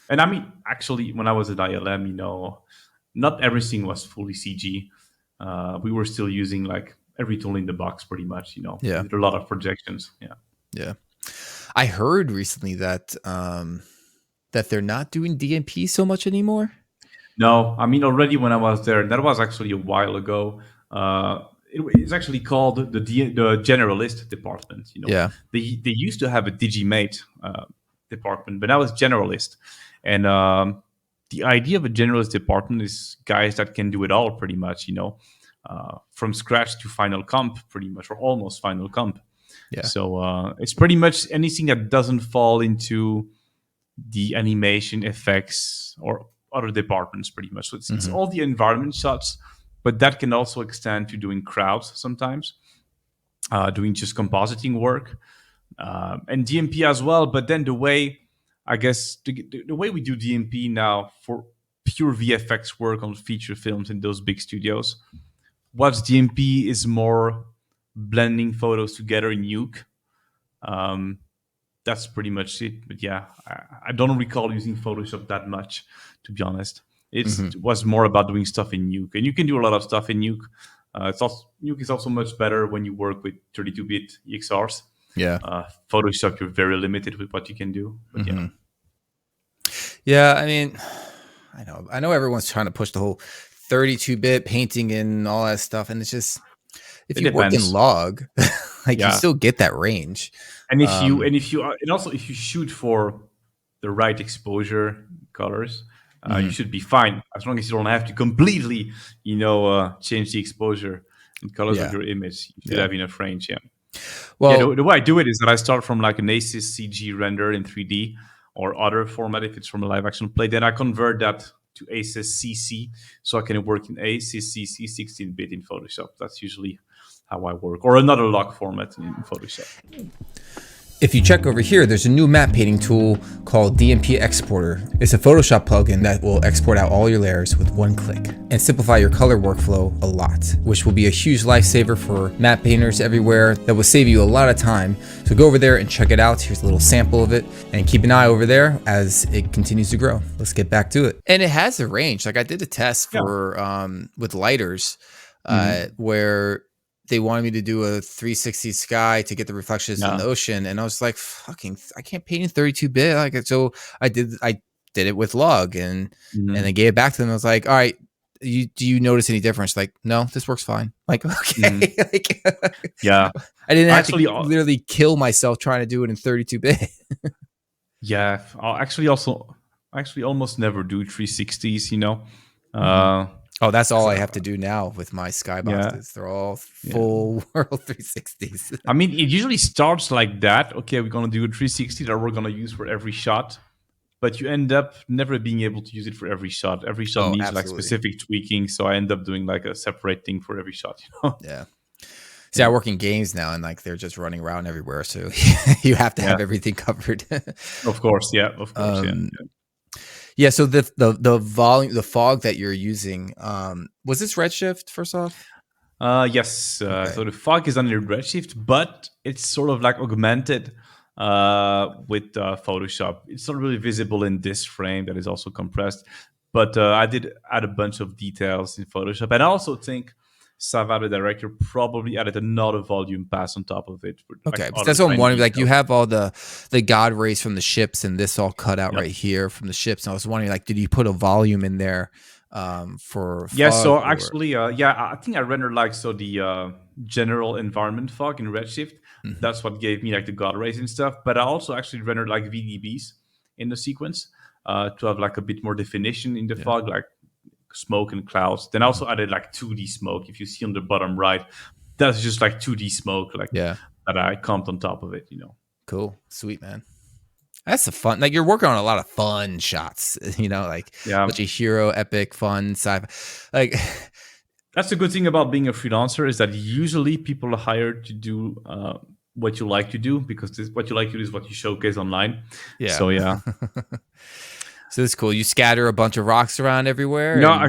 [SPEAKER 1] And I mean, actually, when I was at ILM, not everything was fully CG. We were still using like every tool in the box pretty much,
[SPEAKER 2] Yeah.
[SPEAKER 1] With a lot of projections.
[SPEAKER 2] Yeah. I heard recently that that they're not doing DMP so much anymore.
[SPEAKER 1] No, I mean, already when I was there, that was actually a while ago. It's actually called the Generalist department.
[SPEAKER 2] Yeah.
[SPEAKER 1] They used to have a Digimate department, but now it's Generalist. And the idea of a Generalist department is guys that can do it all pretty much, from scratch to final comp pretty much, or almost final comp.
[SPEAKER 2] Yeah.
[SPEAKER 1] So it's pretty much anything that doesn't fall into the animation effects or other departments pretty much. So it's all the environment shots, but that can also extend to doing crowds sometimes, doing just compositing work, and DMP as well. But then the way I guess the way we do DMP now for pure VFX work on feature films in those big studios, what's DMP is more blending photos together in Nuke. That's pretty much it. But yeah, I don't recall using Photoshop that much, to be honest. It was more about doing stuff in Nuke, and you can do a lot of stuff in Nuke. Nuke is also much better when you work with 32-bit EXRs.
[SPEAKER 2] Yeah.
[SPEAKER 1] Photoshop, you're very limited with what you can do. But yeah.
[SPEAKER 2] Yeah, I mean, I know everyone's trying to push the whole 32-bit painting and all that stuff, and it's just if you work in log, like you still get that range.
[SPEAKER 1] And if you shoot for the right exposure colors, you should be fine as long as you don't have to completely, change the exposure and colors of your image. You should have enough range. Yeah. Well, the way I do it is that I start from like an ACIS CG render in 3D or other format if it's from a live action play. Then I convert that to ACIS CC so I can work in ACIS CC 16-bit in Photoshop. That's usually how I work, or another log format in Photoshop.
[SPEAKER 2] If you check over here, there's a new map painting tool called DMP Exporter. It's a Photoshop plugin that will export out all your layers with one click and simplify your color workflow a lot, which will be a huge lifesaver for map painters everywhere. That will save you a lot of time. So go over there and check it out. Here's a little sample of it, and keep an eye over there as it continues to grow. Let's get back to it. And it has a range. Like I did a test for with lighters where they wanted me to do a 360 sky to get the reflections in the ocean, and I was like, "Fucking, I can't paint in 32-bit." Like, so I did it with log, and I gave it back to them. I was like, "All right, do you notice any difference?" Like, "No, this works fine." Like, okay, like,
[SPEAKER 1] yeah,
[SPEAKER 2] I didn't have to literally kill myself trying to do it in 32-bit.
[SPEAKER 1] Yeah, I actually almost never do 360s.
[SPEAKER 2] Oh, that's all I have to do now with my skyboxes. They're all full world 360s.
[SPEAKER 1] I mean, it usually starts like that. Okay, we're going to do a 360 that we're going to use for every shot. But you end up never being able to use it for every shot. Every shot needs like specific tweaking. So I end up doing like a separate thing for every shot.
[SPEAKER 2] Yeah. See, I work in games now, and like they're just running around everywhere. So you have to have everything covered.
[SPEAKER 1] Of course. Yeah. Of course.
[SPEAKER 2] Yeah, so the volume, the fog that you're using, was this Redshift first off?
[SPEAKER 1] Yes. So the fog is under Redshift, but it's sort of like augmented with Photoshop. It's not really visible in this frame that is also compressed, but I did add a bunch of details in Photoshop, and I also think Sava, the director, probably added another volume pass on top of it.
[SPEAKER 2] Okay, like that's what I'm wondering. Like, you have all the God rays from the ships, and this all cut out right here from the ships. And I was wondering, like, did you put a volume in there for fog?
[SPEAKER 1] Yeah, so actually, I think I rendered the general environment fog in Redshift. That's what gave me like the God rays and stuff. But I also actually rendered like VDBs in the sequence to have like a bit more definition in the fog, like smoke and clouds. Then I also added like 2D smoke. If you see on the bottom right, that's just like 2D smoke, like that I comped on top of it.
[SPEAKER 2] Cool, sweet, man. That's a fun. Like, you're working on a lot of fun shots. Like bunch of hero, epic, fun, sci-fi. Like,
[SPEAKER 1] that's the good thing about being a freelancer is that usually people are hired to do what you like to do, because what you like to do is what you showcase online. Yeah. So yeah.
[SPEAKER 2] So it's cool. You scatter a bunch of rocks around everywhere?
[SPEAKER 1] No,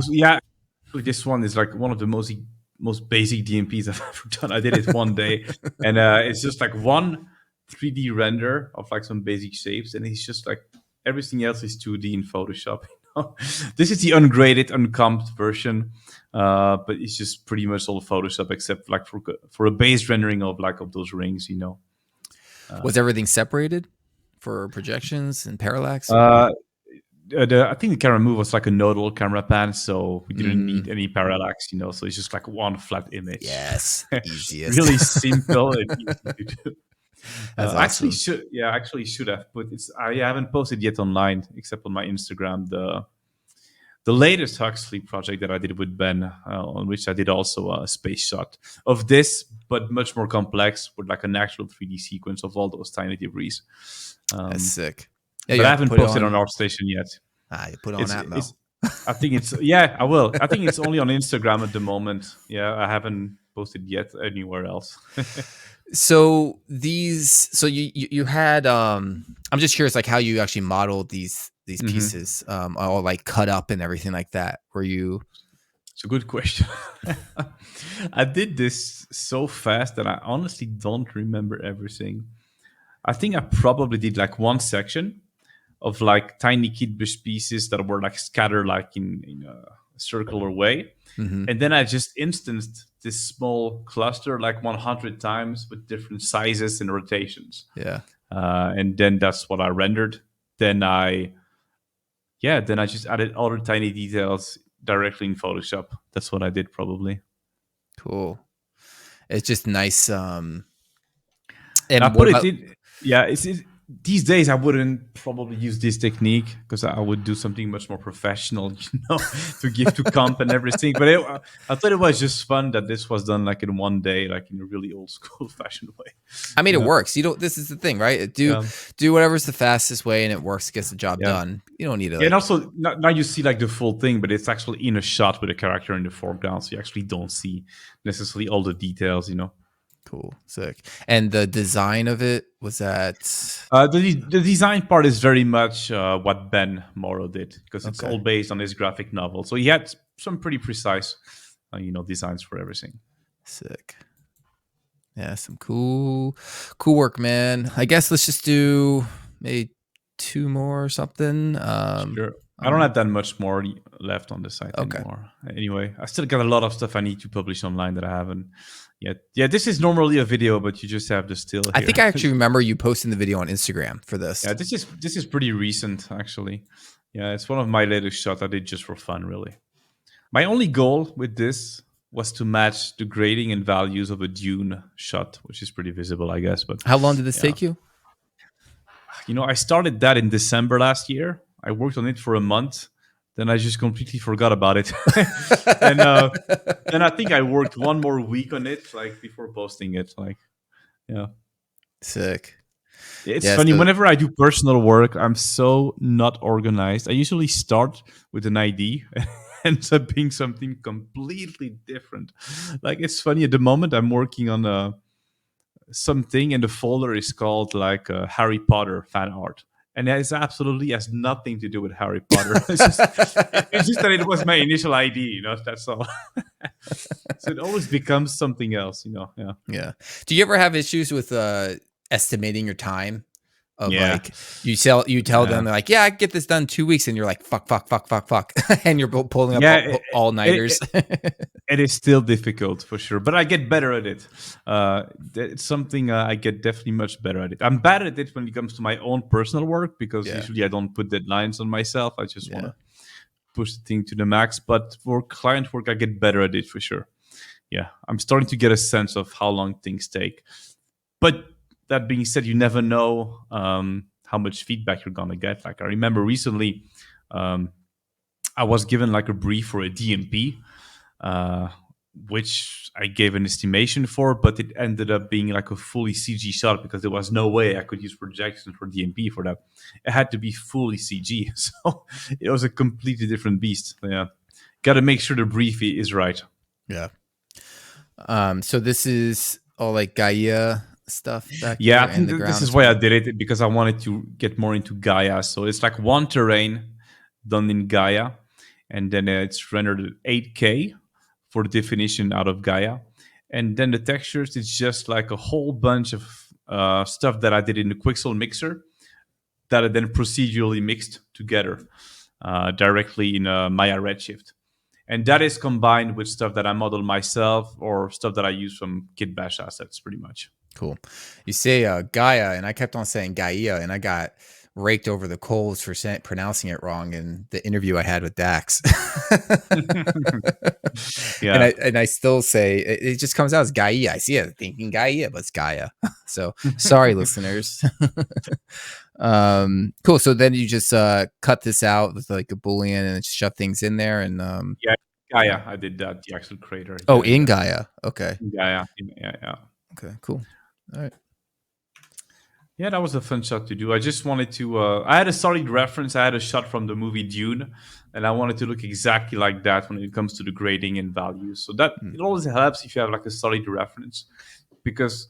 [SPEAKER 1] this one is like one of the most basic DMPs I've ever done. I did it one day, and it's just like one 3D render of like some basic shapes, and it's just like everything else is 2D in Photoshop. This is the ungraded, uncomped version, but it's just pretty much all Photoshop except like for a base rendering of those rings.
[SPEAKER 2] Was everything separated for projections and parallax?
[SPEAKER 1] I think the camera move was like a nodal camera pan, so we didn't need any parallax, so it's just like one flat image.
[SPEAKER 2] Yes, easiest.
[SPEAKER 1] Really simple and easy to do.
[SPEAKER 2] That's
[SPEAKER 1] awesome. Actually should have, but I haven't posted yet online except on my Instagram the latest Huxley project that I did with Ben, on which I did also a space shot of this, but much more complex with like an actual 3D sequence of all those tiny debris.
[SPEAKER 2] That's sick.
[SPEAKER 1] Yeah, but I haven't posted on ArtStation yet.
[SPEAKER 2] You put on ATMO.
[SPEAKER 1] I think it's I will. I think it's only on Instagram at the moment. Yeah, I haven't post it yet anywhere else.
[SPEAKER 2] So you had I'm just curious, like how you actually modeled these pieces, all like cut up and everything like that. Were you?
[SPEAKER 1] It's a good question. I did this so fast that I honestly don't remember everything. I think I probably did like one section of like tiny kitbush pieces that were like scattered like in a circular way. And then I just instanced this small cluster like 100 times with different sizes and rotations.
[SPEAKER 2] Yeah.
[SPEAKER 1] And then that's what I rendered. Then I just added other tiny details directly in Photoshop. That's what I did probably.
[SPEAKER 2] Cool. It's just nice.
[SPEAKER 1] And I put it in. Yeah, these days I wouldn't probably use this technique because I would do something much more professional, to give to comp and everything. But I thought it was just fun that this was done like in one day, like in a really old school fashioned way.
[SPEAKER 2] I mean, it works. You don't. This is the thing, right? Do whatever's the fastest way, and it works. Gets the job done. You don't need to.
[SPEAKER 1] And also now you see like the full thing, but it's actually in a shot with a character in the foreground, so you actually don't see necessarily all the details.
[SPEAKER 2] Cool, sick. And the design of it was that
[SPEAKER 1] the design part is very much what Ben Morrow did because it's all based on his graphic novel. So he had some pretty precise, designs for everything.
[SPEAKER 2] Sick. Yeah, some cool work, man. I guess let's just do maybe 2 more or something.
[SPEAKER 1] Sure. I don't have that much more left on the site anymore. Anyway, I still got a lot of stuff I need to publish online that I haven't yet. Yeah, this is normally a video, but you just have the still here.
[SPEAKER 2] I think I actually remember you posting the video on Instagram for this.
[SPEAKER 1] Yeah, this is pretty recent, actually. Yeah, it's one of my latest shots I did just for fun, really. My only goal with this was to match the grading and values of a dune shot, which is pretty visible, I guess. But
[SPEAKER 2] how long did this take you?
[SPEAKER 1] I started that in December last year. I worked on it for a month. Then I just completely forgot about it. And then I think I worked one more week on it, like before posting it. Like, yeah.
[SPEAKER 2] Sick.
[SPEAKER 1] It's funny. Whenever I do personal work, I'm so not organized. I usually start with an ID and ends up being something completely different. Like, it's funny. At the moment, I'm working on something, and the folder is called like Harry Potter fan art. And it absolutely has nothing to do with Harry Potter. It's just that it was my initial ID, that's all. So it always becomes something else, Yeah.
[SPEAKER 2] Yeah. Do you ever have issues with estimating your time? Like you tell them, they're like, yeah, I can get this done 2 weeks, and you're like, fuck, and you're pulling up all nighters.
[SPEAKER 1] It is still difficult for sure, but I get better at it. It's something I get definitely much better at it. I'm bad at it when it comes to my own personal work because usually I don't put deadlines on myself. I just want to push the thing to the max. But for client work, I get better at it for sure. Yeah, I'm starting to get a sense of how long things take. But that being said, you never know how much feedback you're gonna get. Like I remember recently, I was given like a brief for a DMP, which I gave an estimation for, but it ended up being like a fully CG shot because there was no way I could use projection for DMP for that. It had to be fully CG, so it was a completely different beast. Yeah, got to make sure the brief is right.
[SPEAKER 2] Yeah. So this is all like Gaia stuff back
[SPEAKER 1] I think this is why I did it, because I wanted to get more into Gaia. So it's like one terrain done in Gaia, and then it's rendered at 8K for the definition out of Gaia. And then the textures, it's just like a whole bunch of stuff that I did in the Quixel mixer that I then procedurally mixed together directly in Maya Redshift. And that is combined with stuff that I model myself or stuff that I use from Kit Bash assets, pretty much.
[SPEAKER 2] Cool. You say Gaia, and I kept on saying Gaia, and I got raked over the coals for pronouncing it wrong in the interview I had with Dax. And I still say it just comes out as Gaia. I see it thinking Gaia, but it's Gaia. So sorry, listeners. Cool. So then you just cut this out with like a Boolean and shove things in there, and
[SPEAKER 1] Gaia. I did that. The actual creator.
[SPEAKER 2] Oh, in Gaia. Okay.
[SPEAKER 1] Gaia. Yeah.
[SPEAKER 2] Okay. Cool. All right.
[SPEAKER 1] Yeah, that was a fun shot to do. I just wanted to. I had a solid reference. I had a shot from the movie Dune, and I wanted to look exactly like that when it comes to the grading and values. So that
[SPEAKER 2] Mm.
[SPEAKER 1] it always helps if you have like a solid reference, because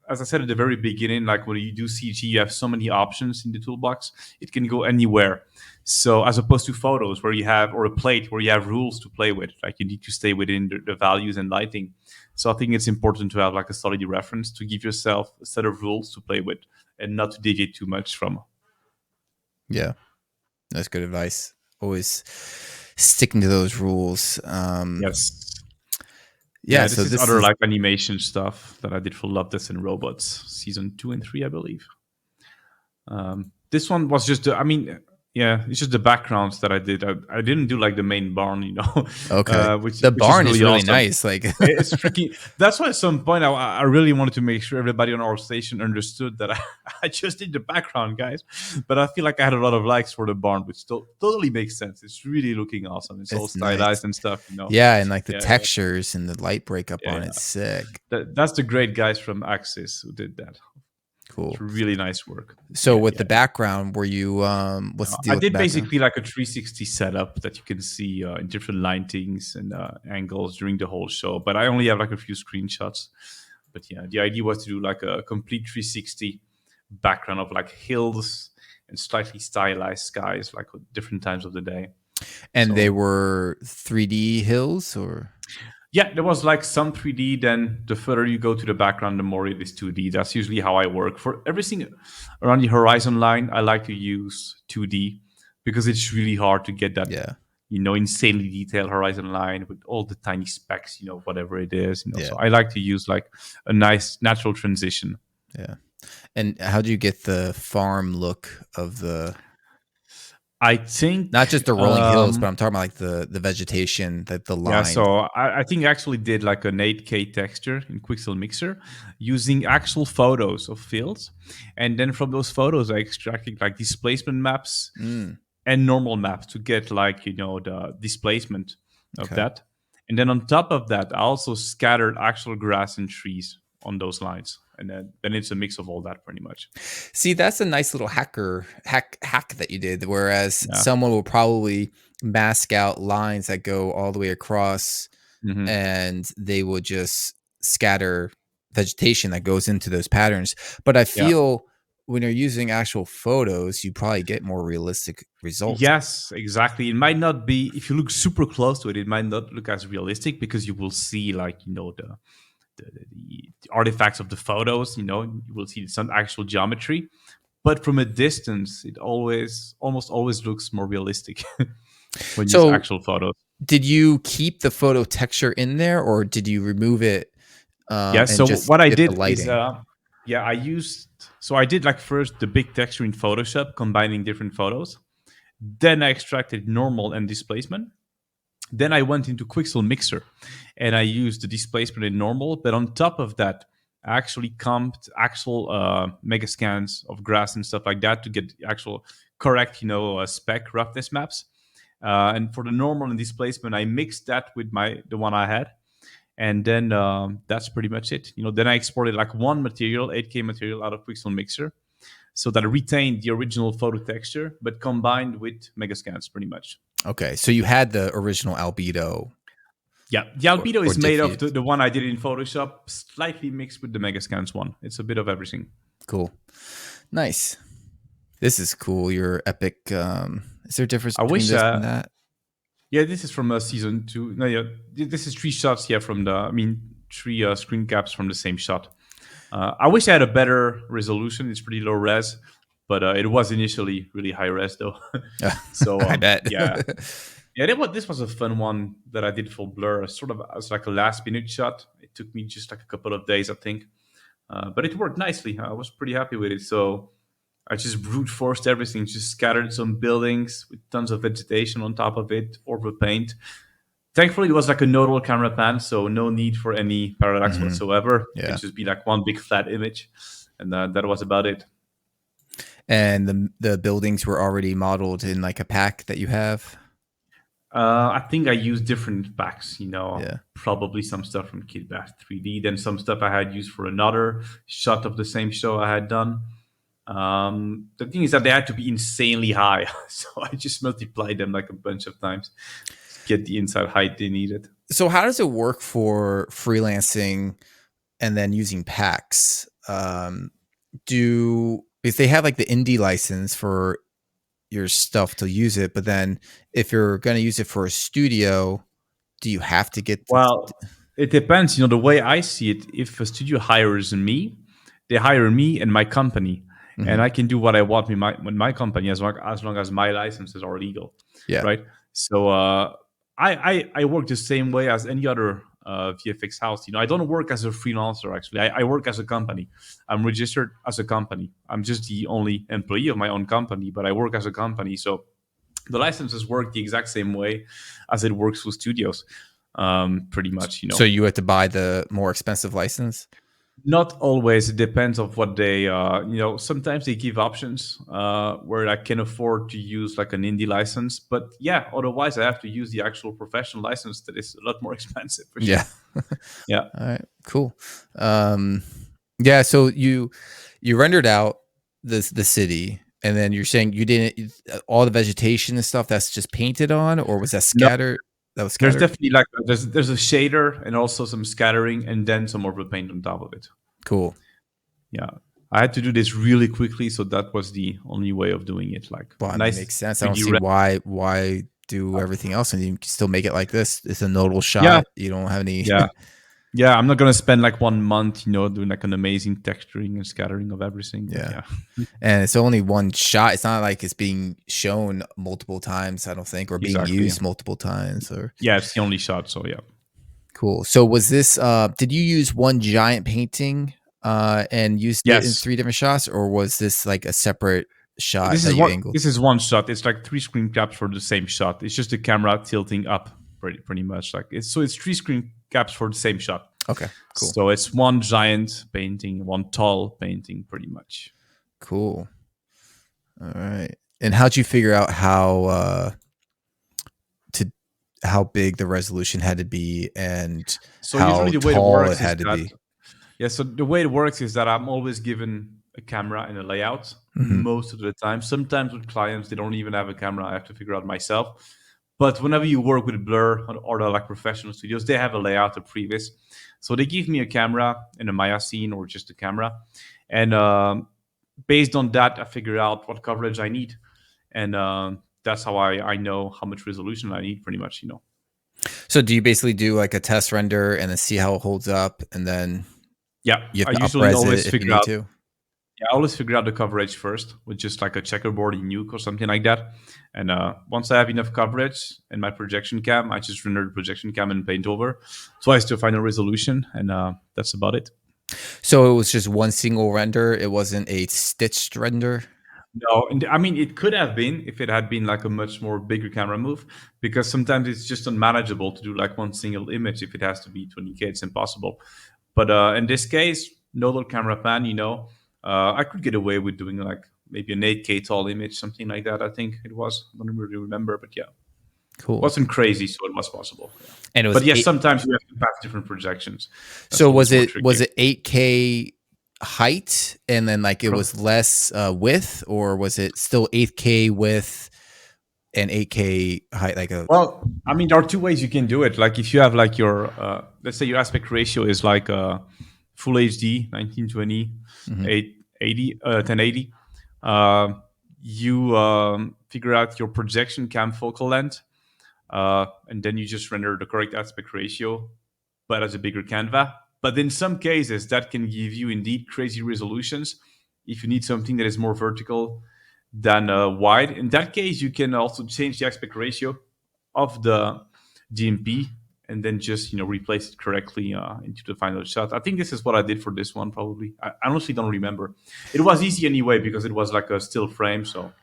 [SPEAKER 1] as I said at the very beginning, like when you do CG, you have so many options in the toolbox. It can go anywhere. So as opposed to photos where you have, or a plate where you have rules to play with, like you need to stay within the values and lighting. So I think it's important to have like a solid reference to give yourself a set of rules to play with and not to deviate too much from.
[SPEAKER 2] Yeah, that's good advice. Always sticking to those rules.
[SPEAKER 1] Yes.
[SPEAKER 2] Yeah,
[SPEAKER 1] Yeah,
[SPEAKER 2] so
[SPEAKER 1] this is
[SPEAKER 2] this
[SPEAKER 1] other
[SPEAKER 2] is
[SPEAKER 1] like animation stuff that I did for Love, Death, and Robots, season 2 and 3, I believe. This one was just, I mean, yeah, it's just the backgrounds that I did. I didn't do like the main barn,
[SPEAKER 2] okay.
[SPEAKER 1] which
[SPEAKER 2] The
[SPEAKER 1] is
[SPEAKER 2] barn is
[SPEAKER 1] really
[SPEAKER 2] really
[SPEAKER 1] awesome.
[SPEAKER 2] nice. Like,
[SPEAKER 1] It's tricky. That's why at some point I really wanted to make sure everybody on our station understood that I just did the background, guys. But I feel like I had a lot of likes for the barn, which totally makes sense. It's really looking awesome. It's all
[SPEAKER 2] it's nice.
[SPEAKER 1] stylized and stuff.
[SPEAKER 2] Yeah, and like the
[SPEAKER 1] Yeah, yeah,
[SPEAKER 2] textures and the light breakup
[SPEAKER 1] yeah,
[SPEAKER 2] on
[SPEAKER 1] yeah.
[SPEAKER 2] it's sick.
[SPEAKER 1] That's the great guys from Axis who did that. It's
[SPEAKER 2] Cool.
[SPEAKER 1] really nice work.
[SPEAKER 2] So
[SPEAKER 1] Yeah,
[SPEAKER 2] with the
[SPEAKER 1] yeah, yeah.
[SPEAKER 2] background, were you what's the deal
[SPEAKER 1] I
[SPEAKER 2] with the
[SPEAKER 1] did
[SPEAKER 2] background?
[SPEAKER 1] basically like a 360 setup that you can see in different lightings and angles during the whole show. But I only have like a few screenshots. But yeah, the idea was to do like a complete 360 background of like hills and slightly stylized skies, like at different times of the day.
[SPEAKER 2] And they
[SPEAKER 1] So
[SPEAKER 2] were 3D hills or
[SPEAKER 1] yeah, there was like some 3D. Then the further you go to the background, the more it is 2D. That's usually how I work. For everything around the horizon line, I like to use 2D because it's really hard to get that,
[SPEAKER 2] yeah.
[SPEAKER 1] insanely detailed horizon line with all the tiny specks, whatever it is.
[SPEAKER 2] Yeah.
[SPEAKER 1] So I like to use like a nice natural transition.
[SPEAKER 2] Yeah. And how do you get the farm look of the
[SPEAKER 1] I think,
[SPEAKER 2] not just the rolling hills, but I'm talking about like the vegetation, the
[SPEAKER 1] yeah,
[SPEAKER 2] line.
[SPEAKER 1] so I think I actually did like an 8K texture in Quixel Mixer using actual photos of fields. And then from those photos, I extracted like displacement maps
[SPEAKER 2] Mm,
[SPEAKER 1] and normal maps to get like, the displacement of
[SPEAKER 2] okay.
[SPEAKER 1] that. And then on top of that, I also scattered actual grass and trees on those lines. And then it's a mix of all that pretty much.
[SPEAKER 2] See, that's a nice little hack that you did. Whereas
[SPEAKER 1] Yeah.
[SPEAKER 2] someone will probably mask out lines that go all the way across,
[SPEAKER 1] Hmm.
[SPEAKER 2] and they will just scatter vegetation that goes into those patterns. But I
[SPEAKER 1] Yeah.
[SPEAKER 2] feel when you're using actual photos, you probably get more realistic results.
[SPEAKER 1] Yes, exactly. It might not be, if you look super close to it, it might not look as realistic because you will see like, the artifacts of the photos, you will see some actual geometry. But from a distance, it almost always looks more realistic when you use
[SPEAKER 2] So,
[SPEAKER 1] actual photos.
[SPEAKER 2] did you keep the photo texture in there, or did you remove it
[SPEAKER 1] Yeah.
[SPEAKER 2] and
[SPEAKER 1] So
[SPEAKER 2] just
[SPEAKER 1] what I
[SPEAKER 2] get the
[SPEAKER 1] did is,
[SPEAKER 2] lighting?
[SPEAKER 1] yeah, I did like first the big texture in Photoshop, combining different photos. Then I extracted normal and displacement. Then I went into Quixel Mixer and I used the displacement in normal. But on top of that, I actually comped actual mega scans of grass and stuff like that to get actual correct, spec roughness maps. And for the normal and displacement, I mixed that with the one I had, and then that's pretty much it. Then I exported like one material, 8K material, out of Quixel Mixer, so that I retained the original photo texture, but combined with megascans, pretty much.
[SPEAKER 2] Okay, so you had the original albedo
[SPEAKER 1] Yeah, the albedo
[SPEAKER 2] or
[SPEAKER 1] is made of the,
[SPEAKER 2] diffuse.
[SPEAKER 1] the one I did in Photoshop, slightly mixed with the megascans one. It's a bit of everything.
[SPEAKER 2] Cool. Nice. This is cool. Your epic. Is there a difference
[SPEAKER 1] I
[SPEAKER 2] between
[SPEAKER 1] wish,
[SPEAKER 2] this and that?
[SPEAKER 1] yeah, this is from season 2. No, yeah, this is 3 shots, yeah, three screen caps from the same shot. I wish I had a better resolution. It's pretty low res, but it was initially really high res though. So
[SPEAKER 2] I bet.
[SPEAKER 1] yeah, yeah. This was a fun one that I did for Blur, sort of as like a last minute shot. It took me just like a couple of days, I think, but it worked nicely. I was pretty happy with it. So I just brute forced everything, just scattered some buildings with tons of vegetation on top of it, or with paint. Thankfully, it was like a nodal camera pan, so no need for any parallax
[SPEAKER 2] Mhm.
[SPEAKER 1] whatsoever. It can
[SPEAKER 2] Yeah.
[SPEAKER 1] just be like one big flat image, and that was about it.
[SPEAKER 2] And the buildings were already modeled in like a pack that you have.
[SPEAKER 1] I think I used different packs,
[SPEAKER 2] Yeah.
[SPEAKER 1] probably some stuff from KitBath 3D, then some stuff I had used for another shot of the same show I had done. The thing is that they had to be insanely high, so I just multiplied them like a bunch of times to get the inside height they needed.
[SPEAKER 2] So how does it work for freelancing and then using packs? If they have like the indie license for your stuff to use it, but then if you're going to use it for a studio, do you have to get
[SPEAKER 1] Well, it depends. The way I see it, if a studio hires me, they hire me and my company, and I can do what I want with my company as long as my licenses are legal.
[SPEAKER 2] Yeah.
[SPEAKER 1] Right. So I work the same way as any other VFX house. I don't work as a freelancer. Actually, I work as a company. I'm registered as a company. I'm just the only employee of my own company, but I work as a company. So the licenses work the exact same way as it works with studios. Pretty much.
[SPEAKER 2] So you have to buy the more expensive license?
[SPEAKER 1] Not always. It depends of what they sometimes they give options where I can afford to use like an indie license, but yeah, otherwise I have to use the actual professional license that is a lot more expensive for sure.
[SPEAKER 2] Yeah.
[SPEAKER 1] Yeah.
[SPEAKER 2] All right, cool. Yeah, so you rendered out the city, and then you're saying you didn't all the vegetation and stuff that's just painted on, or was that scattered? That was scattered?
[SPEAKER 1] There's definitely like there's a shader and also some scattering and then some more paint on top of it.
[SPEAKER 2] Cool.
[SPEAKER 1] Yeah. I had to do this really quickly, so that was the only way of doing it. Like,
[SPEAKER 2] well, nice. It makes sense. I don't see why do everything else and you can still make it like this. It's a notable shot. Yeah. You don't have any.
[SPEAKER 1] Yeah, I'm not gonna spend like 1 month, doing like an amazing texturing and scattering of everything.
[SPEAKER 2] Yeah. And it's only one shot. It's not like it's being shown multiple times, I don't think, or being used multiple times. Or
[SPEAKER 1] it's the only shot. So yeah.
[SPEAKER 2] Cool. So was this? Did you use one giant painting and used it in 3 different shots, or was this like a separate shot?
[SPEAKER 1] This is one shot. It's like 3 screen caps for the same shot. It's just the camera tilting up pretty much. Like it's 3 screen caps for the same shot.
[SPEAKER 2] Okay, cool.
[SPEAKER 1] So it's one giant painting, one tall painting, pretty much.
[SPEAKER 2] Cool. All right. And how'd you figure out how big the resolution had to be and how tall it had to be?
[SPEAKER 1] Yeah. So the way it works is that I'm always given a camera and a layout most of the time. Sometimes with clients, they don't even have a camera. I have to figure out myself. But whenever you work with Blur or the like professional studios, they have a layout, a previs. So they give me a camera and a Maya scene or just a camera. And based on that, I figure out what coverage I need. And that's how I know how much resolution I need pretty much,
[SPEAKER 2] So do you basically do like a test render and then see how it holds up? And then you have to
[SPEAKER 1] usually always
[SPEAKER 2] it
[SPEAKER 1] figure out. Yeah, I always figure out the coverage first with just like a checkerboard in Nuke or something like that. And once I have enough coverage in my projection cam, I just render the projection cam and paint over. Twice to final resolution, and that's about it.
[SPEAKER 2] So it was just one single render? It wasn't a stitched render?
[SPEAKER 1] No, and I mean, it could have been if it had been like a much more bigger camera move, because sometimes it's just unmanageable to do like one single image. If it has to be 20K, it's impossible. But in this case, nodal camera pan, I could get away with doing like maybe an 8K tall image, something like that. I think it was. I don't really remember, but yeah.
[SPEAKER 2] Cool.
[SPEAKER 1] It wasn't crazy, so it was possible. Yeah.
[SPEAKER 2] And it was.
[SPEAKER 1] But yes, sometimes you have to pass different projections.
[SPEAKER 2] That's so was it 8K height and then like it was less width, or was it still 8K width and 8K height?
[SPEAKER 1] Well, I mean, there are 2 ways you can do it. Like if you have like your let's say your aspect ratio is like full HD 1920 1080 you figure out your projection cam focal length and then you just render the correct aspect ratio but as a bigger canva. But in some cases that can give you indeed crazy resolutions if you need something that is more vertical than wide. In that case, you can also change the aspect ratio of the DMP and then just replace it correctly into the final shot. I think this is what I did for this one. Probably, I honestly don't remember. It was easy anyway because it was like a still frame. So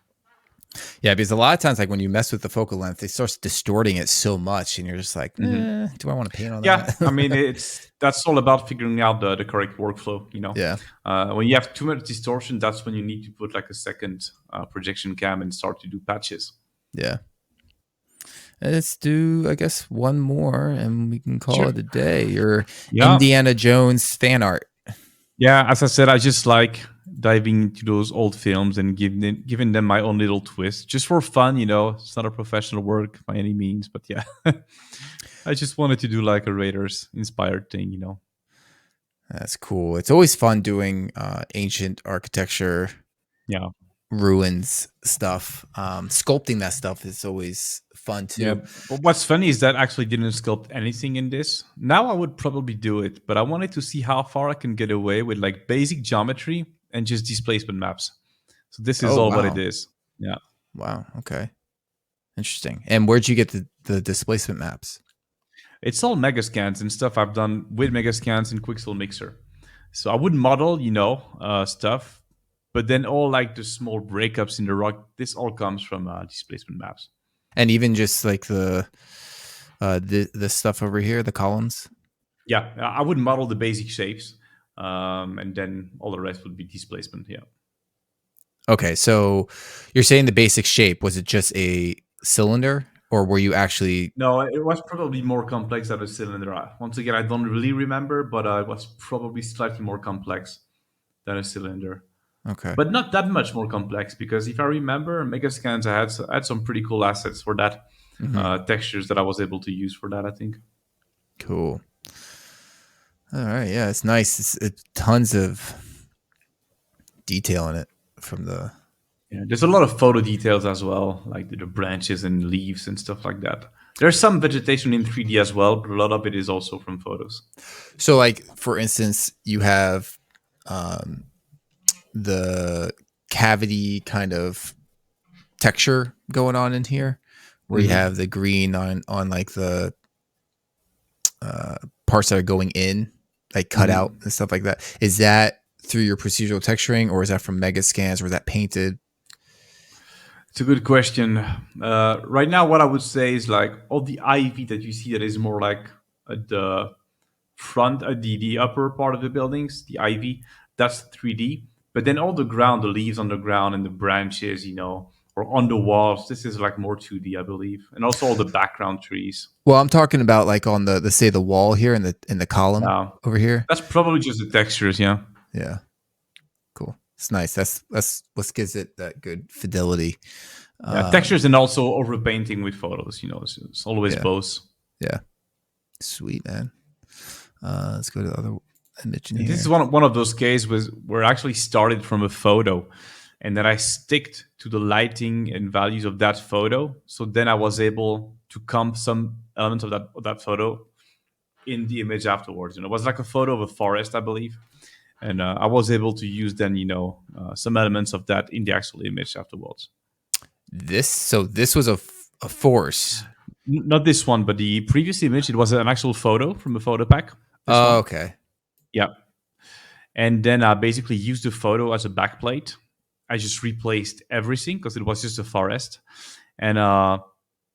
[SPEAKER 2] yeah, because a lot of times, like when you mess with the focal length, it starts distorting it so much, and you're just like, do I want to paint on that?
[SPEAKER 1] Yeah, I mean, that's all about figuring out the correct workflow.
[SPEAKER 2] Yeah.
[SPEAKER 1] When you have too much distortion, that's when you need to put like a second projection cam and start to do patches.
[SPEAKER 2] Yeah. Let's do, I guess, one more, and we can call it a day. Your Indiana Jones fan art.
[SPEAKER 1] Yeah, as I said, I just like diving into those old films and giving them my own little twist, just for fun. It's not a professional work by any means, but yeah, I just wanted to do like a Raiders inspired thing.
[SPEAKER 2] That's cool. It's always fun doing ancient architecture,
[SPEAKER 1] Yeah.
[SPEAKER 2] ruins stuff. Sculpting that stuff is always fun too.
[SPEAKER 1] Yeah. But what's funny is that I actually didn't sculpt anything in this. Now I would probably do it, but I wanted to see how far I can get away with like basic geometry and just displacement maps. So this is all what it is. Yeah.
[SPEAKER 2] Wow. Okay. Interesting. And where'd you get the displacement maps?
[SPEAKER 1] It's all Megascans and stuff I've done with Megascans and Quixel Mixer. So I would model, stuff, but then all like the small breakups in the rock, this all comes from displacement maps.
[SPEAKER 2] And even just like the stuff over here, the columns?
[SPEAKER 1] Yeah, I would model the basic shapes, and then all the rest would be displacement, yeah.
[SPEAKER 2] Okay, so you're saying the basic shape, was it just a cylinder? Or were you actually...
[SPEAKER 1] No, it was probably more complex than a cylinder. Once again, I don't really remember, but it was probably slightly more complex than a cylinder.
[SPEAKER 2] Okay.
[SPEAKER 1] But not that much more complex, because if I remember, Megascans, I had some pretty cool assets for that, textures that I was able to use for that, I think.
[SPEAKER 2] Cool. All right, yeah, it's nice. It's tons of detail in it from the...
[SPEAKER 1] Yeah, there's a lot of photo details as well, like the branches and leaves and stuff like that. There's some vegetation in 3D as well, but a lot of it is also from photos.
[SPEAKER 2] So, like, for instance, you have the cavity kind of texture going on in here, where you have the green on like the parts that are going in, like cut out and stuff like that. Is that through your procedural texturing, or is that from Megascans, or is that painted?
[SPEAKER 1] It's a good question. Right now, what I would say is like all the ivy that you see that is more like at the front, the upper part of the buildings, the ivy, that's 3D. But then all the ground, the leaves on the ground and the branches, or on the walls, this is like more 2D, I believe. And also all the background trees.
[SPEAKER 2] Well, I'm talking about like on the wall here in the column over here.
[SPEAKER 1] That's probably just the textures, yeah.
[SPEAKER 2] Yeah. Cool. It's nice. That's what gives it that good fidelity.
[SPEAKER 1] Textures and also overpainting with photos, it's always both.
[SPEAKER 2] Yeah. Sweet, man. Let's go to the other image in here.
[SPEAKER 1] This is one of those cases where I actually started from a photo, and then I sticked to the lighting and values of that photo. So then I was able to comp some elements of that photo in the image afterwards. It was like a photo of a forest, I believe. And I was able to use then, some elements of that in the actual image afterwards.
[SPEAKER 2] This was a force.
[SPEAKER 1] Not this one, but the previous image, it was an actual photo from a photo pack.
[SPEAKER 2] Oh, okay.
[SPEAKER 1] Yeah. And then I basically used the photo as a backplate. I just replaced everything because it was just a forest. And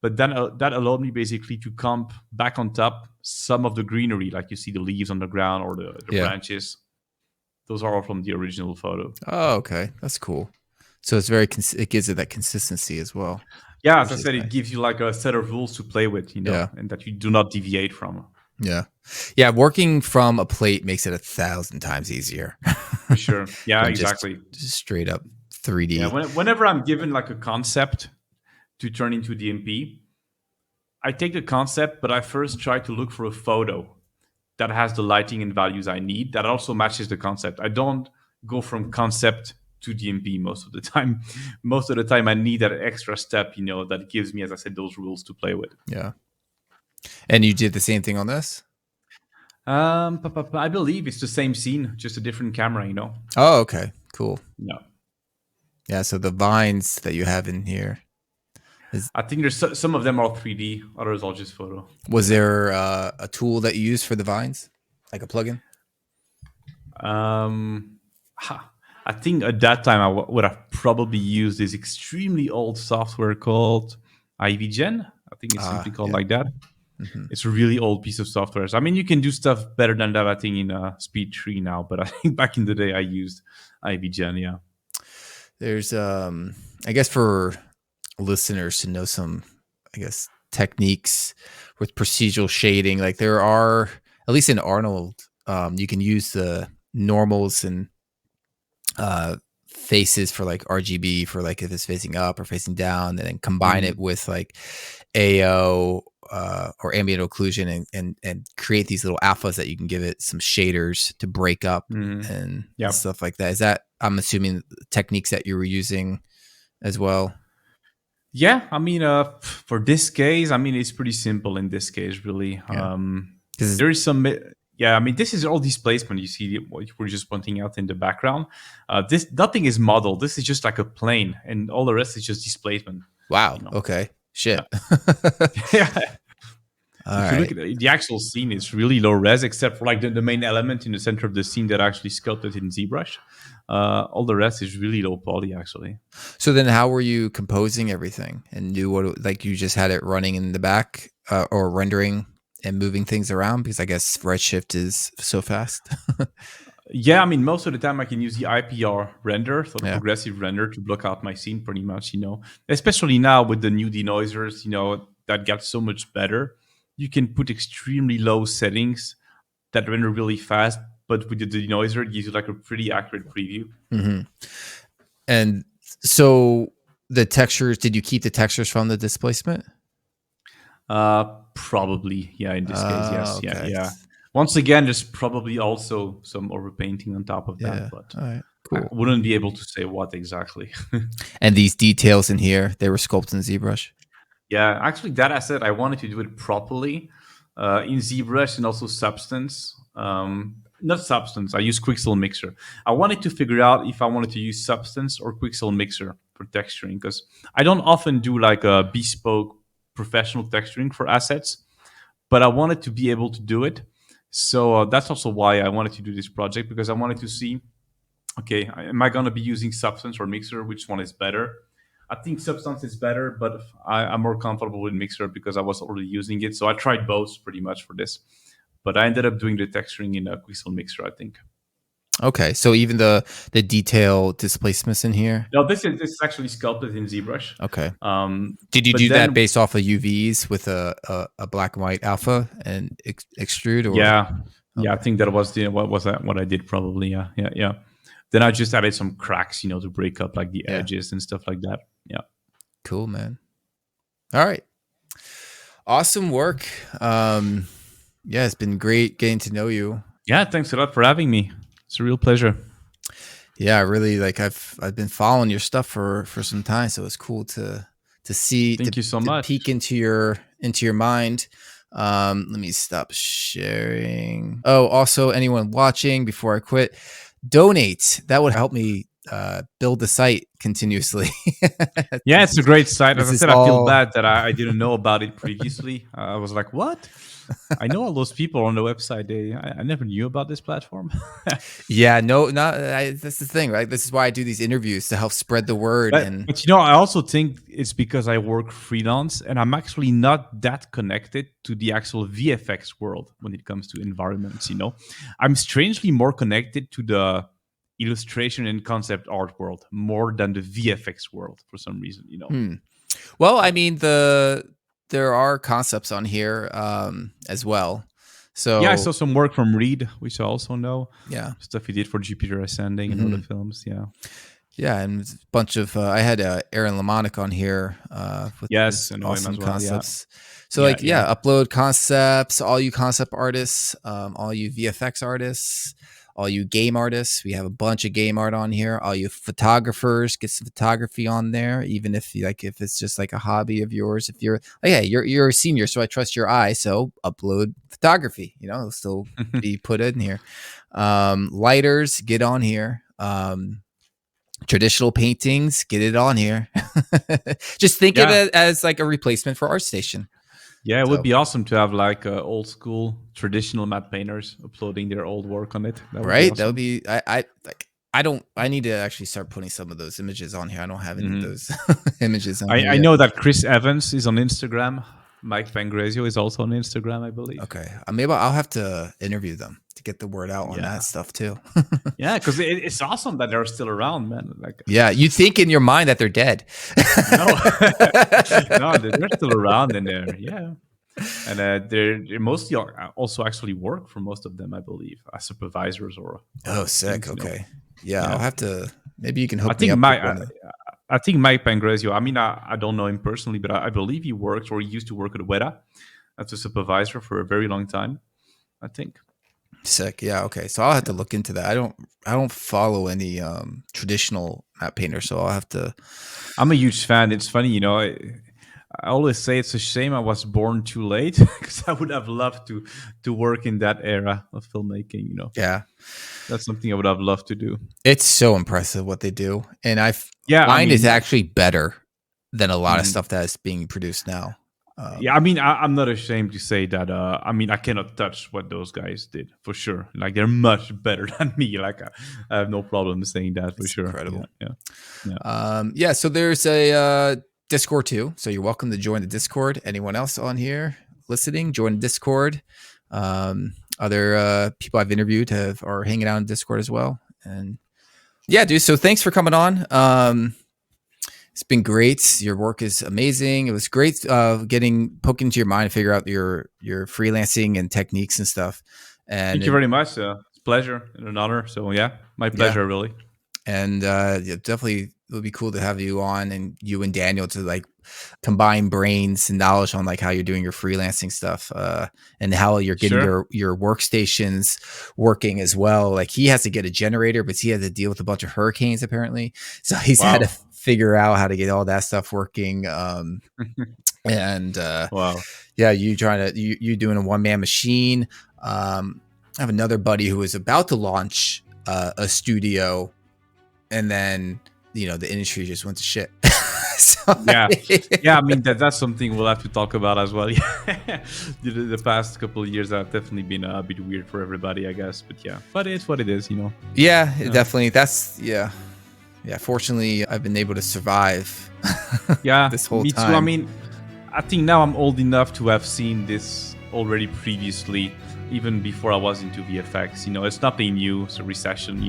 [SPEAKER 1] but then that allowed me basically to comp back on top some of the greenery, like you see the leaves on the ground or the branches. Those are all from the original photo.
[SPEAKER 2] Oh, okay. That's cool. So it's it gives it that consistency as well.
[SPEAKER 1] Yeah, as I said, it gives you like a set of rules to play with, and that you do not deviate from.
[SPEAKER 2] Yeah. Yeah, working from a plate makes it 1,000 times easier.
[SPEAKER 1] For sure. Yeah, exactly.
[SPEAKER 2] Just straight up 3D.
[SPEAKER 1] Yeah, whenever I'm given like a concept to turn into DMP, I take the concept, but I first try to look for a photo that has the lighting and values I need that also matches the concept. I don't go from concept to DMP most of the time. Most of the time, I need that extra step, that gives me, as I said, those rules to play with.
[SPEAKER 2] Yeah. And you did the same thing on this?
[SPEAKER 1] I believe it's the same scene, just a different camera,
[SPEAKER 2] Oh, okay. Cool.
[SPEAKER 1] Yeah.
[SPEAKER 2] Yeah, so the vines that you have in here.
[SPEAKER 1] I think there's some of them are 3D, others are just photo.
[SPEAKER 2] Was there a tool that you used for the vines? Like a plugin?
[SPEAKER 1] I think at that time I would have probably used this extremely old software called IVGen. I think it's simply called like that. Mm-hmm. It's a really old piece of software. So, I mean, you can do stuff better than that, I think, in Speed 3 now. But I think back in the day, I used IVGen, yeah.
[SPEAKER 2] There's, I guess for listeners to know some, techniques with procedural shading. Like there are, at least in Arnold, you can use the normals and faces for like RGB for like if it's facing up or facing down, and then combine it with like AO or ambient occlusion and create these little alphas that you can give it some shaders to break up and stuff like that. Is that, I'm assuming, techniques that you were using as well?
[SPEAKER 1] Yeah, I mean, for this case, I mean, it's pretty simple in this case, really.
[SPEAKER 2] Yeah.
[SPEAKER 1] There is some, I mean, this is all displacement. You see what we're just pointing out in the background. This nothing is modeled. This is just like a plane, and all the rest is just displacement.
[SPEAKER 2] Wow. Okay. Shit.
[SPEAKER 1] Yeah. If you look at the actual scene, it's really low res, except for like the main element in the center of the scene that actually sculpted in ZBrush. All the rest is really low poly, actually.
[SPEAKER 2] So then how were you composing everything and knew what, like you just had it running in the back or rendering and moving things around? Because I guess Redshift is so fast.
[SPEAKER 1] Yeah, I mean, most of the time I can use the IPR render, so the progressive render, to block out my scene pretty much, especially now with the new denoisers, that got so much better. You can put extremely low settings that render really fast, but with the denoiser, it gives you like a pretty accurate preview.
[SPEAKER 2] And so the textures, did you keep the textures from the displacement?
[SPEAKER 1] Probably, yeah, in this case, yes. Okay. Yeah. Once again, there's probably also some overpainting on top of that, but
[SPEAKER 2] all right, cool.
[SPEAKER 1] I wouldn't be able to say what exactly.
[SPEAKER 2] And these details in here, they were sculpted in ZBrush?
[SPEAKER 1] Yeah, actually, that asset, I wanted to do it properly in ZBrush and also Substance. Not Substance, I use Quixel Mixer. I wanted to figure out if I wanted to use Substance or Quixel Mixer for texturing, because I don't often do like a bespoke professional texturing for assets, but I wanted to be able to do it. So that's also why I wanted to do this project, because I wanted to see, okay, am I going to be using Substance or Mixer? Which one is better? I think Substance is better, but I'm more comfortable with Mixer because I was already using it. So I tried both pretty much for this. But I ended up doing the texturing in Quixel Mixer, I think.
[SPEAKER 2] Okay, so even the detail displacements in here?
[SPEAKER 1] No, this is actually sculpted in ZBrush.
[SPEAKER 2] Okay. Did you do that based off of UVs with a black and white alpha and extrude? Or?
[SPEAKER 1] Yeah, I think that was what I did probably. Yeah. Then I just added some cracks, to break up like the edges and stuff like that. Yeah.
[SPEAKER 2] Cool, man. All right. Awesome work. Yeah, it's been great getting to know you.
[SPEAKER 1] Yeah, thanks a lot for having me. It's a real pleasure.
[SPEAKER 2] Yeah, really, like I've been following your stuff for some time, so it's cool to see.
[SPEAKER 1] Thank you so much.
[SPEAKER 2] Peek into your mind. Let me stop sharing. Oh, also, anyone watching, before I quit, donate. That would help me build the site continuously.
[SPEAKER 1] Yeah, it's a great site. As I said, I feel bad that I didn't know about it previously. I was like, what? I know all those people on the website. I never knew about this platform.
[SPEAKER 2] Yeah, that's the thing, right? This is why I do these interviews, to help spread the word.
[SPEAKER 1] But I also think it's because I work freelance and I'm actually not that connected to the actual VFX world when it comes to environments. I'm strangely more connected to the illustration and concept art world more than the VFX world for some reason.
[SPEAKER 2] Well, I mean, there are concepts on here as well. So
[SPEAKER 1] yeah, I saw some work from Reed, which I also know.
[SPEAKER 2] Yeah,
[SPEAKER 1] stuff he did for Jupiter Ascending and other films.
[SPEAKER 2] Yeah, and a bunch of I had Aaron Lamonic on here with awesome concepts. So upload concepts, all you concept artists, all you VFX artists, all you game artists. We have a bunch of game art on here. All you photographers, get some photography on there, even if if it's just like a hobby of yours. If you're you're a senior, so I trust your eye, so upload photography, it'll still be put in here. Lighters, get on here. Traditional paintings, get it on here. Just think of it as like a replacement for ArtStation.
[SPEAKER 1] Yeah, it would be awesome to have like old school traditional matte painters uploading their old work on it.
[SPEAKER 2] That would be awesome. I need to actually start putting some of those images on here. I don't have any of those images on here.
[SPEAKER 1] I know that Chris Evans is on Instagram. Mike Pangrazio is also on Instagram, I believe.
[SPEAKER 2] Okay. Maybe I'll have to interview them to get the word out on that stuff too.
[SPEAKER 1] Yeah, because it's awesome that they're still around, man.
[SPEAKER 2] Yeah, you think in your mind that they're dead.
[SPEAKER 1] No, they're still around in there. Yeah. And they're mostly also actually work for most of them, I believe, as supervisors or.
[SPEAKER 2] Oh, sick. Okay. Yeah, I'll have to. Maybe you can hook
[SPEAKER 1] I
[SPEAKER 2] me
[SPEAKER 1] think
[SPEAKER 2] up
[SPEAKER 1] Mike.
[SPEAKER 2] with one.
[SPEAKER 1] I think Mike Pangresio. I mean, I don't know him personally, but I believe he works or he used to work at Weta as a supervisor for a very long time. I think.
[SPEAKER 2] Sick. Yeah. Okay. So I'll have to look into that. I don't follow any traditional map painter, so I'll have to.
[SPEAKER 1] I'm a huge fan. It's funny, you know. I always say it's a shame I was born too late because I would have loved to work in that era of filmmaking. You know.
[SPEAKER 2] Yeah.
[SPEAKER 1] That's something I would have loved to do.
[SPEAKER 2] It's so impressive what they do, and mine is actually better than a lot of stuff that is being produced now.
[SPEAKER 1] I mean, I'm not ashamed to say that. I mean, I cannot touch what those guys did for sure. Like they're much better than me. Like I have no problem saying that for sure.
[SPEAKER 2] Incredible.
[SPEAKER 1] Yeah.
[SPEAKER 2] So there's a Discord too. So you're welcome to join the Discord. Anyone else on here listening, join the Discord. Other people I've interviewed are hanging out in Discord as well. And yeah, dude. So thanks for coming on. It's been great. Your work is amazing. It was great poking into your mind to figure out your freelancing and techniques and stuff. And
[SPEAKER 1] thank you very much. It's a pleasure and an honor. So yeah, my pleasure, really.
[SPEAKER 2] And definitely it would be cool to have you on, and you and Daniel to like combine brains and knowledge on like how you're doing your freelancing stuff and how you're getting your workstations working as well. Like he has to get a generator, but he had to deal with a bunch of hurricanes apparently. So he's had to figure out how to get all that stuff working. And yeah, you doing a one-man machine. I have another buddy who is about to launch a studio, and then the industry just went to shit. So,
[SPEAKER 1] yeah. I mean that's something we'll have to talk about as well. The past couple of years have definitely been a bit weird for everybody, I guess. But it's what it is,
[SPEAKER 2] Yeah, definitely. That's yeah. Fortunately, I've been able to survive. This whole time.
[SPEAKER 1] Too. I mean, I think now I'm old enough to have seen this already previously, even before I was into VFX. It's nothing new. It's a recession.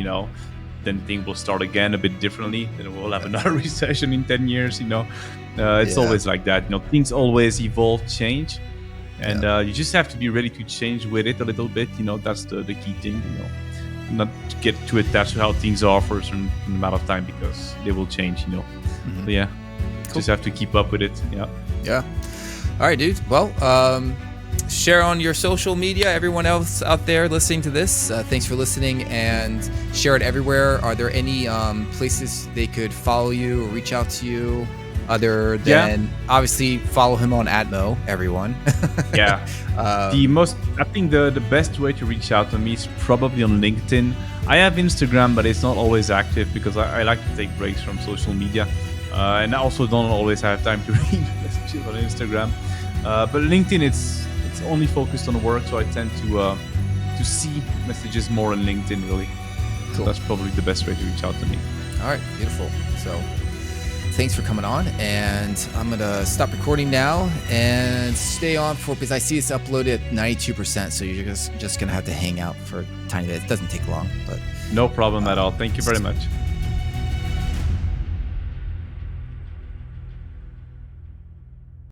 [SPEAKER 1] Then things will start again a bit differently. Then we'll have another recession in 10 years. It's always like that. Things always evolve, change, and you just have to be ready to change with it a little bit. That's the key thing. Not to get too attached to how things are for a certain amount of time, because they will change. So yeah, just have to keep up with it.
[SPEAKER 2] Yeah. All right, dude. Well, share on your social media. Everyone else out there listening to this, thanks for listening, and share it everywhere. Are there any places they could follow you or reach out to you, other than obviously follow him on ATMO, everyone?
[SPEAKER 1] I think the best way to reach out to me is probably on LinkedIn. I have Instagram, but it's not always active because I like to take breaks from social media, and I also don't always have time to read messages on Instagram. But LinkedIn, it's only focused on work, so I tend to see messages more on LinkedIn, really. Cool. So that's probably the best way to reach out to me.
[SPEAKER 2] All right, beautiful. So thanks for coming on, and I'm gonna stop recording now and stay on because I see it's uploaded at 92%, so you're just gonna have to hang out for a tiny bit. It doesn't take long, but
[SPEAKER 1] no problem at all. Thank you very much.